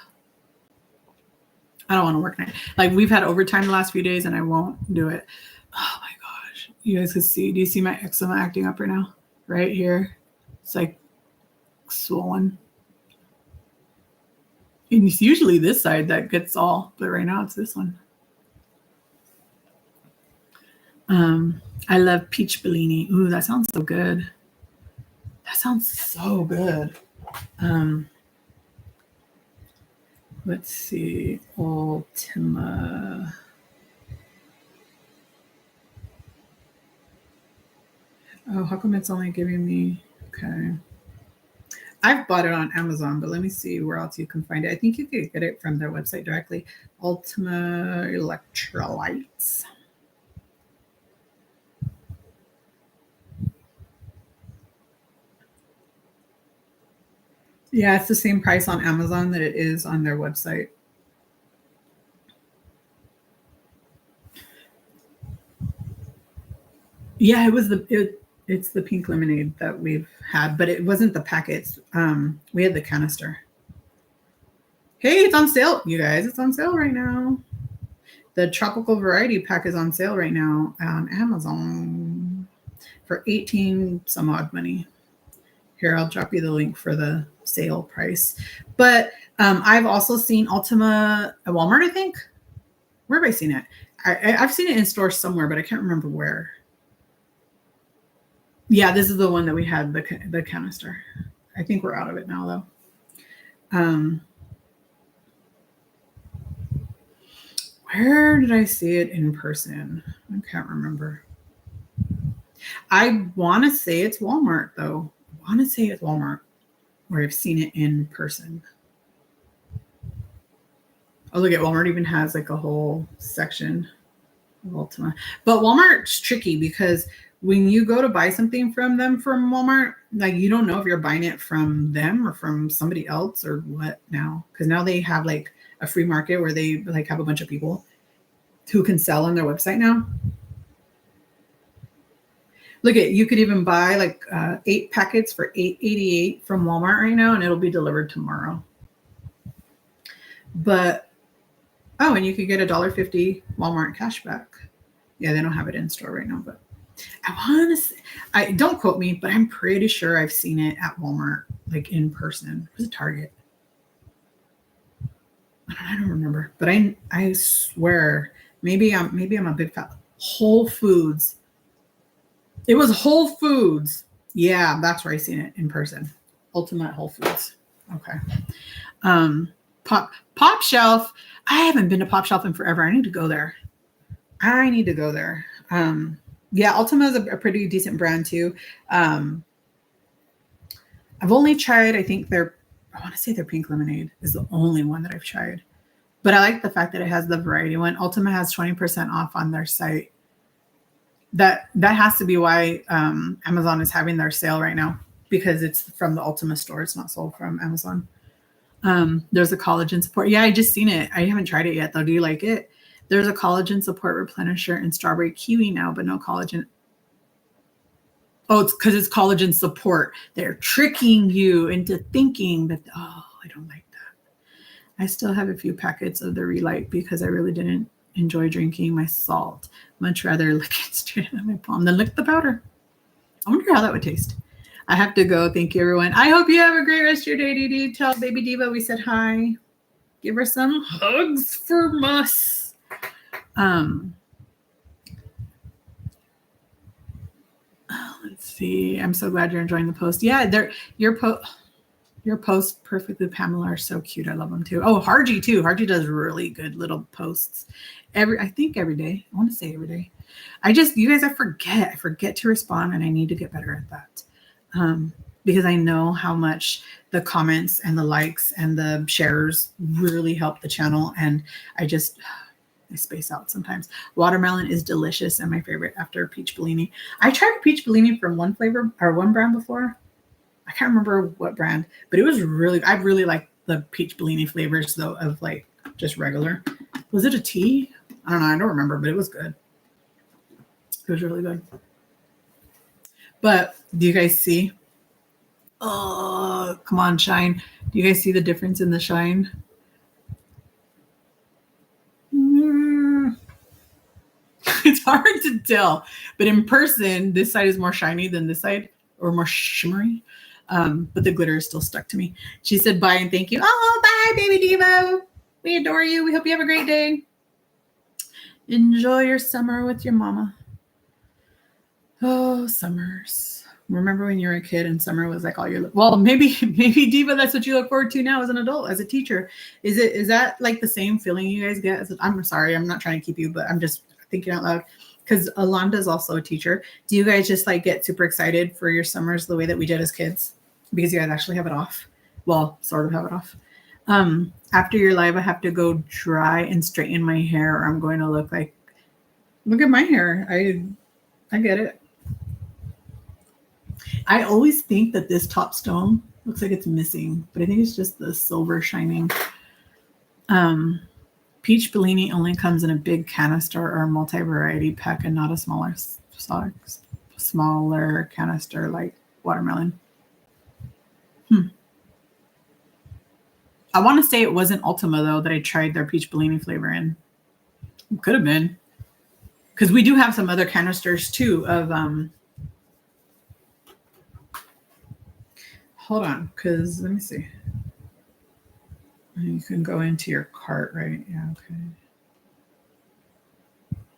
Speaker 1: I don't want to work night. Like, we've had overtime the last few days, and I won't do it. Oh my gosh. You guys can see. Do you see my eczema acting up right now? Right here. It's like swollen. And it's usually this side that gets all, but right now it's this one. I love peach Bellini. Ooh, that sounds so good. Let's see. Ultima. Oh, how come it's only giving me? Okay. I've bought it on Amazon, but let me see where else you can find it. I think you could get it from their website directly. Ultima Electrolytes. Yeah, it's the same price on Amazon that it is on their website. Yeah, it's the pink lemonade that we've had, but it wasn't the packets. We had the canister. Hey, it's on sale, you guys. It's on sale right now. The tropical variety pack is on sale right now on Amazon for 18 some odd money. Here, I'll drop you the link for the sale price. But I've also seen Ultima at Walmart, I think. Where have I seen it? I've seen it in stores somewhere, but I can't remember where. Yeah, this is the one that we had, the canister. I think we're out of it now, though. Where did I see it in person? I can't remember. I want to say it's Walmart, though. I want to say it's Walmart where I've seen it in person. Oh, look at Walmart even has like a whole section of Ultima. But Walmart's tricky because when you go to buy something from them from Walmart, like you don't know if you're buying it from them or from somebody else or what now. Because now they have like a free market where they like have a bunch of people. who can sell on their website now. Look at, you could even buy like 8 packets for $8.88 from Walmart right now, and it'll be delivered tomorrow. But, oh, and you could get $1.50 Walmart cashback. Yeah, they don't have it in store right now, but I want to say, don't quote me, but I'm pretty sure I've seen it at Walmart, like in person. It was a Target. I don't remember, but I swear, maybe I'm a big fat Whole Foods. It was Whole Foods. Yeah, that's where I seen it in person. Ultimate Whole Foods. Okay. Pop Shelf. I haven't been to Pop Shelf in forever. I need to go there. Yeah, Ultima is a pretty decent brand too. I've only tried, I think I want to say their pink lemonade is the only one that I've tried. But I like the fact that it has the variety one. Ultima has 20% off on their site. That has to be why Amazon is having their sale right now, because it's from the Ultima store. It's not sold from Amazon. There's a collagen support. Yeah, I just seen it. I haven't tried it yet though. Do you like it? There's a collagen support replenisher in strawberry kiwi now, but no collagen. Oh, it's because it's collagen support. They're tricking you into thinking that, oh, I don't like that. I still have a few packets of the Relight because I really didn't enjoy drinking my salt. Much rather lick it straight out of my palm than lick the powder. I wonder how that would taste. I have to go. Thank you, everyone. I hope you have a great rest of your day, DD. Tell Baby Diva we said hi. Give her some hugs from us. Let's see. I'm so glad you're enjoying the post. Yeah, your posts perfectly, Pamela, are so cute. I love them too. Oh, Harji too. Harji does really good little posts I think every day. I want to say every day. You guys, I forget to respond, and I need to get better at that. Because I know how much the comments and the likes and the shares really help the channel. And I space out sometimes. Watermelon is delicious and my favorite after peach Bellini. I tried peach Bellini from one flavor or one brand before. I can't remember what brand, but it was I really like the peach Bellini flavors though, of like just regular. Was it a tea? I don't know. I don't remember, but it was good. It was really good. But do you guys see? Oh, come on, shine. Do you guys see the difference in the shine? It's hard to tell, but in person, this side is more shiny than this side, or more shimmery. But the glitter is still stuck to me. She said bye and thank you. Oh, bye, Baby Devo. We adore you. We hope you have a great day. Enjoy your summer with your mama. Oh, summers. Remember when you were a kid and summer was like all your, well, maybe Diva, that's what you look forward to now as an adult, as a teacher. Is that like the same feeling you guys get? I'm sorry, I'm not trying to keep you, but I'm just thinking out loud because Alonda is also a teacher. Do you guys just like get super excited for your summers the way that we did as kids? Because you guys actually have it off. Well, sort of have it off. After your live, I have to go dry and straighten my hair or I'm going to look at my hair. I get it. I always think that this top stone looks like it's missing, but I think it's just the silver shining. Peach Bellini only comes in a big canister or multi-variety pack and not a smaller canister like watermelon. I want to say it wasn't Ultima, though, that I tried their Peach Bellini flavor in. It could have been. Because we do have some other canisters, too, of... Hold on, because let me see. You can go into your cart, right? Yeah, okay.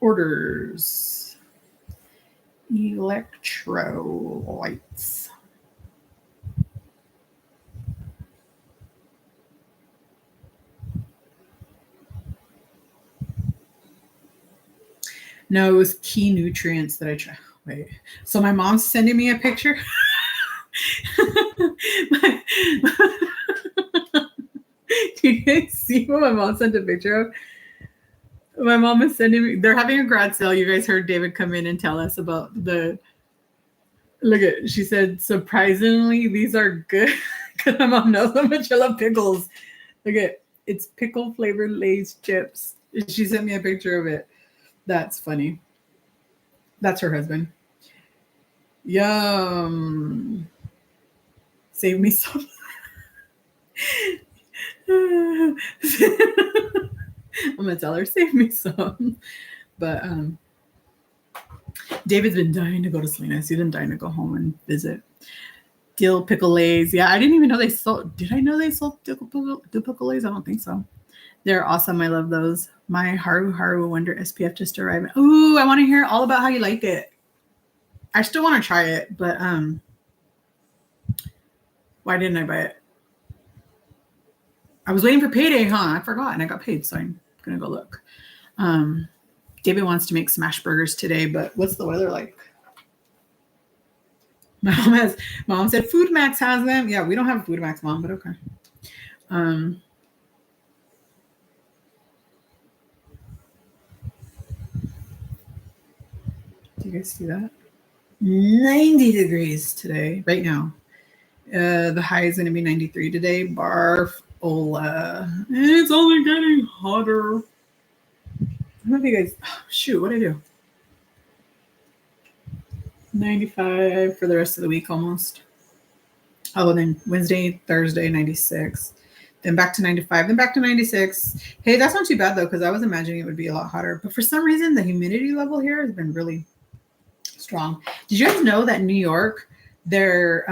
Speaker 1: Orders. Electrolytes. No, it was key nutrients that I tried. Wait. So my mom's sending me a picture. Do you guys see what my mom sent a picture of? My mom is sending me, they're having a garage sale. You guys heard David come in and tell us about she said, surprisingly, these are good. Because my mom knows how much I love pickles. Look at, it's pickle flavored Lay's chips. She sent me a picture of it. That's funny. That's her husband. Yum. Save me some. I'm gonna tell her, save me some. But David's been dying to go to Salinas. He's been dying to go home and visit. Dill pickle lays. Yeah, I didn't even know they sold. Did I know they sold dill pickle lays? I don't think so. They're awesome. I love those. My Haru Wonder SPF just arrived. Ooh, I want to hear all about how you liked it. I still want to try it, but why didn't I buy it? I was waiting for payday, huh? I forgot, and I got paid, so I'm gonna go look. David wants to make smash burgers today, but what's the weather like? Mom said Food Max has them. Yeah, we don't have Food Max, Mom, but okay. Do you guys see that? 90 degrees today, right now. The high is going to be 93 today. Barf. It's only getting hotter. I don't know if you guys. Shoot, what did I do? 95 for the rest of the week almost. Oh, then Wednesday, Thursday, 96. Then back to 95, then back to 96. Hey, that's not too bad though, because I was imagining it would be a lot hotter. But for some reason, the humidity level here has been really strong. Did you guys know that New York, their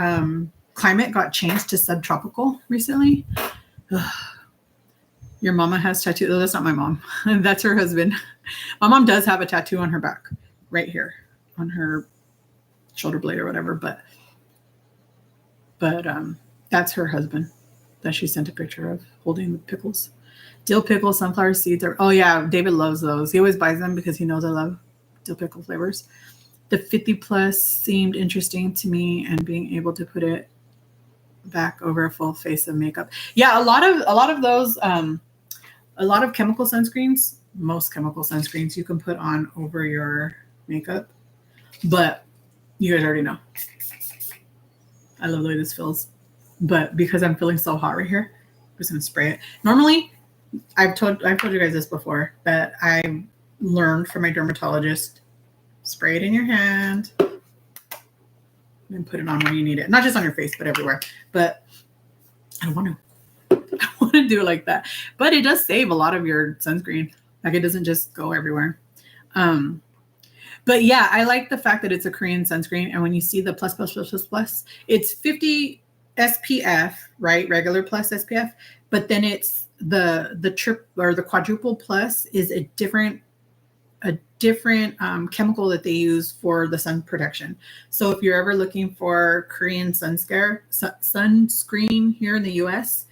Speaker 1: climate got changed to subtropical recently? Ugh. Your mama has tattoo. Oh, that's not my mom. That's her husband. My mom does have a tattoo on her back, right here, on her shoulder blade or whatever. But that's her husband that she sent a picture of holding the pickles. Dill pickle, sunflower seeds. Oh yeah, David loves those. He always buys them because he knows I love dill pickle flavors. The 50 plus seemed interesting to me, and being able to put it back over a full face of makeup. Yeah, a lot of those, a lot of chemical sunscreens, most chemical sunscreens you can put on over your makeup, but you guys already know. I love the way this feels, but because I'm feeling so hot right here, I'm just gonna spray it. Normally, I've told you guys this before, that I learned from my dermatologist, spray it in your hand and put it on where you need it. Not just on your face, but everywhere. But I don't want to do it like that. But it does save a lot of your sunscreen. Like it doesn't just go everywhere. But yeah, I like the fact that it's a Korean sunscreen. And when you see the plus, it's 50 SPF, right? Regular plus SPF. But then it's the trip or the quadruple plus is a different chemical that they use for the sun protection. So if you're ever looking for Korean sunscreen here in the US,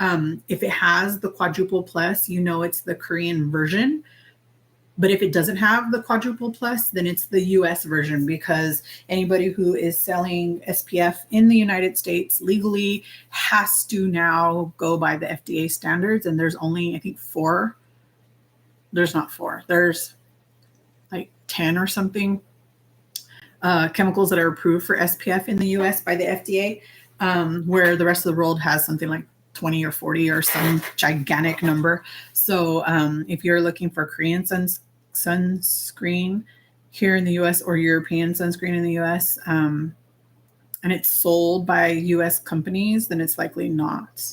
Speaker 1: if it has the quadruple plus, you know it's the Korean version. But if it doesn't have the quadruple plus, then it's the US version, because anybody who is selling SPF in the United States legally has to now go by the FDA standards. And there's only, I think, 4. There's not 4. There's like 10 or something chemicals that are approved for SPF in the US by the FDA, where the rest of the world has something like 20 or 40 or some gigantic number. So if you're looking for Korean sunscreen here in the US or European sunscreen in the US, and it's sold by US companies, then it's likely not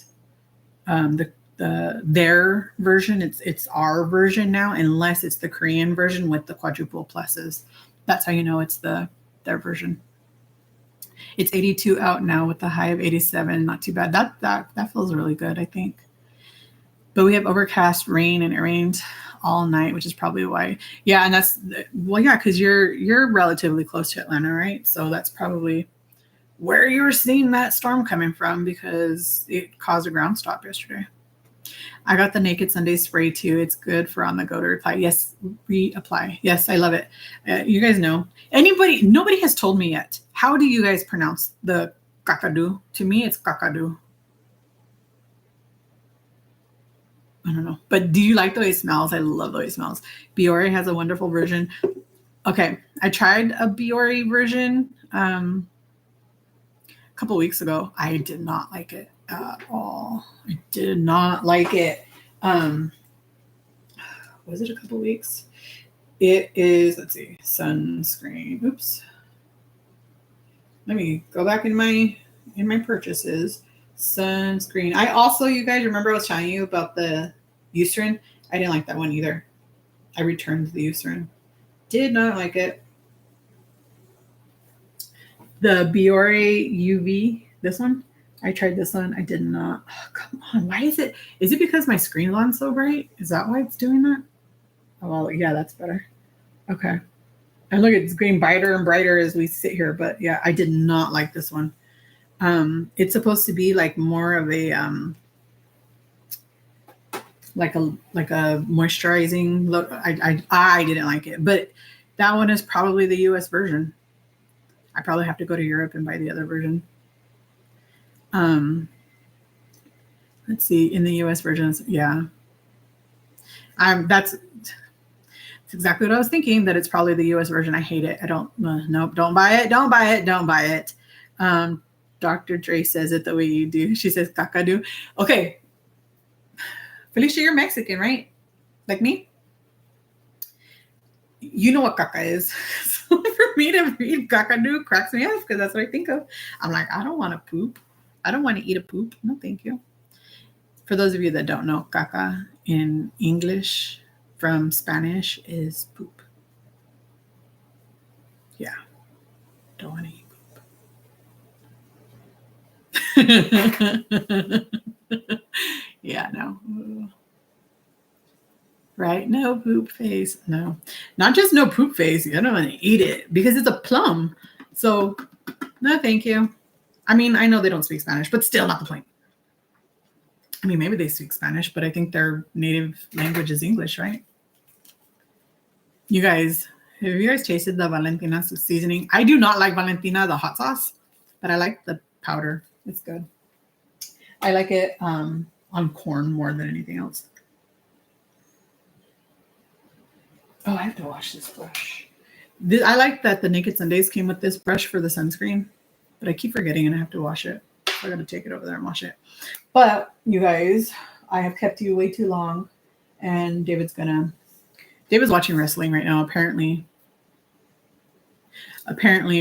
Speaker 1: their version. It's our version now, unless it's the Korean version with the quadruple pluses. That's how you know it's their version. It's 82 out now with a high of 87. Not too bad. That feels really good, I think. But we have overcast, rain, and it rained all night, which is probably why. Yeah, and that's, well, yeah, because you're relatively close to Atlanta, right? So that's probably where you were seeing that storm coming from, because it caused a ground stop yesterday. I got the Naked Sunday spray too. It's good for on the go to reply. Yes, reapply. Yes, I love it. You guys know. Nobody has told me yet. How do you guys pronounce the kakadu? To me, it's kakadu. I don't know. But do you like the way it smells? I love the way it smells. Biore has a wonderful version. Okay, I tried a Biore version a couple weeks ago. I did not like it at all. I did not like it. Was it a couple weeks? It is, let's see, sunscreen. Oops. Let me go back in my purchases. Sunscreen. I also, you guys remember I was telling you about the Eucerin? I didn't like that one either. I returned the Eucerin. Did not like it. The Biore UV, this one. I tried this one. I did not. Oh, come on. Why is it? Is it because my screen's on so bright? Is that why it's doing that? Oh, well, yeah, that's better. Okay. And look, it's getting brighter and brighter as we sit here. But yeah, I did not like this one. It's supposed to be like more of a like a moisturizing look. I didn't like it, but that one is probably the US version. I probably have to go to Europe and buy the other version. Let's see, in the US versions, yeah. That's exactly what I was thinking, that it's probably the US version. I hate it. I don't, nope, don't buy it. Don't buy it. Don't buy it. Dr. Dre says it the way you do. She says kakadu. Okay. Felicia, you're Mexican, right? Like me? You know what caca is. So for me to read kakadu cracks me up because that's what I think of. I'm like, I don't want to poop. I don't want to eat a poop. No, thank you. For those of you that don't know, caca in English from Spanish is poop. Yeah. Don't want to eat poop. Yeah, no. Right? No poop face. No. Not just no poop face. I don't want to eat it because it's a plum. So, no, thank you. I mean, I know they don't speak Spanish, but still not the point. I mean, maybe they speak Spanish, but I think their native language is English, right? You guys, have you guys tasted the Valentina seasoning? I do not like Valentina, the hot sauce, but I like the powder. It's good. I like it on corn more than anything else. Oh, I have to wash this brush. I like that the Naked Sundays came with this brush for the sunscreen, but I keep forgetting and I have to wash it. So I got to take it over there and wash it. But you guys, I have kept you way too long, and David's watching wrestling right now. Apparently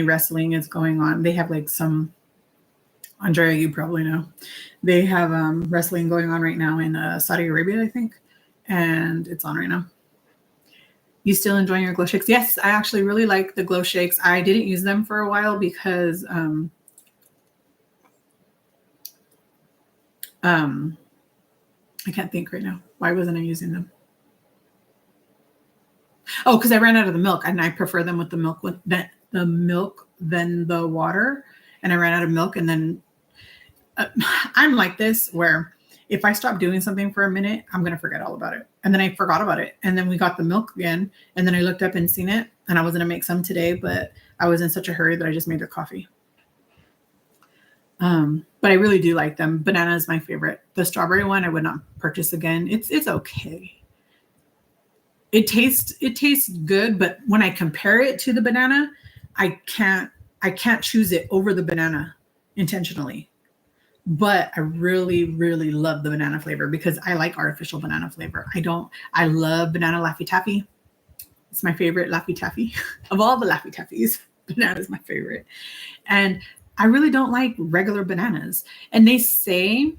Speaker 1: wrestling is going on. They have like some, Andrea, you probably know, they have wrestling going on right now in Saudi Arabia, I think, and it's on right now. You still enjoying your glow shakes? Yes, I actually really like the glow shakes. I didn't use them for a while because I can't think right now. Why wasn't I using them? Oh, because I ran out of the milk, and I prefer them with the milk than the water. And I ran out of milk, and then I'm like this where if I stop doing something for a minute, I'm going to forget all about it. And then I forgot about it. And then we got the milk again. And then I looked up and seen it. And I was going to make some today, but I was in such a hurry that I just made their coffee. But I really do like them. Banana is my favorite. The strawberry one, I would not purchase again. It's okay. It tastes good, but when I compare it to the banana, I can't choose it over the banana intentionally. But I really, really love the banana flavor because I like artificial banana flavor. I love banana Laffy Taffy. It's my favorite Laffy Taffy. Of all the Laffy Taffies, banana is my favorite. And I really don't like regular bananas. And they say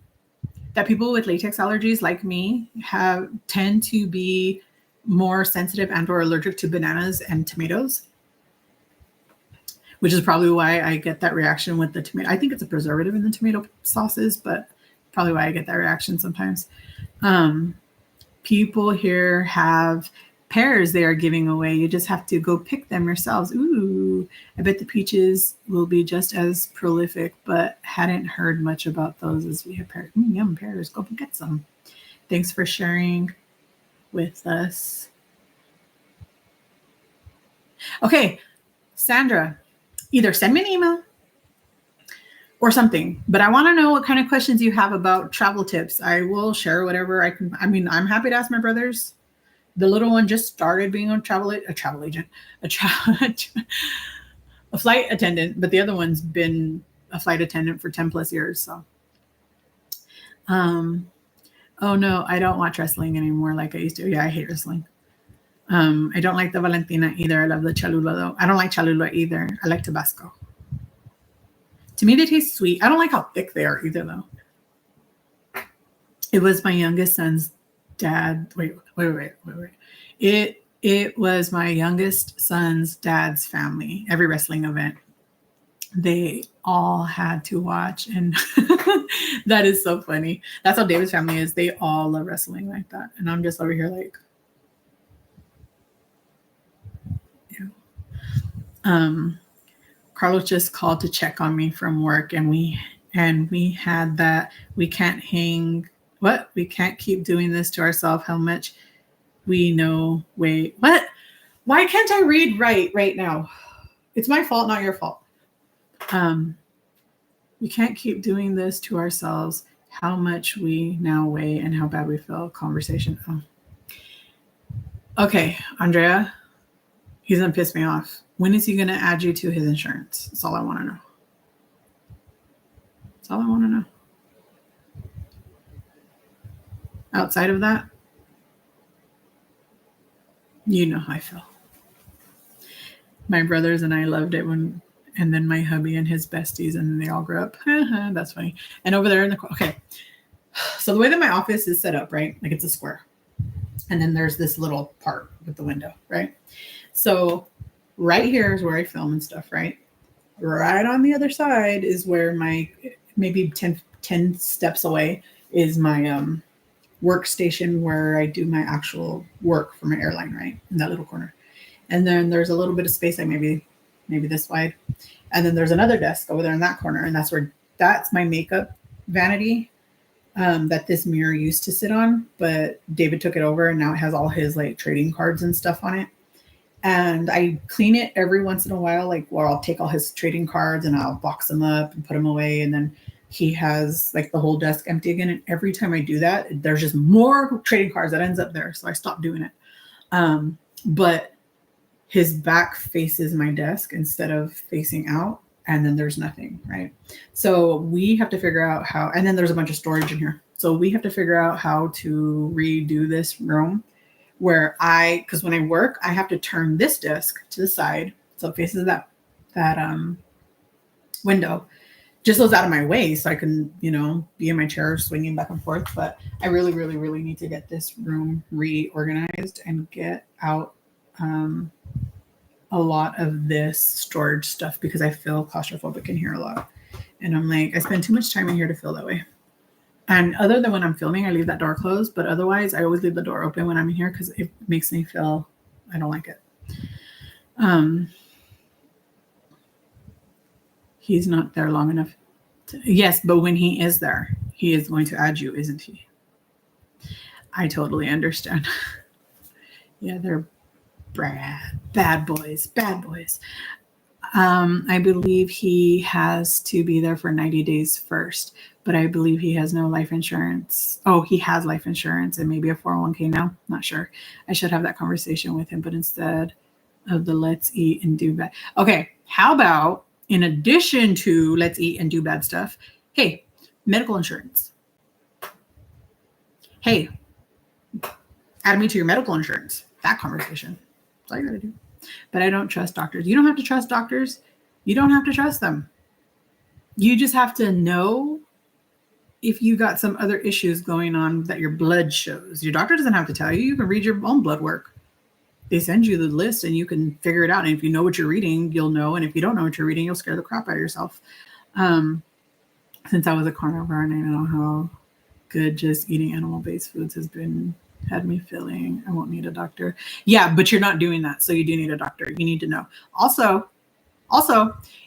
Speaker 1: that people with latex allergies like me tend to be more sensitive and or allergic to bananas and tomatoes, which is probably why I get that reaction with the tomato. I think it's a preservative in the tomato sauces, but probably why I get that reaction sometimes. People here have pears they are giving away. You just have to go pick them yourselves. Ooh, I bet the peaches will be just as prolific, but hadn't heard much about those as we have pears. Yum, pears. Go get some. Thanks for sharing with us. Okay, Sandra, either send me an email or something, but I want to know what kind of questions you have about travel tips. I will share whatever I can. I mean, I'm happy to ask my brothers. The little one just started being a travel agent, a flight attendant, but the other one's been a flight attendant for 10 plus years. So, oh no, I don't watch wrestling anymore like I used to. Yeah, I hate wrestling. I don't like the Valentina either. I love the Cholula though. I don't like Cholula either. I like Tabasco. To me, they taste sweet. I don't like how thick they are either though. It was my youngest son's dad. Wait. It was my youngest son's dad's family. Every wrestling event, they all had to watch, and that is so funny. That's how David's family is. They all love wrestling like that, and I'm just over here like, yeah. Carlos just called to check on me from work, and we had that. We can't keep doing this to ourselves. How much we know. Wait, what? Why can't I read right now? It's my fault, not your fault. We can't keep doing this to ourselves. How much we now weigh and how bad we feel. Conversation. Oh. Okay, Andrea, he's gonna piss me off. When is he gonna add you to his insurance? That's all I want to know. That's all I want to know. Outside of that, you know how I feel. My brothers and I loved it when, and then my hubby and his besties, and then they all grew up. That's funny. And over there in the, okay. So the way that my office is set up, right? Like it's a square. And then there's this little part with the window, right? So right here is where I film and stuff, right? Right on the other side is where my, maybe 10 steps away is my workstation where I do my actual work for my airline, right? In that little corner. And then there's a little bit of space, like maybe this wide. And then there's another desk over there in that corner. And that's my makeup vanity that this mirror used to sit on. But David took it over and now it has all his like trading cards and stuff on it. And I clean it every once in a while, like where I'll take all his trading cards and I'll box them up and put them away. And then he has like the whole desk empty again. And every time I do that, there's just more trading cards that ends up there. So I stopped doing it. But his back faces my desk instead of facing out. And then there's nothing, right? So we have to figure out how, and then there's a bunch of storage in here. So we have to figure out how to redo this room where because when I work, I have to turn this desk to the side. So it faces that window, just goes out of my way so I can, be in my chair swinging back and forth. But I really, really, really need to get this room reorganized and get out a lot of this storage stuff because I feel claustrophobic in here a lot. And I'm like, I spend too much time in here to feel that way. And other than when I'm filming, I leave that door closed. But otherwise, I always leave the door open when I'm in here because it makes me feel I don't like it. He's not there long enough. Yes, but when he is there, he is going to add you, isn't he? I totally understand. Yeah, they're bad boys. I believe he has to be there for 90 days first, but I believe he has no life insurance. Oh, he has life insurance and maybe a 401k now. Not sure. I should have that conversation with him, but instead of the let's eat and do bad. Okay, how about in addition to let's eat and do bad stuff, hey, medical insurance. Hey, add me to your medical insurance. That conversation. That's all you gotta do. But I don't trust doctors. You don't have to trust doctors. You don't have to trust them. You just have to know if you got some other issues going on that your blood shows. Your doctor doesn't have to tell you. You can read your own blood work. They send you the list and you can figure it out. And if you know what you're reading, you'll know. And if you don't know what you're reading, you'll scare the crap out of yourself. Since I was a carnivore and I know how good just eating animal-based foods had me feeling I won't need a doctor. Yeah, but you're not doing that. So you do need a doctor. You need to know. Also,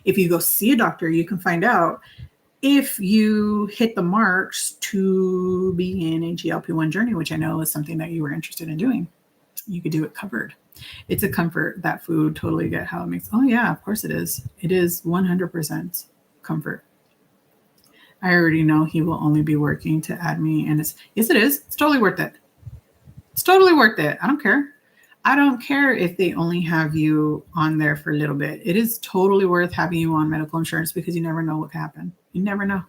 Speaker 1: if you go see a doctor, you can find out if you hit the marks to be in a GLP-1 journey, which I know is something that you were interested in doing. You could do it covered. It's a comfort. That food, totally get how it makes. Oh yeah, of course it is. It is 100% comfort. I already know he will only be working to add me. And yes, it is. It's totally worth it. It's totally worth it. I don't care. I don't care if they only have you on there for a little bit. It is totally worth having you on medical insurance because you never know what can happen. You never know.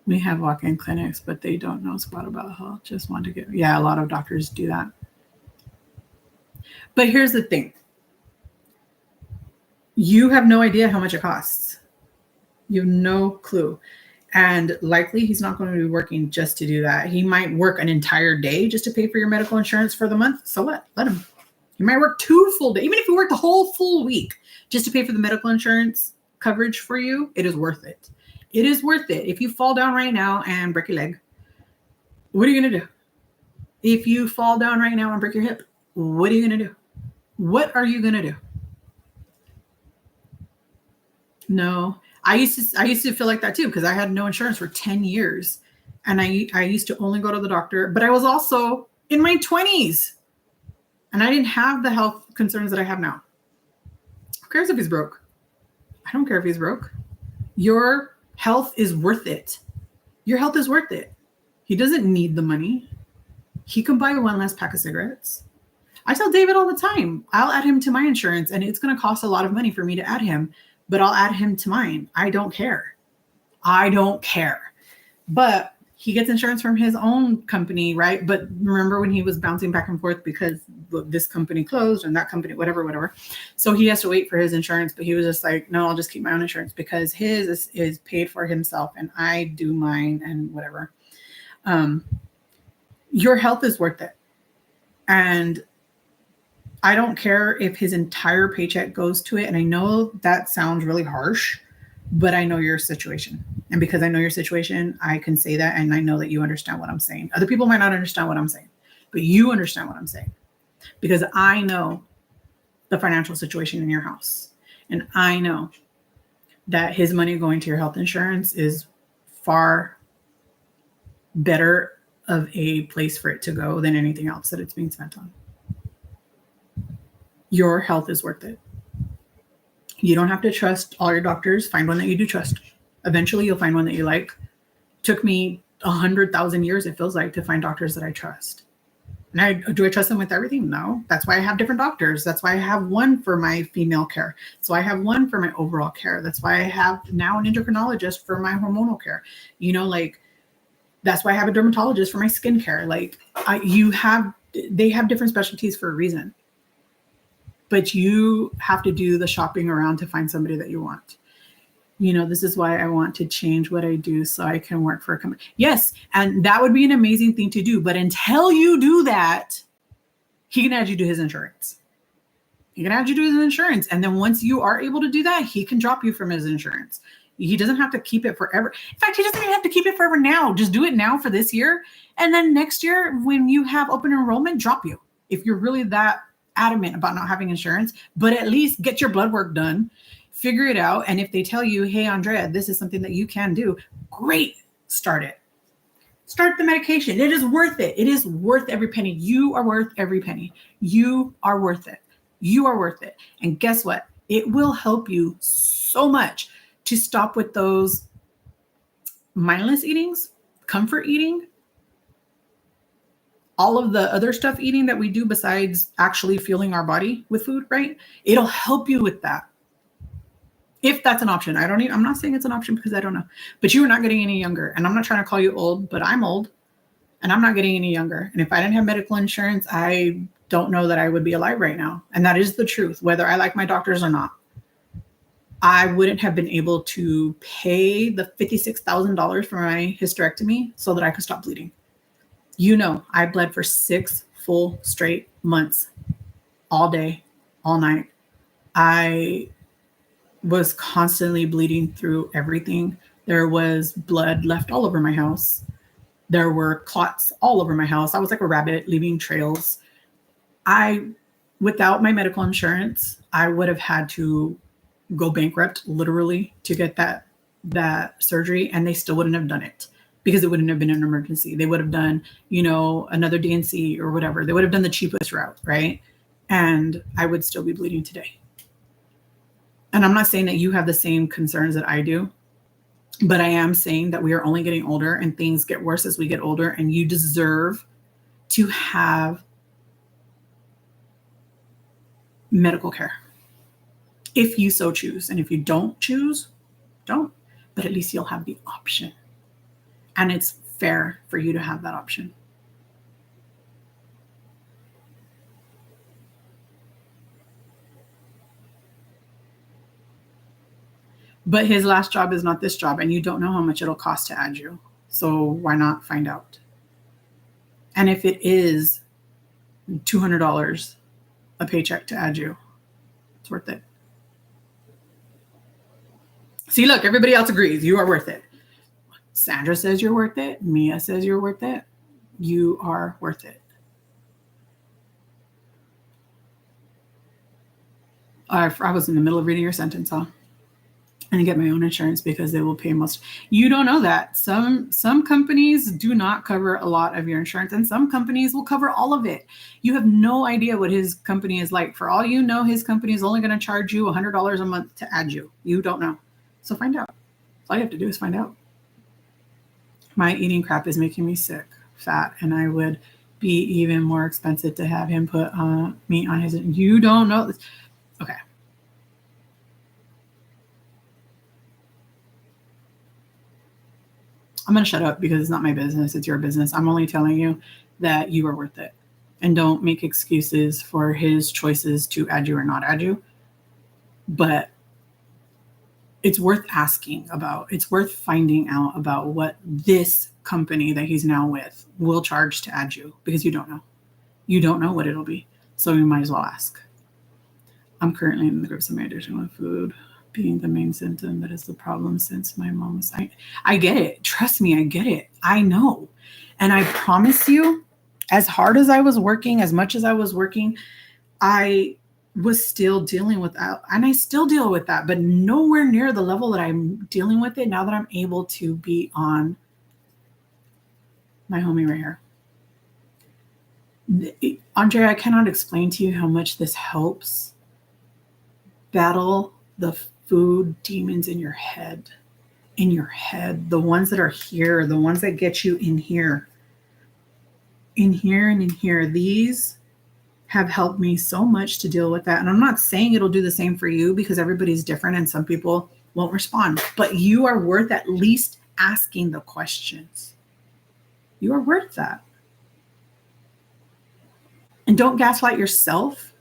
Speaker 1: We have walk-in clinics, but they don't know squat about health. Just want to get, yeah, a lot of doctors do that. But here's the thing. You have no idea how much it costs. You have no clue. And likely he's not going to be working just to do that. He might work an entire day just to pay for your medical insurance for the month. So what? Let him. He might work 2 full days. Even if you work the whole full week just to pay for the medical insurance coverage for you, it is worth it. It is worth it. If you fall down right now and break your leg, what are you going to do? If you fall down right now and break your hip, what are you going to do? What are you going to do? No, I used to feel like that too, because I had no insurance for 10 years. And I used to only go to the doctor, but I was also in my 20s and I didn't have the health concerns that I have now. Who cares if he's broke? I don't care if he's broke. Your health is worth it. Your health is worth it. He doesn't need the money. He can buy one less pack of cigarettes. I tell David all the time, I'll add him to my insurance and it's going to cost a lot of money for me to add him, but I'll add him to mine. I don't care. I don't care. But he gets insurance from his own company, right? But remember when he was bouncing back and forth because this company closed and that company, whatever. So he has to wait for his insurance, but he was just like, no, I'll just keep my own insurance because his is paid for himself and I do mine and whatever. Your health is worth it. And I don't care if his entire paycheck goes to it. And I know that sounds really harsh, but I know your situation. And because I know your situation, I can say that. And I know that you understand what I'm saying. Other people might not understand what I'm saying, but you understand what I'm saying because I know the financial situation in your house. And I know that his money going to your health insurance is far better of a place for it to go than anything else that it's being spent on. Your health is worth it. You don't have to trust all your doctors. Find one that you do trust. Eventually, you'll find one that you like. It took me 100,000 years, it feels like, to find doctors that I trust. And do I trust them with everything? No. That's why I have different doctors. That's why I have one for my female care. So I have one for my overall care. That's why I have now an endocrinologist for my hormonal care. That's why I have a dermatologist for my skin care. They have different specialties for a reason. But you have to do the shopping around to find somebody that you want. This is why I want to change what I do so I can work for a company. Yes, and that would be an amazing thing to do. But until you do that, he can add you to his insurance. He can add you to his insurance. And then once you are able to do that, he can drop you from his insurance. He doesn't have to keep it forever. In fact, he doesn't even have to keep it forever now. Just do it now for this year. And then next year, when you have open enrollment, drop you. If you're really that adamant about not having insurance, but at least get your blood work done, figure it out. And if they tell you, hey, Andrea, this is something that you can do, great, start it. Start the medication. It is worth it. It is worth every penny. You are worth every penny. You are worth it. You are worth it. And guess what? It will help you so much to stop with those mindless eatings, comfort eating, all of the other stuff eating that we do besides actually fueling our body with food, right? It'll help you with that. If that's an option. I'm not saying it's an option because I don't know, but you are not getting any younger. And I'm not trying to call you old, but I'm old and I'm not getting any younger. And if I didn't have medical insurance, I don't know that I would be alive right now. And that is the truth, whether I like my doctors or not. I wouldn't have been able to pay the $56,000 for my hysterectomy so that I could stop bleeding. I bled for 6 full straight months, all day, all night. I was constantly bleeding through everything. There was blood left all over my house. There were clots all over my house. I was like a rabbit leaving trails. Without my medical insurance, I would have had to go bankrupt literally to get that surgery, and they still wouldn't have done it. Because it wouldn't have been an emergency. They would have done, another DNC or whatever. They would have done the cheapest route, right? And I would still be bleeding today. And I'm not saying that you have the same concerns that I do, but I am saying that we are only getting older and things get worse as we get older, and you deserve to have medical care if you so choose. And if you don't choose, don't. But at least you'll have the option. And it's fair for you to have that option. But his last job is not this job, and you don't know how much it'll cost to add you. So why not find out? And if it is $200 a paycheck to add you, it's worth it. See, look, everybody else agrees. You are worth it. Sandra says you're worth it. Mia says you're worth it. You are worth it. I was in the middle of reading your sentence, huh? And I get my own insurance because they will pay most. You don't know that. Some companies do not cover a lot of your insurance, and some companies will cover all of it. You have no idea what his company is like. For all you know, his company is only going to charge you $100 a month to add you. You don't know. So find out. All you have to do is find out. My eating crap is making me sick, fat, and I would be even more expensive to have him put me on his. You don't know this. Okay. I'm going to shut up because it's not my business. It's your business. I'm only telling you that you are worth it. And don't make excuses for his choices to add you or not add you. But it's worth asking about. It's worth finding out about what this company that he's now with will charge to add you, because you don't know. You don't know what it'll be. So you might as well ask. I'm currently in the grips of my addiction with food being the main symptom that is the problem since my mom's. I get it. Trust me, I get it. I know. And I promise you, as hard as I was working, as much as I was working, I was still dealing with that. And I still deal with that, but nowhere near the level that I'm dealing with it now that I'm able to be on my homie right here. Andrea, I cannot explain to you how much this helps battle the food demons in your head. The ones that are here, the ones that get you in here and in here. These have helped me so much to deal with that. And I'm not saying it'll do the same for you, because everybody's different and some people won't respond, but you are worth at least asking the questions. You are worth that. And don't gaslight yourself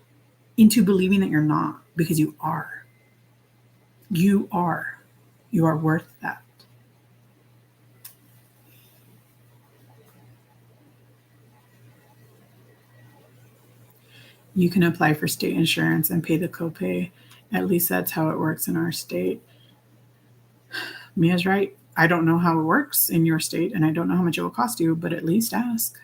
Speaker 1: into believing that you're not, because you are. You are. You are worth that. You can apply for state insurance and pay the copay. At least that's how it works in our state. Mia's right. I don't know how it works in your state, and I don't know how much it will cost you, but at least ask.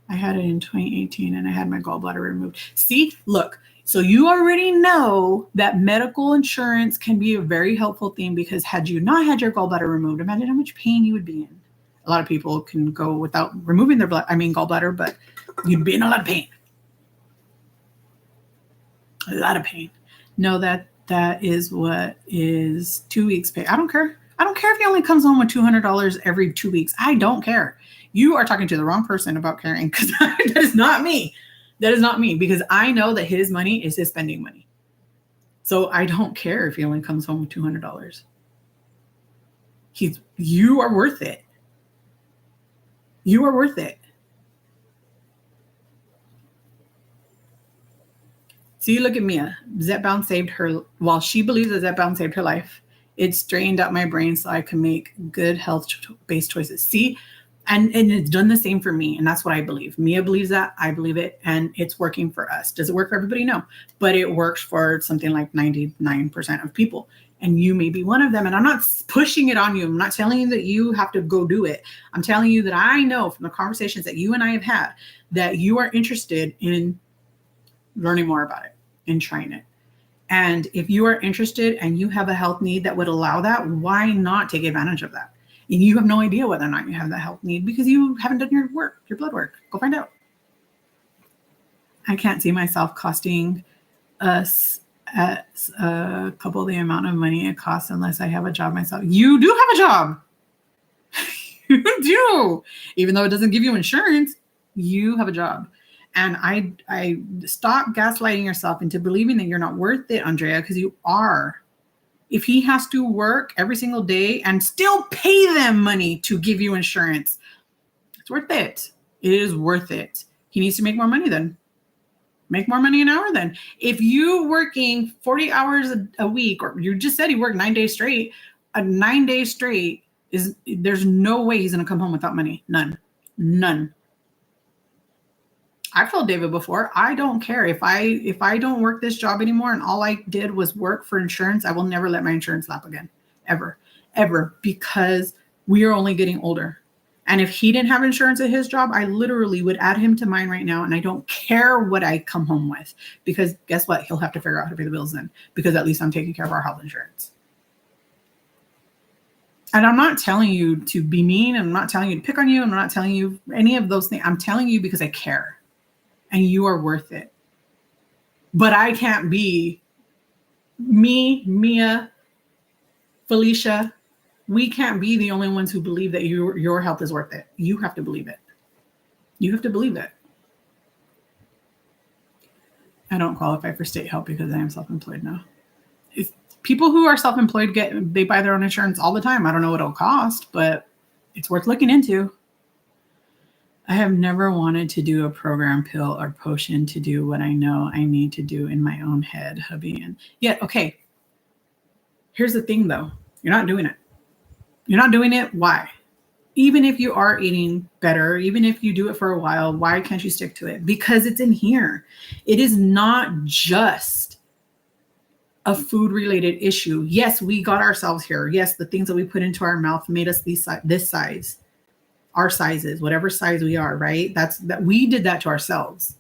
Speaker 1: I had it in 2018 and I had my gallbladder removed. See, look. So you already know that medical insurance can be a very helpful thing, because had you not had your gallbladder removed, imagine how much pain you would be in. A lot of people can go without removing their gallbladder, but you'd be in a lot of pain. A lot of pain. Know that is what is 2 weeks pay. I don't care. I don't care if he only comes home with $200 every 2 weeks. I don't care. You are talking to the wrong person about caring, because that is not me. That is not me, because I know that his money is his spending money. So I don't care if he only comes home with $200. You are worth it. You are worth it. See, look at Mia. Zepbound saved her. While she believes that Zepbound saved her life, it strained out my brain so I can make good health-based choices. See? And it's done the same for me. And that's what I believe. Mia believes that. I believe it. And it's working for us. Does it work for everybody? No. But it works for something like 99% of people. And you may be one of them. And I'm not pushing it on you. I'm not telling you that you have to go do it. I'm telling you that I know from the conversations that you and I have had that you are interested in learning more about it and trying it. And if you are interested and you have a health need that would allow that, why not take advantage of that? And you have no idea whether or not you have that health need because you haven't done your work, your blood work. Go find out. I can't see myself costing us at a couple the amount of money it costs unless I have a job myself. You do have a job. You do. Even though it doesn't give you insurance, you have a job. And I stop gaslighting yourself into believing that you're not worth it, Andrea, because you are. If he has to work every single day and still pay them money to give you insurance, it's worth it. It is worth it. He needs to make more money then. Make more money an hour then. If you working 40 hours a week, or you just said you work 9 days straight, a 9 days straight there's no way he's going to come home without money. None. I've told David before, I don't care if I don't work this job anymore and all I did was work for insurance, I will never let my insurance lap again. Ever, because we are only getting older. And if he didn't have insurance at his job, I literally would add him to mine right now. And I don't care what I come home with, because guess what? He'll have to figure out how to pay the bills then, because at least I'm taking care of our health insurance. And I'm not telling you to be mean. I'm not telling you to pick on you. I'm not telling you any of those things. I'm telling you because I care and you are worth it. But I can't be me, Mia, Felicia. We can't be the only ones who believe that your health is worth it. You have to believe it. You have to believe it. I don't qualify for state help because I am self-employed now. If people who are self-employed they buy their own insurance all the time. I don't know what it'll cost, but it's worth looking into. I have never wanted to do a program, pill, or potion to do what I know I need to do in my own head, hubby. And yet, okay, here's the thing though. You're not doing it. You're not doing it. Why? Even if you are eating better, even if you do it for a while, why can't you stick to it? Because it's in here. It is not just a food-related issue. Yes, we got ourselves here. Yes, the things that we put into our mouth made us this size, our sizes, whatever size we are, right? That we did that to ourselves.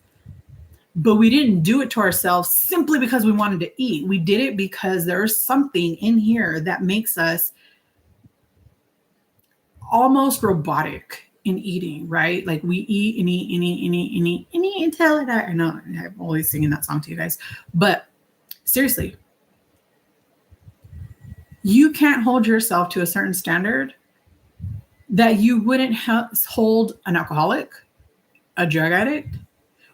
Speaker 1: But we didn't do it to ourselves simply because we wanted to eat. We did it because there's something in here that makes us almost robotic in eating, right? Like we eat and eat and eat and eat and eat and eat until I know I'm always singing that song to you guys, but seriously, you can't hold yourself to a certain standard that you wouldn't hold an alcoholic, a drug addict.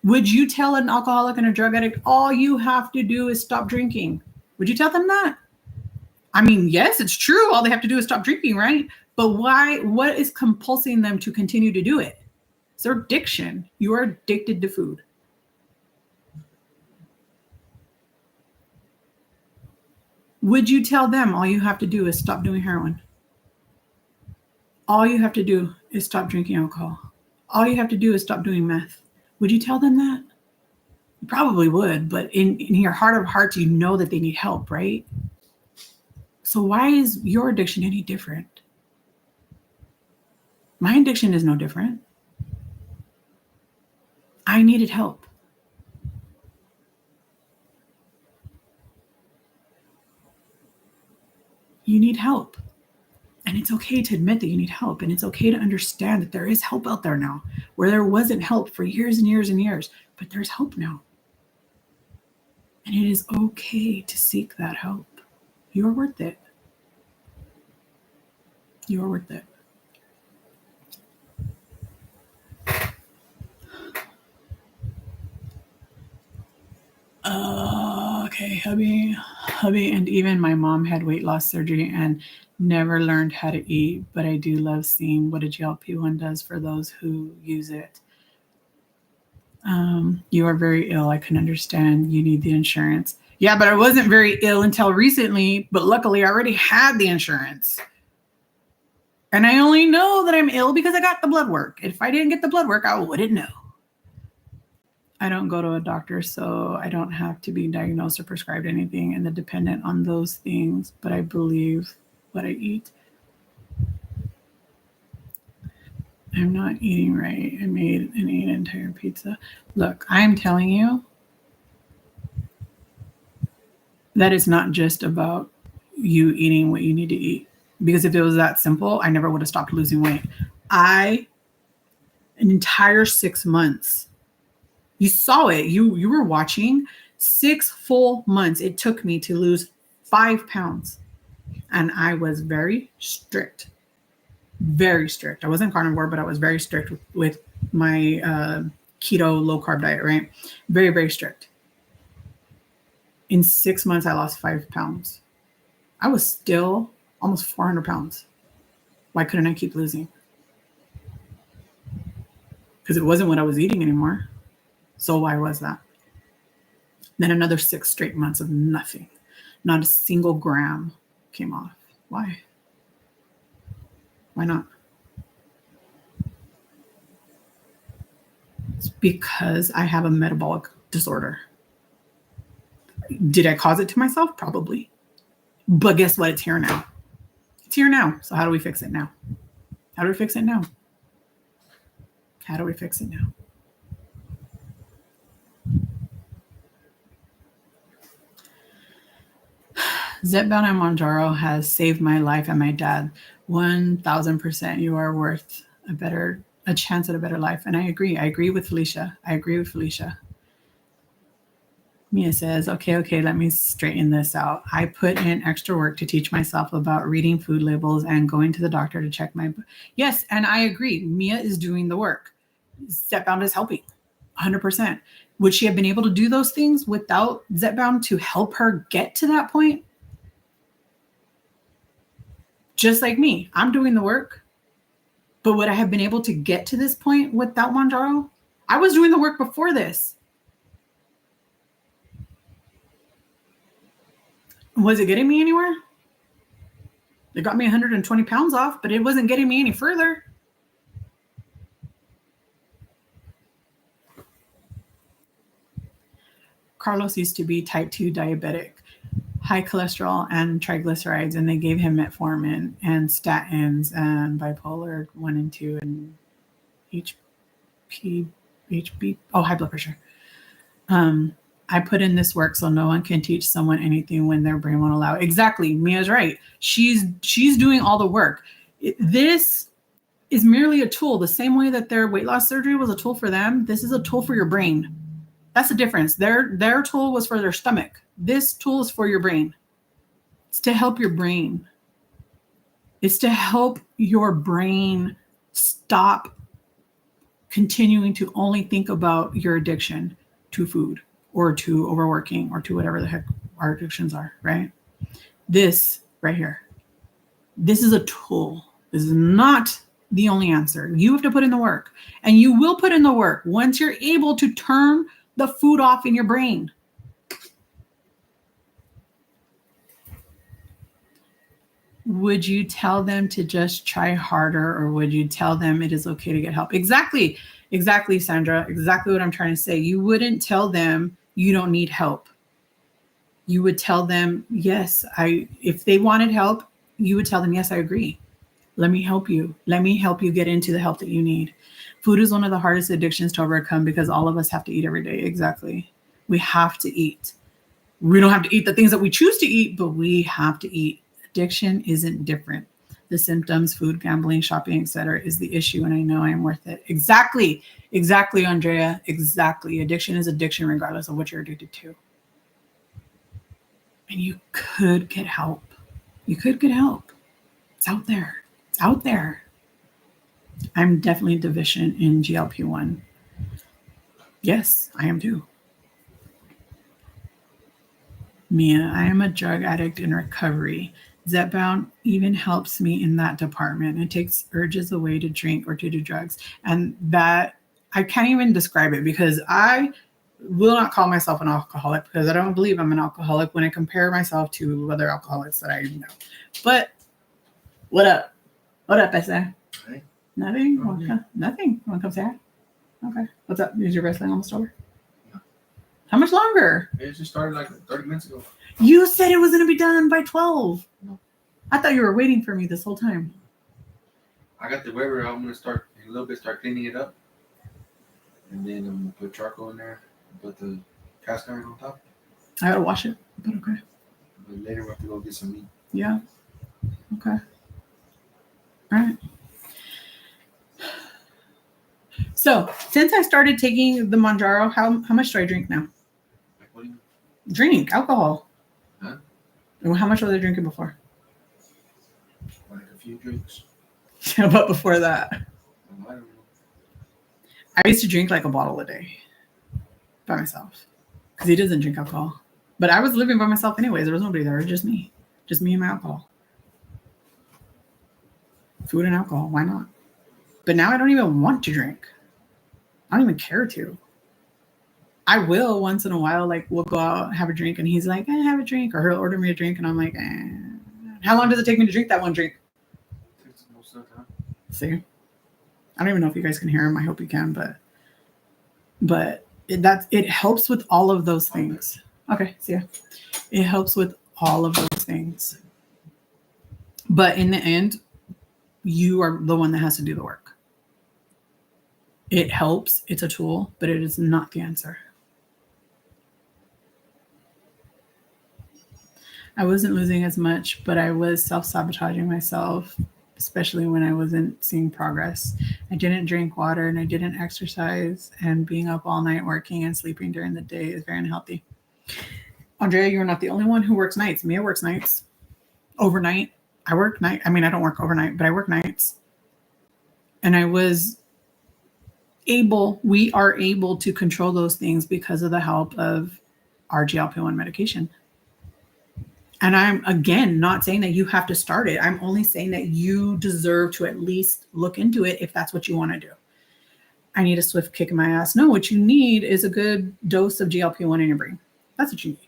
Speaker 1: Would you tell an alcoholic and a drug addict, all you have to do is stop drinking? Would you tell them that? I mean, yes, it's true. All they have to do is stop drinking, right? But why? What is compulsing them to continue to do it? It's their addiction. You are addicted to food. Would you tell them all you have to do is stop doing heroin? All you have to do is stop drinking alcohol. All you have to do is stop doing meth. Would you tell them that? You probably would, but in your heart of hearts, you know that they need help, right? So why is your addiction any different? My addiction is no different. I needed help. You need help. And it's okay to admit that you need help. And it's okay to understand that there is help out there now, where there wasn't help for years and years and years, but there's help now. And it is okay to seek that help. You're worth it. You're worth it. Okay, hubby, and even my mom had weight loss surgery and never learned how to eat, but I do love seeing what a GLP-1 does for those who use it. You are very ill. I can understand you need the insurance. Yeah, but I wasn't very ill until recently, but luckily I already had the insurance. And I only know that I'm ill because I got the blood work. If I didn't get the blood work, I wouldn't know. I don't go to a doctor, so I don't have to be diagnosed or prescribed anything and dependent on those things, but I believe what I eat. I'm not eating right. I made and ate an entire pizza. Look, I'm telling you that it's not just about you eating what you need to eat. Because if it was that simple, I never would have stopped losing weight. An entire 6 months. You saw it. You were watching. 6 full months it took me to lose 5 pounds. And I was very strict. Very strict. I wasn't carnivore, but I was very strict with my keto low carb diet, right? Very, very strict. In 6 months, I lost 5 pounds. I was still almost 400 pounds. Why couldn't I keep losing? Because it wasn't what I was eating anymore. So why was that? Then another 6 straight months of nothing. Not a single gram came off. Why? Why not? It's because I have a metabolic disorder. Did I cause it to myself? Probably. But guess what? It's here now. It's here now. So how do we fix it now? How do we fix it now? How do we fix it now? Zepbound and Mounjaro has saved my life and my dad. 1,000% you are worth a chance at a better life. And I agree with Felicia. Mia says, okay, let me straighten this out. I put in extra work to teach myself about reading food labels and going to the doctor to check my... Yes, and I agree. Mia is doing the work. Zepbound is helping, 100%. Would she have been able to do those things without Zepbound to help her get to that point? Just like me, I'm doing the work. But would I have been able to get to this point without Mounjaro? I was doing the work before this. Was it getting me anywhere? It got me 120 pounds off, but it wasn't getting me any further. Carlos used to be type 2 diabetic, high cholesterol and triglycerides, and they gave him metformin and statins and bipolar 1 and 2 and high blood pressure. I put in this work so no one can teach someone anything when their brain won't allow it. Exactly. Mia's right. She's doing all the work. This is merely a tool. The same way that their weight loss surgery was a tool for them, this is a tool for your brain. That's the difference. Their tool was for their stomach. This tool is for your brain. It's to help your brain. It's to help your brain stop continuing to only think about your addiction to food or to overworking or to whatever the heck our addictions are, right? This right here, this is a tool. This is not the only answer. You have to put in the work, and you will put in the work once you're able to turn the food off in your brain. Would you tell them to just try harder, or would you tell them it is okay to get help? Exactly, Sandra. Exactly what I'm trying to say. You wouldn't tell them you don't need help. You would tell them, yes, if they wanted help, you would tell them, yes, I agree. Let me help you. Let me help you get into the help that you need. Food is one of the hardest addictions to overcome because all of us have to eat every day. Exactly. We have to eat. We don't have to eat the things that we choose to eat, but we have to eat. Addiction isn't different. The symptoms, food, gambling, shopping, etc., is the issue, and I know I am worth it. Exactly, Andrea. Exactly. Addiction is addiction regardless of what you're addicted to. And you could get help. It's out there. I'm definitely deficient in GLP-1. Yes, I am too. Mia, I am a drug addict in recovery. Zepbound even helps me in that department. It takes urges away to drink or to do drugs. And that, I can't even describe it because I will not call myself an alcoholic because I don't believe I'm an alcoholic when I compare myself to other alcoholics that I know. But what up? What up, Essa?
Speaker 2: Hey.
Speaker 1: Nothing? Nothing. Want to come say hi? Okay. What's up? Is your wrestling almost over?
Speaker 2: No.
Speaker 1: How much longer?
Speaker 2: It just started like 30 minutes ago.
Speaker 1: You said it was going to be done by 12.
Speaker 2: No.
Speaker 1: I thought you were waiting for me this whole time.
Speaker 2: I got the Weber. I'm going to start cleaning it up. And then I'm going to put charcoal in there. Put the cast iron on top.
Speaker 1: I got to wash it, but okay.
Speaker 2: But later we have to go get some meat.
Speaker 1: Yeah. Okay. All right. So, since I started taking the Mounjaro, how much do I drink now?
Speaker 2: Like, what do you mean?
Speaker 1: Drink alcohol.
Speaker 2: Huh?
Speaker 1: And how much was I drinking before?
Speaker 2: Like a few drinks.
Speaker 1: But before that,
Speaker 2: I don't know.
Speaker 1: I used to drink like a bottle a day by myself because he doesn't drink alcohol. But I was living by myself anyways. There was nobody there. Just me and my alcohol. Food and alcohol. Why not? But now I don't even want to drink. I don't even care to. I will once in a while, like we'll go out, have a drink, and he's like, have a drink, or he'll order me a drink, and I'm like, how long does it take me to drink that one drink?
Speaker 2: Most of the time.
Speaker 1: See, I don't even know if you guys can hear him. I hope you can, but it helps with all of those things. Okay, see ya. It helps with all of those things. But in the end, you are the one that has to do the work. It helps. It's a tool, but it is not the answer. I wasn't losing as much, but I was self-sabotaging myself, especially when I wasn't seeing progress. I didn't drink water and I didn't exercise, and being up all night working and sleeping during the day is very unhealthy. Andrea, you're not the only one who works nights. Mia works nights. Overnight. I work night. I mean, I don't work overnight, but I work nights. And we are able to control those things because of the help of our GLP-1 medication. And I'm, again, not saying that you have to start it. I'm only saying that you deserve to at least look into it if that's what you want to do. I need a swift kick in my ass. No, what you need is a good dose of GLP-1 in your brain. That's what you need.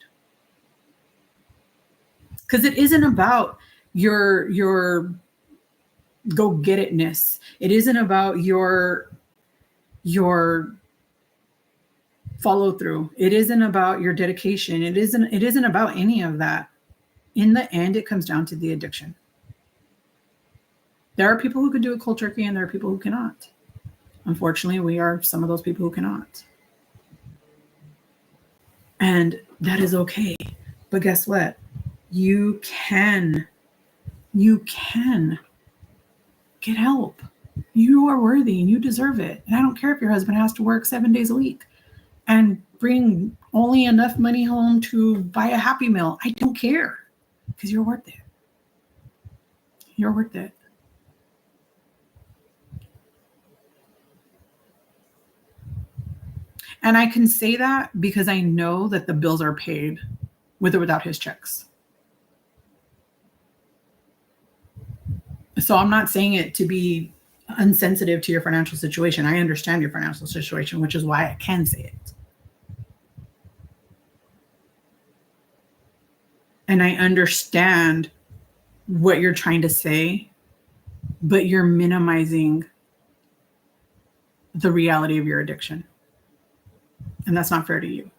Speaker 1: Because it isn't about your go-get-itness. It isn't about your follow-through. It isn't about your dedication. It isn't about any of that. In the end, it comes down to the addiction. There are people who can do it cold turkey, and there are people who cannot. Unfortunately, we are some of those people who cannot. And that is okay. But guess what? You can get help. You are worthy and you deserve it. And I don't care if your husband has to work 7 days a week and bring only enough money home to buy a Happy Meal. I don't care, because you're worth it. You're worth it. And I can say that because I know that the bills are paid with or without his checks. So I'm not saying it to be insensitive to your financial situation. I understand your financial situation, which is why I can say it. And I understand what you're trying to say, but you're minimizing the reality of your addiction. And that's not fair to you,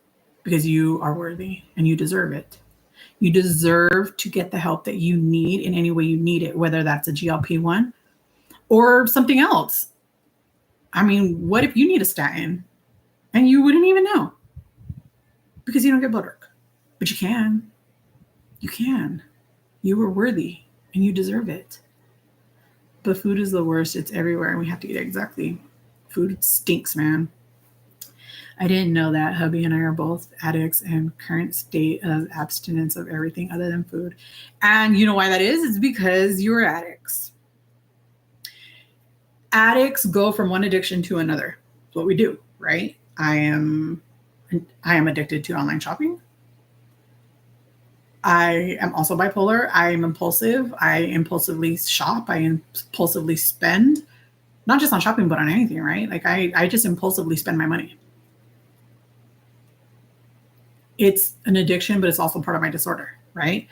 Speaker 1: because you are worthy and you deserve it. You deserve to get the help that you need in any way you need it, whether that's a GLP-1 or something else. I mean, what if you need a statin and you wouldn't even know because you don't get blood work? But you can. You can. You are worthy and you deserve it. But food is the worst. It's everywhere, and we have to eat it. Exactly. Food stinks, man. I didn't know that. Hubby and I are both addicts and current state of abstinence of everything other than food. And you know why that is? It's because you're addicts. Addicts go from one addiction to another. That's what we do, right? I am addicted to online shopping. I am also bipolar. I am impulsive. I impulsively shop. I impulsively spend, not just on shopping, but on anything, right? Like I just impulsively spend my money. It's an addiction, but it's also part of my disorder, right?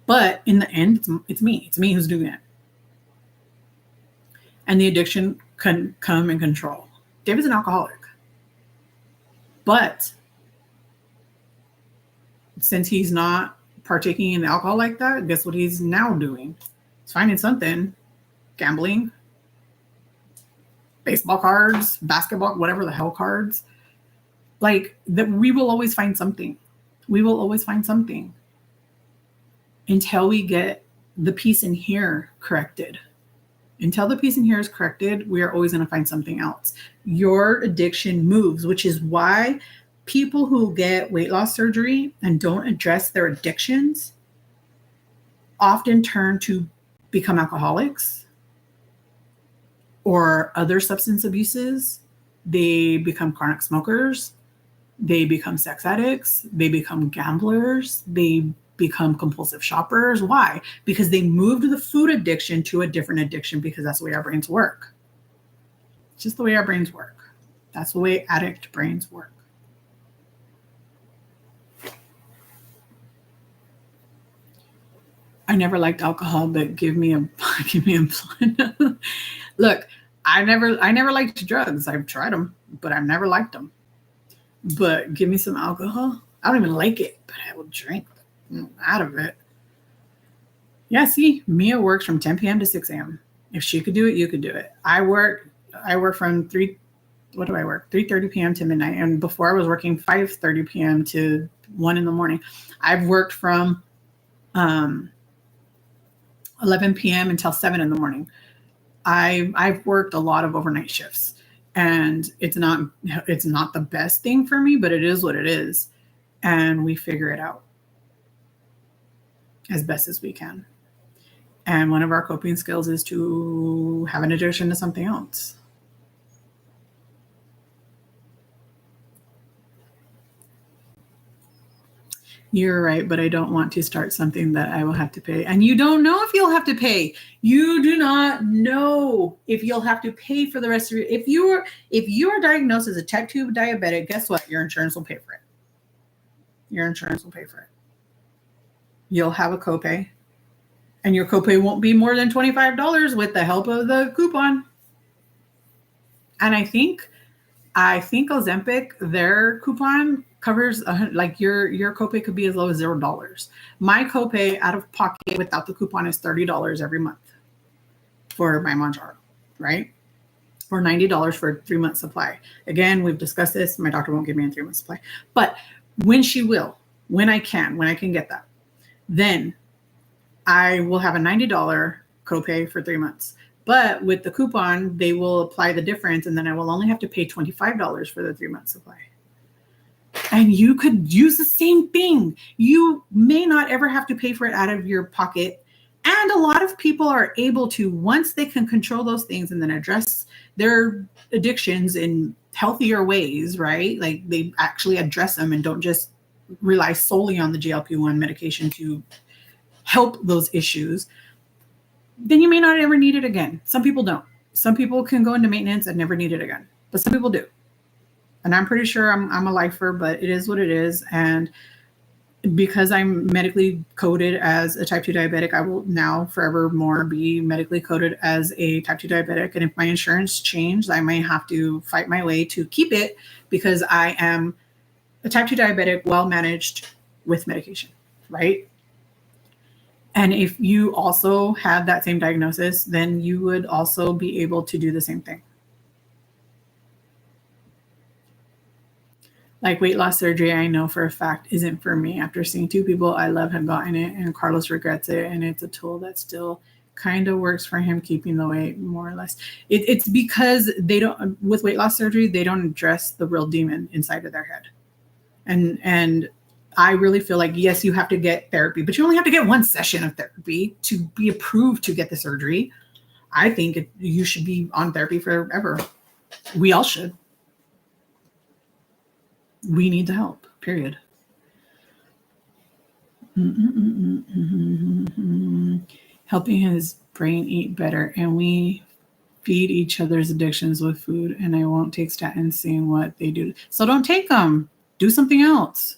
Speaker 1: But in the end, it's me. It's me who's doing it. And the addiction can come and control. David's an alcoholic. But since he's not partaking in alcohol like that, guess what he's now doing? He's finding something. Gambling, baseball cards, basketball, whatever the hell cards. Like that, we will always find something. We will always find something until we get the piece in here corrected. Until the piece in here is corrected, we are always going to find something else. Your addiction moves, which is why people who get weight loss surgery and don't address their addictions often turn to become alcoholics or other substance abuses. They become chronic smokers. They become sex addicts. They become gamblers. They become compulsive shoppers. Why? Because they moved the food addiction to a different addiction, because that's the way our brains work. It's just the way our brains work. That's the way addict brains work. I never liked alcohol, but give me a blunt. Look, I never liked drugs. I've tried them, but I've never liked them. But give me some alcohol. I don't even like it, but I will drink out of it. Yeah, see, Mia works from 10 p.m. to 6 a.m. If she could do it, you could do it. I work from 3, what do I work? 3:30 p.m. to midnight. And before I was working 5:30 p.m. to 1 in the morning. I've worked from 11 p.m. until 7 in the morning. I've worked a lot of overnight shifts, and it's not the best thing for me, but it is what it is. And we figure it out as best as we can. And one of our coping skills is to have an addiction to something else. You're right, but I don't want to start something that I will have to pay. And you don't know if you'll have to pay. You do not know if you'll have to pay for the rest of your. If you are diagnosed as a type 2 diabetic, guess what? Your insurance will pay for it. Your insurance will pay for it. You'll have a copay, and your copay won't be more than $25 with the help of the coupon. And I think Ozempic, their coupon covers like your copay could be as low as $0. My copay out of pocket without the coupon is $30 every month for my Mounjaro, right? Or $90 for a 3-month supply. Again, we've discussed this. My doctor won't give me a 3-month supply, but when I can get that, then I will have a $90 copay for 3 months. But with the coupon, they will apply the difference, and then I will only have to pay $25 for the 3-month supply. And you could use the same thing. You may not ever have to pay for it out of your pocket. And a lot of people are able to, once they can control those things and then address their addictions in healthier ways, right? Like they actually address them and don't just rely solely on the GLP-1 medication to help those issues, then you may not ever need it again. Some people don't. Some people can go into maintenance and never need it again, but some people do. And I'm pretty sure I'm a lifer, but it is what it is. And because I'm medically coded as a type 2 diabetic, I will now forevermore be medically coded as a type 2 diabetic. And if my insurance changed, I may have to fight my way to keep it because I am a type 2 diabetic, well managed with medication, right? And if you also have that same diagnosis, then you would also be able to do the same thing. Like weight loss surgery, I know for a fact isn't for me. After seeing 2 people I love have gotten it, and Carlos regrets it, and it's a tool that still kind of works for him keeping the weight more or less. It's because they don't, with weight loss surgery, they don't address the real demon inside of their head. And I really feel like, yes, you have to get therapy, but you only have to get 1 session of therapy to be approved to get the surgery. I think you should be on therapy forever. We all should. We need the help, period. Helping his brain eat better, and we feed each other's addictions with food, and I won't take statins, seeing what they do. So don't take them. Do something else.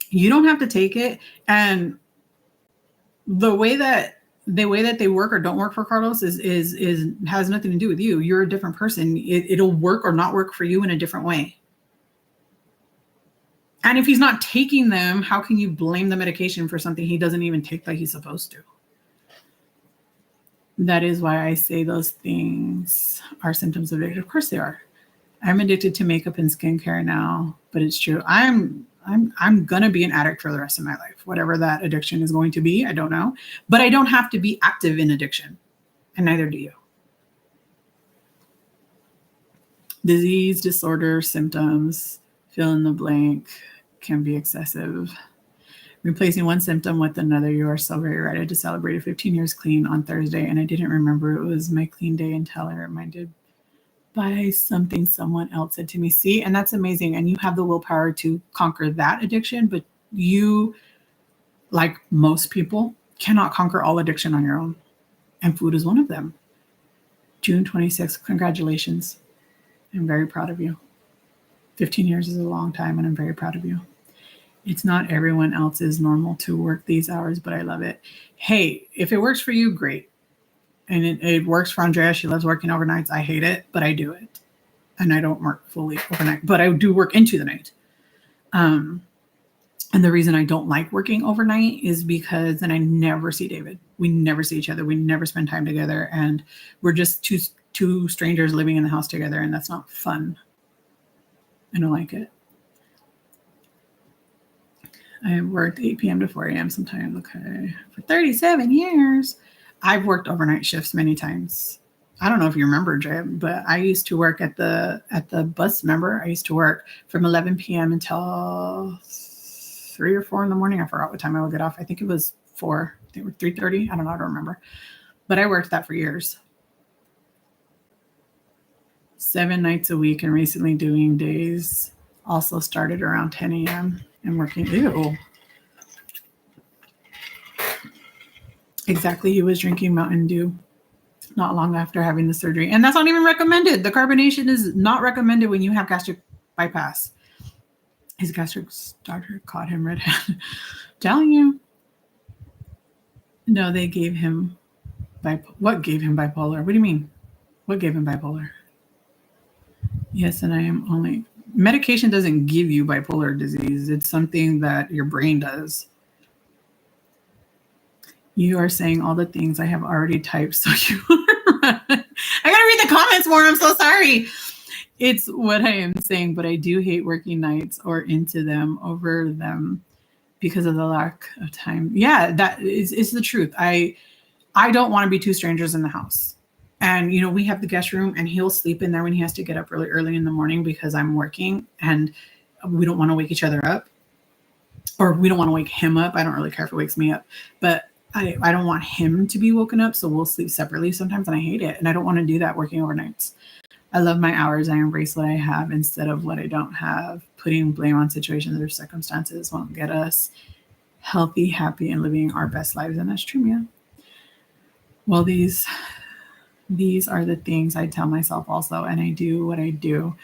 Speaker 1: You don't have to take it. And the way that they work or don't work for Carlos is has nothing to do with you. You're a different person. It'll work or not work for you in a different way. And if he's not taking them, how can you blame the medication for something he doesn't even take like he's supposed to? That is why I say those things are symptoms of addiction. Of course they are. I'm addicted to makeup and skincare now, but it's true. I'm gonna be an addict for the rest of my life. Whatever that addiction is going to be, I don't know. But I don't have to be active in addiction, and neither do you. Disease, disorder, symptoms, fill in the blank, can be excessive. Replacing one symptom with another. You are so very right. I just celebrated 15 years clean on Thursday, and I didn't remember it was my clean day until I reminded by something someone else said to me. See, and that's amazing. And you have the willpower to conquer that addiction, but you, like most people, cannot conquer all addiction on your own. And food is one of them. June 26th, congratulations. I'm very proud of you. 15 years is a long time, and I'm very proud of you. It's not everyone else's normal to work these hours, but I love it. Hey, if it works for you, great. And it works for Andrea. She loves working overnights. I hate it, but I do it. And I don't work fully overnight, but I do work into the night. And the reason I don't like working overnight is because then I never see David. We never see each other. We never spend time together. And we're just two strangers living in the house together. And that's not fun. I don't like it. I have worked 8 p.m. to 4 a.m. sometimes. Okay. For 37 years. I've worked overnight shifts many times. I don't know if you remember, Jay, but I used to work at the bus. Remember, I used to work from 11 p.m. until 3 or 4 in the morning. I forgot what time I would get off. I think it was 4. I think it was 3:30. I don't know. I don't remember. But I worked that for years. 7 nights a week, and recently doing days. Also started around 10 a.m. and working. Ew. Exactly. He was drinking Mountain Dew not long after having the surgery. And that's not even recommended. The carbonation is not recommended when you have gastric bypass. His gastric doctor caught him red-handed. Telling you. No, they gave him what gave him bipolar? What do you mean? What gave him bipolar? Yes, and I am only... Medication doesn't give you bipolar disease. It's something that your brain does. You are saying all the things I have already typed, so you... I gotta read the comments more. I'm so sorry. It's what I am saying, but I do hate working nights or into them over them because of the lack of time. Yeah, that is the truth. I don't want to be two strangers in the house. And, you know, we have the guest room and he'll sleep in there when he has to get up really early in the morning because I'm working and we don't want to wake each other up, or we don't want to wake him up. I don't really care if it wakes me up, but I don't want him to be woken up. So we'll sleep separately sometimes, and I hate it. And I don't want to do that working overnights. I love my hours. I embrace what I have instead of what I don't have. Putting blame on situations or circumstances won't get us healthy, happy, and living our best lives. And that's true, Mia. Well, these are the things I tell myself also, and I do what I do,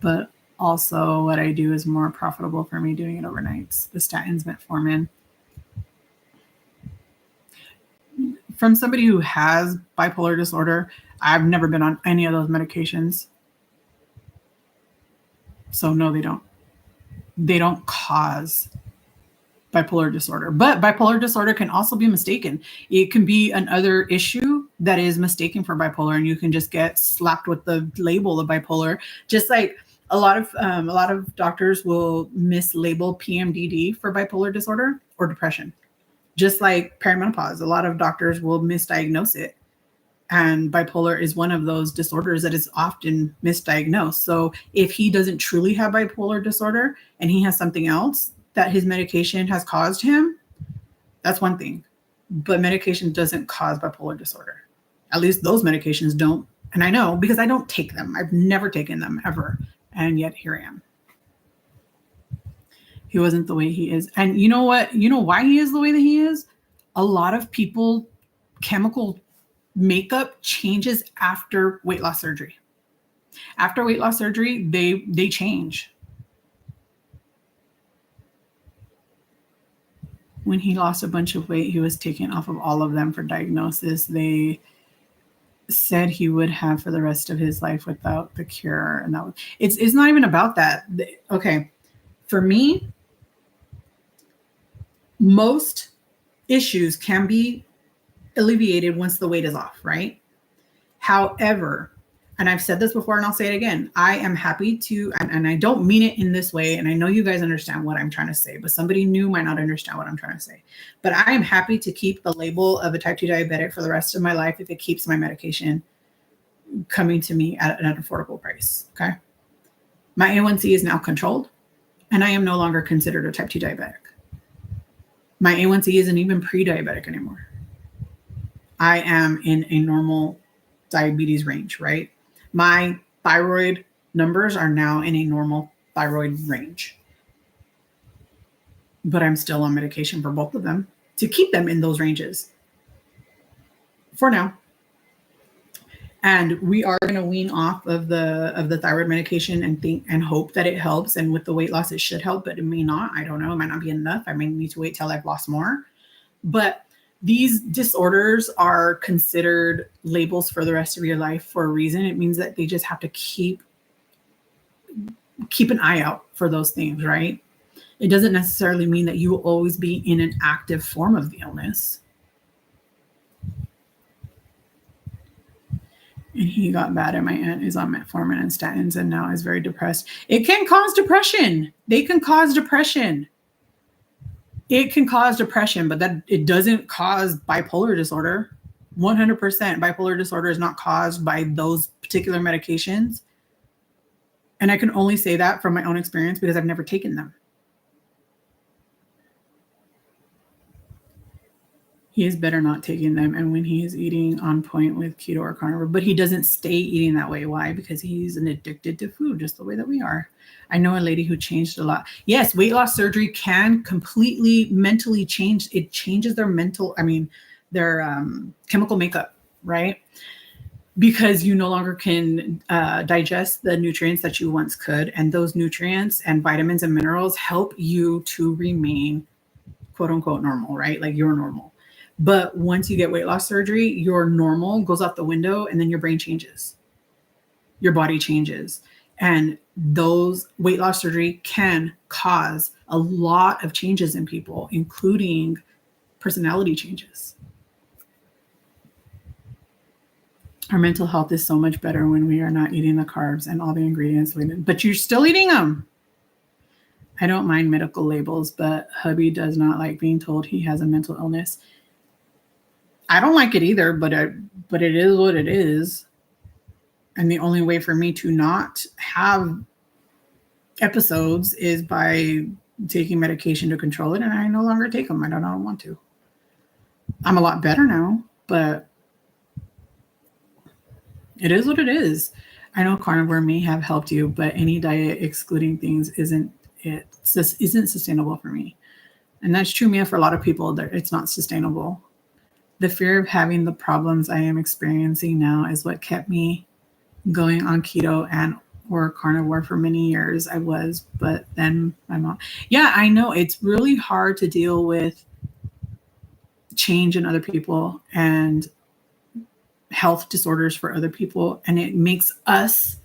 Speaker 1: but also what I do is more profitable for me doing it overnights. The statins, metformin. From somebody who has bipolar disorder, I've never been on any of those medications. So no, they don't. They don't cause bipolar disorder. But bipolar disorder can also be mistaken. It can be another issue that is mistaken for bipolar, and you can just get slapped with the label of bipolar. Just like a lot of doctors will mislabel PMDD for bipolar disorder or depression. Just like perimenopause, a lot of doctors will misdiagnose it. And bipolar is one of those disorders that is often misdiagnosed. So if he doesn't truly have bipolar disorder and he has something else that his medication has caused him, that's one thing. But medication doesn't cause bipolar disorder. At least those medications don't. And I know because I don't take them. I've never taken them ever. And yet here I am. He wasn't the way he is. And you know what? You know why he is the way that he is? A lot of people, chemical makeup changes after weight loss surgery. After weight loss surgery, they change. When he lost a bunch of weight, he was taken off of all of them for diagnosis. They said he would have for the rest of his life without the cure. And that was, it's not even about that. Okay. For me, most issues can be alleviated once the weight is off, right? However, and I've said this before and I'll say it again, I am happy to, and I don't mean it in this way, and I know you guys understand what I'm trying to say, but somebody new might not understand what I'm trying to say. But I am happy to keep the label of a type 2 diabetic for the rest of my life if it keeps my medication coming to me at an affordable price, okay? My A1C is now controlled, and I am no longer considered a type 2 diabetic. My A1C isn't even pre-diabetic anymore. I am in a normal diabetes range, right? My thyroid numbers are now in a normal thyroid range. But I'm still on medication for both of them to keep them in those ranges for now. And we are going to wean off of the thyroid medication and hope that it helps. And with the weight loss, it should help, but it may not. I don't know. It might not be enough. I may need to wait till I've lost more. But these disorders are considered labels for the rest of your life for a reason. It means that they just have to keep an eye out for those things, right? It doesn't necessarily mean that you will always be in an active form of the illness. And he got bad, and my aunt is on metformin and statins and now is very depressed. It can cause depression. They can cause depression. It can cause depression, but that it doesn't cause bipolar disorder. 100% bipolar disorder is not caused by those particular medications. And I can only say that from my own experience because I've never taken them. He is better not taking them, and when he is eating on point with keto or carnivore, but he doesn't stay eating that way. Why? Because he's addicted to food, just the way that we are. I know a lady who changed a lot. Yes, weight loss surgery can completely mentally change. It changes their chemical makeup, right? Because you no longer can digest the nutrients that you once could, and those nutrients and vitamins and minerals help you to remain quote unquote normal, right? Like you're normal. But once you get weight loss surgery, your normal goes out the window, and then your brain changes. Your body changes. And those weight loss surgery can cause a lot of changes in people, including personality changes. Our mental health is so much better when we are not eating the carbs and all the ingredients, but you're still eating them. I don't mind medical labels, but hubby does not like being told he has a mental illness. I don't like it either, but it is what it is. And the only way for me to not have episodes is by taking medication to control it. And I no longer take them. I don't want to. I'm a lot better now, but it is what it is. I know carnivore may have helped you, but any diet excluding things isn't sustainable for me. And that's true, Mia, for a lot of people. That it's not sustainable. The fear of having the problems I am experiencing now is what kept me going on keto and or carnivore for many years. I was, but then my mom. Yeah, I know it's really hard to deal with change in other people and health disorders for other people. And it makes us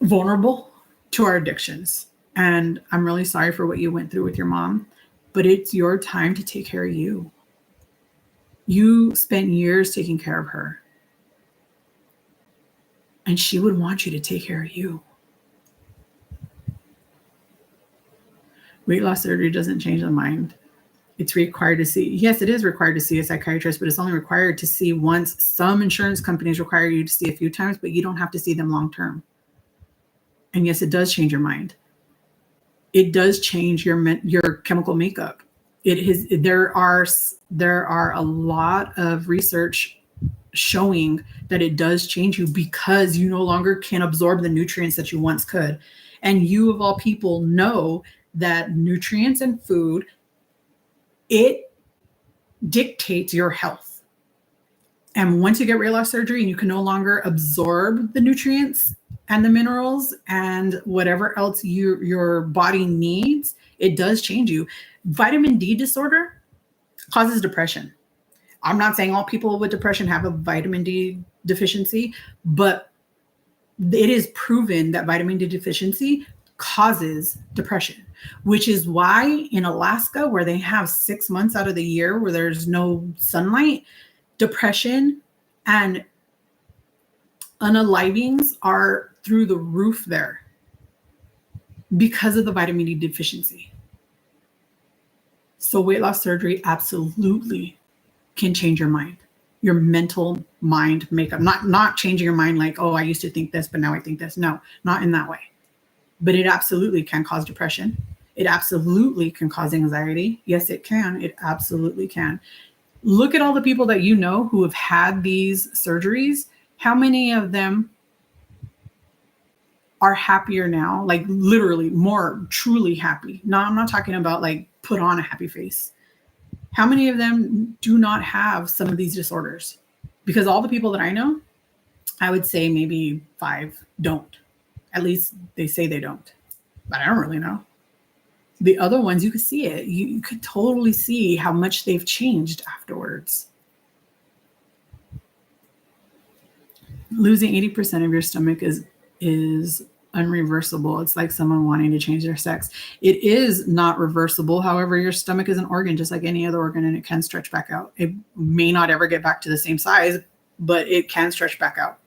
Speaker 1: vulnerable to our addictions. And I'm really sorry for what you went through with your mom, but it's your time to take care of you. You spent years taking care of her. And she would want you to take care of you. Weight loss surgery doesn't change the mind. It's required to see. Yes, it is required to see a psychiatrist, but it's only required to see once. Some insurance companies require you to see a few times, but you don't have to see them long term. And yes, it does change your mind. It does change your chemical makeup. There are a lot of research showing that it does change you because you no longer can absorb the nutrients that you once could. And you of all people know that nutrients and food, it dictates your health. And once you get weight loss surgery and you can no longer absorb the nutrients and the minerals and whatever else your body needs, it does change you. Vitamin D disorder causes depression. I'm not saying all people with depression have a vitamin D deficiency, but it is proven that vitamin D deficiency causes depression, which is why in Alaska, where they have 6 months out of the year where there's no sunlight, depression and unalivings are through the roof there because of the vitamin D deficiency. So weight loss surgery absolutely can change your mind, your mental mind makeup, not changing your mind like, oh, I used to think this, but now I think this. No, not in that way. But it absolutely can cause depression. It absolutely can cause anxiety. Yes, it can. It absolutely can. Look at all the people that you know who have had these surgeries. How many of them are happier now? Like literally more truly happy. No, I'm not talking about like put on a happy face. How many of them do not have some of these disorders? Because all the people that I know, I would say maybe 5 don't. At least they say they don't. But I don't really know. The other ones, you could see it. You could totally see how much they've changed afterwards. Losing 80% of your stomach is unreversible. It's like someone wanting to change their sex. It is not reversible. However, your stomach is an organ just like any other organ, and it can stretch back out. It may not ever get back to the same size, but it can stretch back out.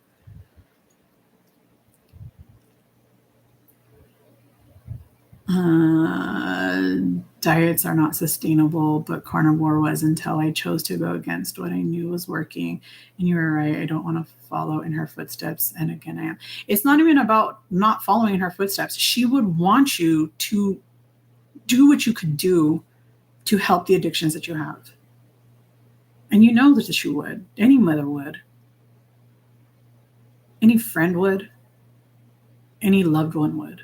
Speaker 1: Diets are not sustainable, but carnivore was until I chose to go against what I knew was working. And you were right. I don't want to follow in her footsteps. And again, I am. It's not even about not following in her footsteps. She would want you to do what you could do to help the addictions that you have. And you know that she would. Any mother would. Any friend would. Any loved one would.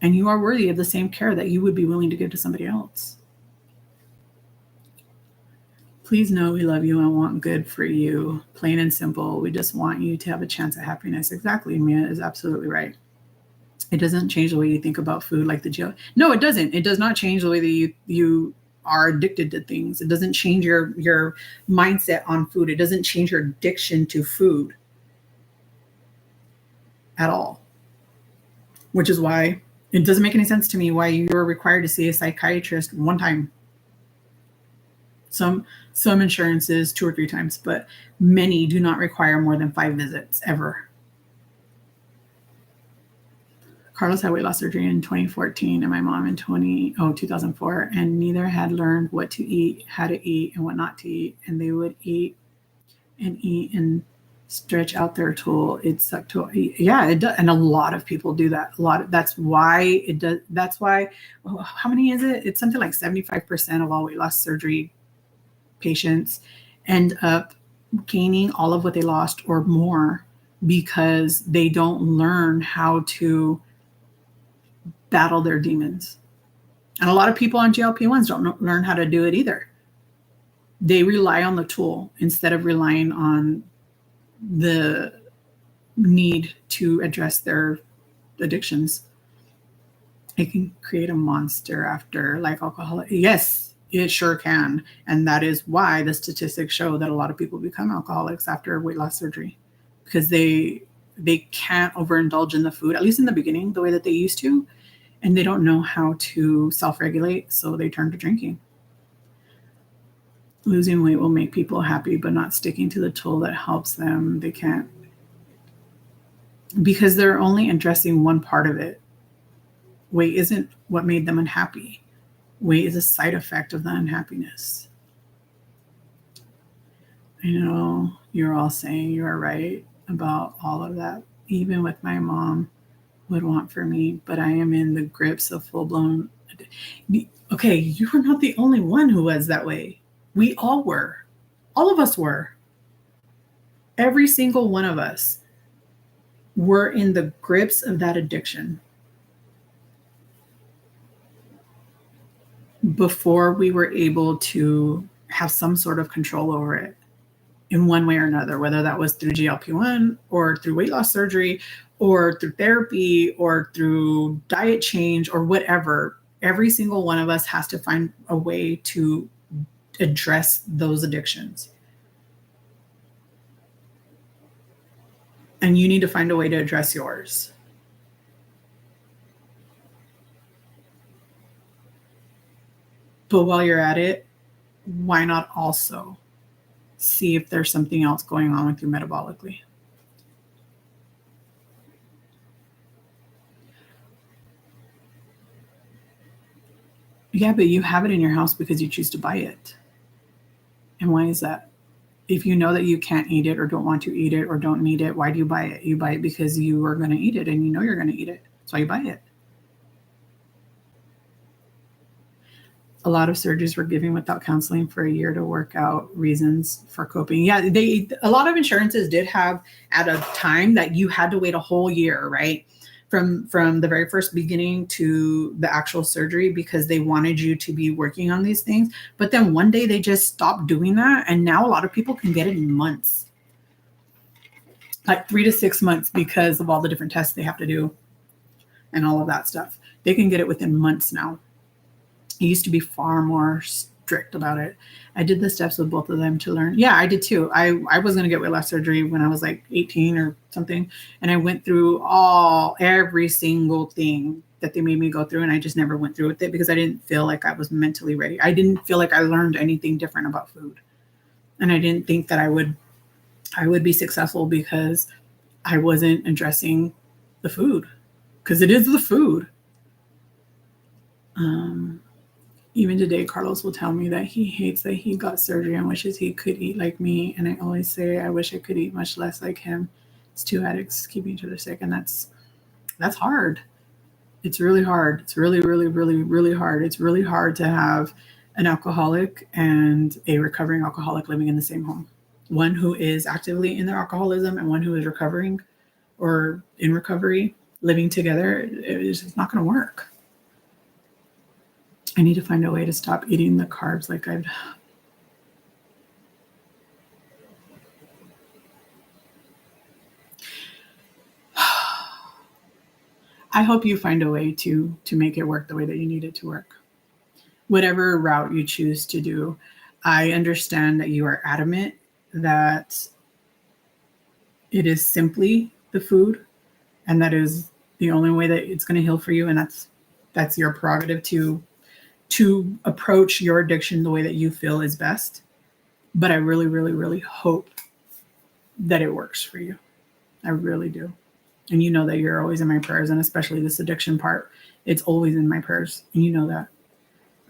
Speaker 1: And you are worthy of the same care that you would be willing to give to somebody else. Please know we love you and want good for you. Plain and simple. We just want you to have a chance at happiness. Exactly. Mia is absolutely right. It doesn't change the way you think about food like the jail. No, it doesn't. It does not change the way that you are addicted to things. It doesn't change your mindset on food. It doesn't change your addiction to food at all. Which is why it doesn't make any sense to me why you're required to see a psychiatrist one time. Some insurances 2 or 3 times, but many do not require more than 5 visits ever. Carlos had weight loss surgery in 2014 and my mom in 2004, and neither had learned what to eat, how to eat, and what not to eat. And they would eat and stretch out their tool. It sucked to eat. Yeah, it does. And a lot of people do that. That's why it does. That's why, how many is it? It's something like 75% of all weight loss surgery patients end up gaining all of what they lost or more because they don't learn how to battle their demons. And a lot of people on GLP-1s don't learn how to do it either. They rely on the tool instead of relying on the need to address their addictions. It can create a monster after, like alcoholic. Yes, it sure can. And that is why the statistics show that a lot of people become alcoholics after weight loss surgery, because they can't overindulge in the food, at least in the beginning, the way that they used to. And they don't know how to self-regulate, so they turn to drinking. Losing weight will make people happy, but not sticking to the tool that helps them. They can't, because they're only addressing one part of it. Weight isn't what made them unhappy. Weight is a side effect of the unhappiness. I know you're all saying you are right about all of that. Even with my mom would want for me, but I am in the grips of full-blown. Okay, you are not the only one who was that way. We all were. All of us were. Every single one of us were in the grips of that addiction before we were able to have some sort of control over it in one way or another, whether that was through GLP-1 or through weight loss surgery or through therapy or through diet change or whatever. Every single one of us has to find a way to address those addictions. And you need to find a way to address yours. But while you're at it, why not also see if there's something else going on with you metabolically? Yeah, but you have it in your house because you choose to buy it. And why is that? If you know that you can't eat it or don't want to eat it or don't need it, why do you buy it? You buy it because you are going to eat it and you know you're going to eat it. That's why you buy it. A lot of surgeries were given without counseling for a year to work out reasons for coping. Yeah, a lot of insurances did have at a time that you had to wait a whole year, right? From the very first beginning to the actual surgery, because they wanted you to be working on these things. But then one day they just stopped doing that. And now a lot of people can get it in months. like 3 to 6 months because of all the different tests they have to do and all of that stuff. They can get it within months now. It used to be far more strict about it. I did the steps with both of them to learn. Yeah, I did too. I was going to get weight loss surgery when I was like 18 or something. And I went through every single thing that they made me go through. And I just never went through with it because I didn't feel like I was mentally ready. I didn't feel like I learned anything different about food. And I didn't think that I would be successful because I wasn't addressing the food, because it is the food. Even today, Carlos will tell me that he hates that he got surgery and wishes he could eat like me. And I always say, I wish I could eat much less like him. It's two addicts keeping each other sick. And that's hard. It's really hard. It's really, really, really, really hard. It's really hard to have an alcoholic and a recovering alcoholic living in the same home. One who is actively in their alcoholism and one who is recovering or in recovery, living together. It's just not going to work. I need to find a way to stop eating the carbs like I've. I hope you find a way to make it work the way that you need it to work. Whatever route you choose to do, I understand that you are adamant that it is simply the food, and that is the only way that it's going to heal for you, and that's your prerogative to approach your addiction the way that you feel is best. But I really, really, really hope that it works for you. I really do. And you know that you're always in my prayers, and especially this addiction part, it's always in my prayers. And you know that.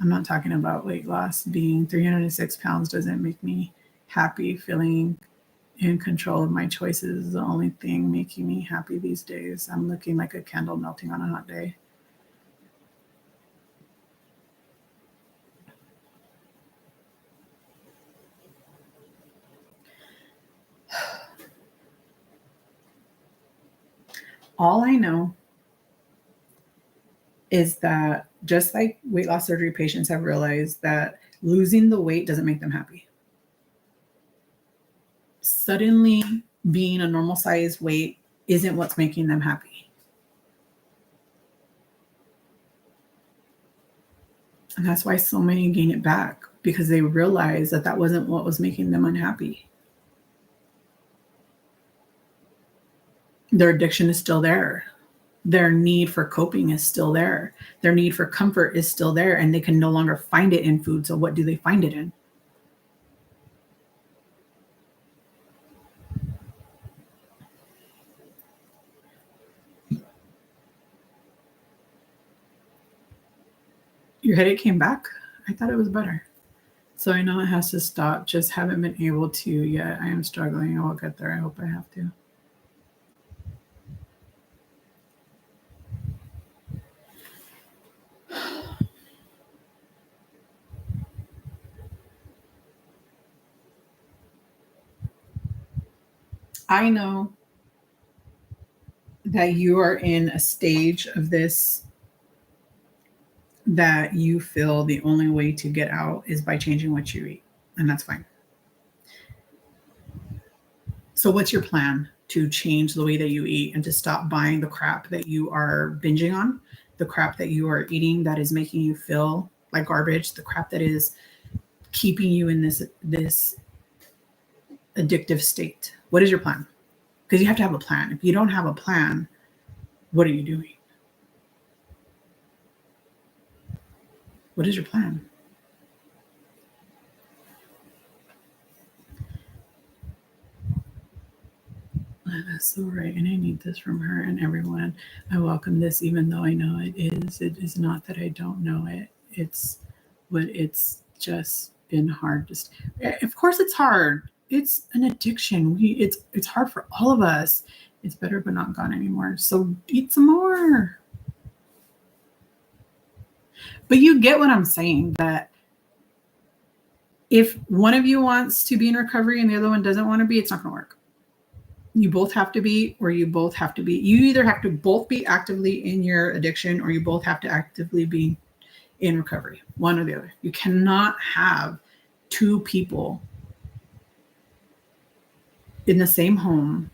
Speaker 1: I'm not talking about weight loss. Being 306 pounds doesn't make me happy. Feeling in control of my choices is the only thing making me happy these days. I'm looking like a candle melting on a hot day. All I know is that just like weight loss surgery patients have realized that losing the weight doesn't make them happy. Suddenly being a normal size weight isn't what's making them happy. And that's why so many gain it back, because they realize that that wasn't what was making them unhappy. Their addiction is still there. Their need for coping is still there. Their need for comfort is still there, and they can no longer find it in food. So what do they find it in? Your headache came back? I thought it was better. So I know it has to stop. Just haven't been able to yet. I am struggling. I will get there. I hope I have to. I know that you are in a stage of this that you feel the only way to get out is by changing what you eat. And that's fine. So what's your plan to change the way that you eat and to stop buying the crap that you are binging on, the crap that you are eating that is making you feel like garbage, the crap that is keeping you in this addictive state? What is your plan? Because you have to have a plan. If you don't have a plan, what are you doing? What is your plan? That's so right. And I need this from her and everyone. I welcome this, even though I know it is. It is not that I don't know it. It's just been hard. Of course it's hard. It's an addiction. It's hard for all of us. It's better but not gone anymore. So eat some more. But you get what I'm saying, that if one of you wants to be in recovery and the other one doesn't want to be, it's not going to work. You both have to be, or you both have to be. You either have to both be actively in your addiction, or you both have to actively be in recovery, one or the other. You cannot have two people in the same home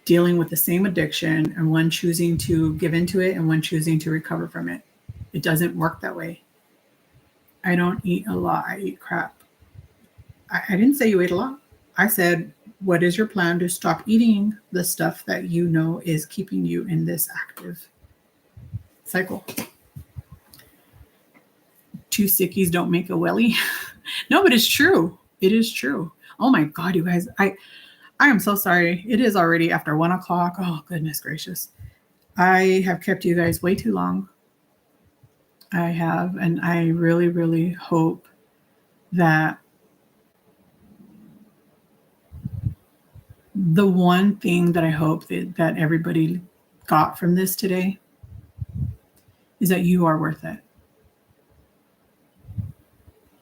Speaker 1: dealing with the same addiction and one choosing to give into it and one choosing to recover from it. It doesn't work that way. I don't eat a lot. I eat crap. I didn't say you ate a lot. I said, what is your plan to stop eating the stuff that you know is keeping you in this active cycle? Two sickies don't make a welly. No, but it's true. It is true. Oh my God, you guys. I am so sorry. It is already after 1 o'clock. Oh, goodness gracious. I have kept you guys way too long. I have, and I really, really hope that the one thing that I hope that everybody got from this today is that you are worth it.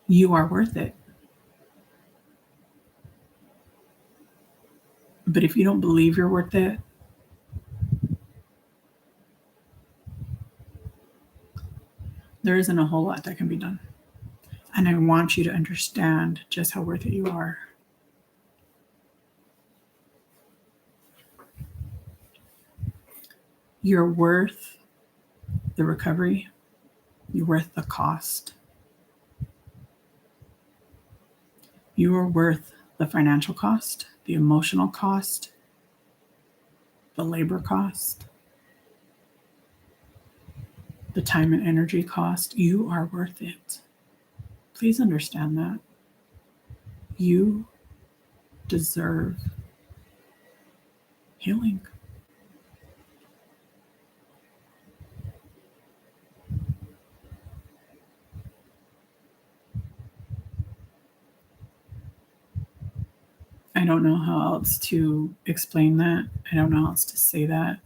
Speaker 1: You are worth it. But if you don't believe you're worth it, there isn't a whole lot that can be done. And I want you to understand just how worth it you are. You're worth the recovery. You're worth the cost. You are worth the financial cost, the emotional cost, the labor cost, the time and energy cost. You are worth it. Please understand that. You deserve healing. I don't know how else to explain that. I don't know how else to say that.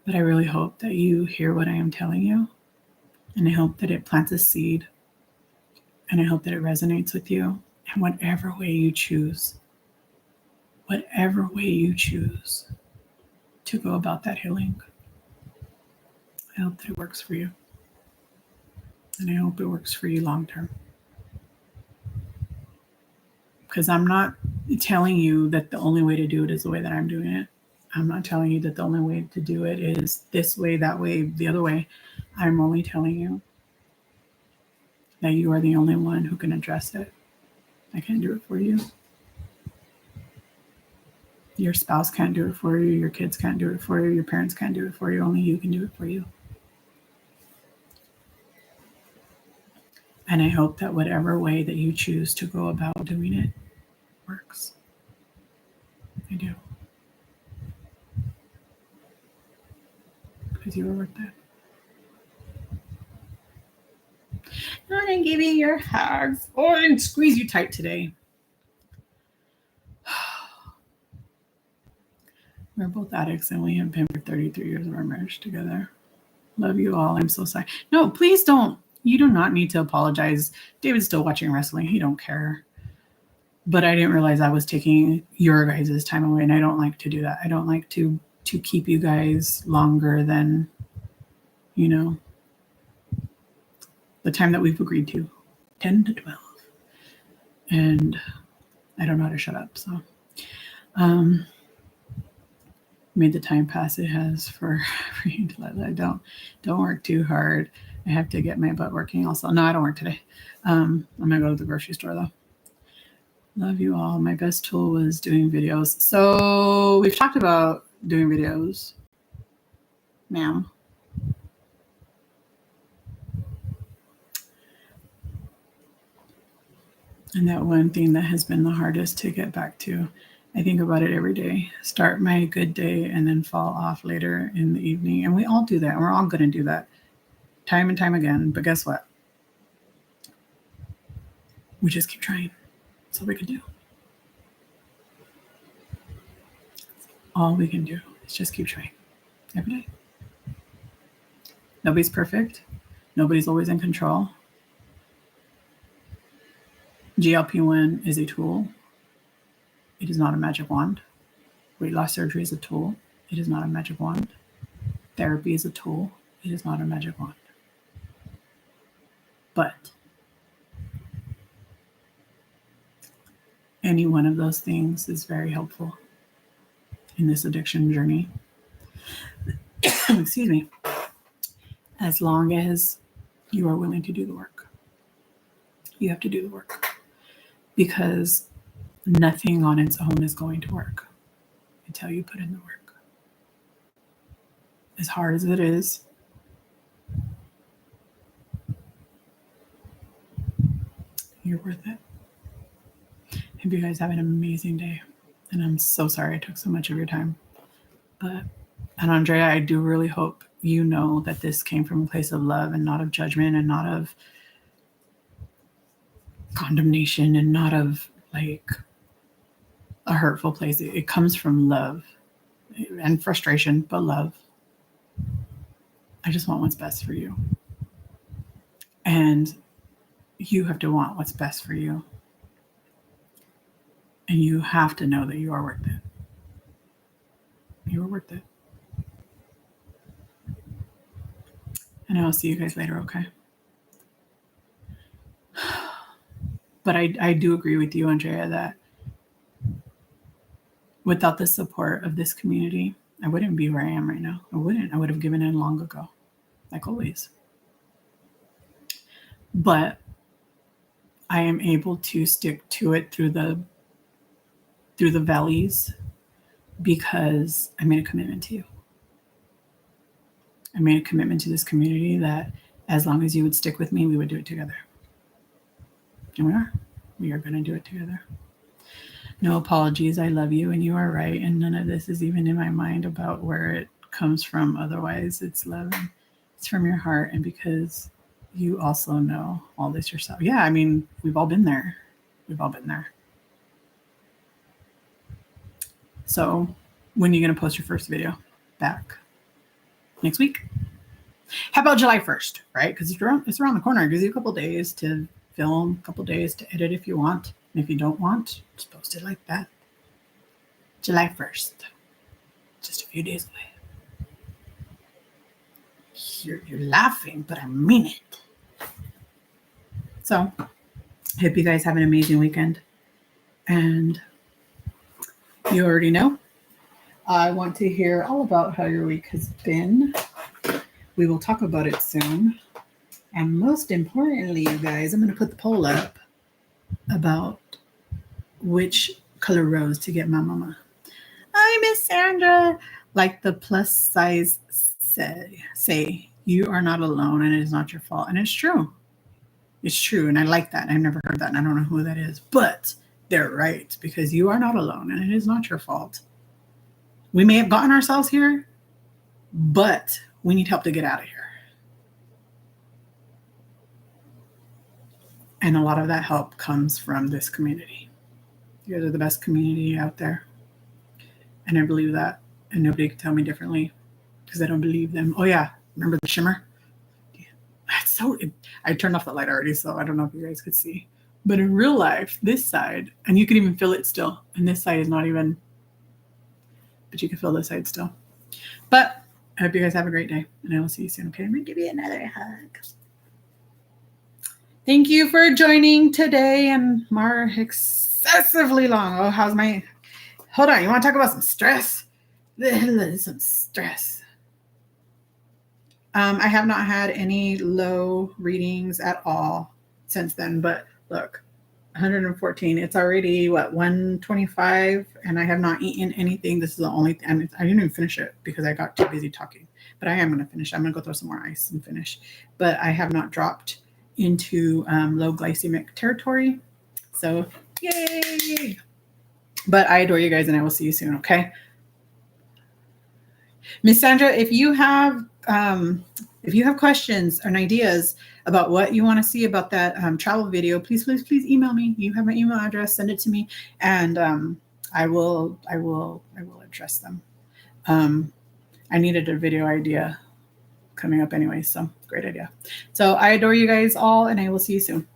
Speaker 1: But I really hope that you hear what I am telling you. And I hope that it plants a seed. And I hope that it resonates with you. And whatever way you choose to go about that healing, I hope that it works for you. And I hope it works for you long term. Because I'm not telling you that the only way to do it is the way that I'm doing it. I'm not telling you that the only way to do it is this way, that way, the other way. I'm only telling you that you are the only one who can address it. I can't do it for you. Your spouse can't do it for you. Your kids can't do it for you. Your parents can't do it for you. Only you can do it for you. And I hope that whatever way that you choose to go about doing it works. I do. Because you are worth it. I'm going to give you your hugs. Oh, I didn't squeeze you tight today. We're both addicts and we have been for 33 years of our marriage together. Love you all. I'm so sorry. No, please don't. You do not need to apologize. David's still watching wrestling. He don't care. But I didn't realize I was taking your guys' time away, and I don't like to do that. I don't like to keep you guys longer than, the time that we've agreed to, 10 to 12. And I don't know how to shut up, so made the time pass it has for you to let that. Don't work too hard. I have to get my butt working also. No, I don't work today. I'm gonna go to the grocery store though. Love you all. My best tool was doing videos. So we've talked about doing videos, ma'am. And that one thing that has been the hardest to get back to, I think about it every day. Start my good day and then fall off later in the evening. And we all do that. And we're all going to do that time and time again. But guess what? We just keep trying. That's all we can do. All we can do is just keep trying every day. Nobody's perfect. Nobody's always in control. GLP-1 is a tool. It is not a magic wand. Weight loss surgery is a tool. It is not a magic wand. Therapy is a tool. It is not a magic wand. But any one of those things is very helpful. in this addiction journey. Excuse me. As long as you are willing to do the work. You have to do the work. Because nothing on its own is going to work until you put in the work. As hard as it is, you're worth it. Hope you guys have an amazing day. And I'm so sorry I took so much of your time. And Andrea, I do really hope you know that this came from a place of love and not of judgment and not of condemnation and not of like a hurtful place. It comes from love and frustration, but love. I just want what's best for you. And you have to want what's best for you. And you have to know that you are worth it. You are worth it. And I'll see you guys later, okay? But I do agree with you, Andrea, that without the support of this community, I wouldn't be where I am right now. I wouldn't. I would have given in long ago, like always. But I am able to stick to it through the valleys because I made a commitment to you. I made a commitment to this community that as long as you would stick with me, we would do it together. And we are. We are going to do it together. No apologies. I love you and you are right. And none of this is even in my mind about where it comes from. Otherwise, it's love. It's from your heart. And because you also know all this yourself. Yeah, I mean, we've all been there. We've all been there. So when are you going to post your first video back? Next week? How about July 1st, right? Because it's around the corner. It gives you a couple days to film, a couple days to edit if you want. And if you don't want, just post it like that. July 1st. Just a few days away. You're laughing, but I mean it. So, I hope you guys have an amazing weekend. And you already know, I want to hear all about how your week has been. We will talk about it soon. And most importantly, you guys, I'm going to put the poll up about which color rose to get my mama. Hi, Miss Sandra. Like the plus size say, you are not alone and it is not your fault. And it's true. It's true. And I like that. I've never heard that. And I don't know who that is. But they're right because you are not alone and it is not your fault. We may have gotten ourselves here, but we need help to get out of here. And a lot of that help comes from this community. You guys are the best community out there. And I believe that. And nobody can tell me differently because I don't believe them. Oh, yeah. Remember the shimmer? Yeah. That's so... I turned off the light already, so I don't know if you guys could see. But in real life, this side, and you can even feel it still. And this side is not even... But you can feel this side still. But I hope you guys have a great day. And I will see you soon, okay? I'm going to give you another hug. Thank you for joining today and more excessively long. Oh, how's my... Hold on. You want to talk about some stress? Some stress. I have not had any low readings at all since then. But look, 114. It's already, 125? And I have not eaten anything. This is the only thing. I didn't even finish it because I got too busy talking. But I am going to finish. I'm going to go throw some more ice and finish. But I have not dropped into low glycemic territory. So, yay! But I adore you guys, and I will see you soon, okay? Miss Sandra, if you have questions and ideas about what you want to see about that travel video, please email me. You have my email address. Send it to me, and I will address them. I needed a video idea coming up anyway, so great idea. So I adore you guys all, and I will see you soon.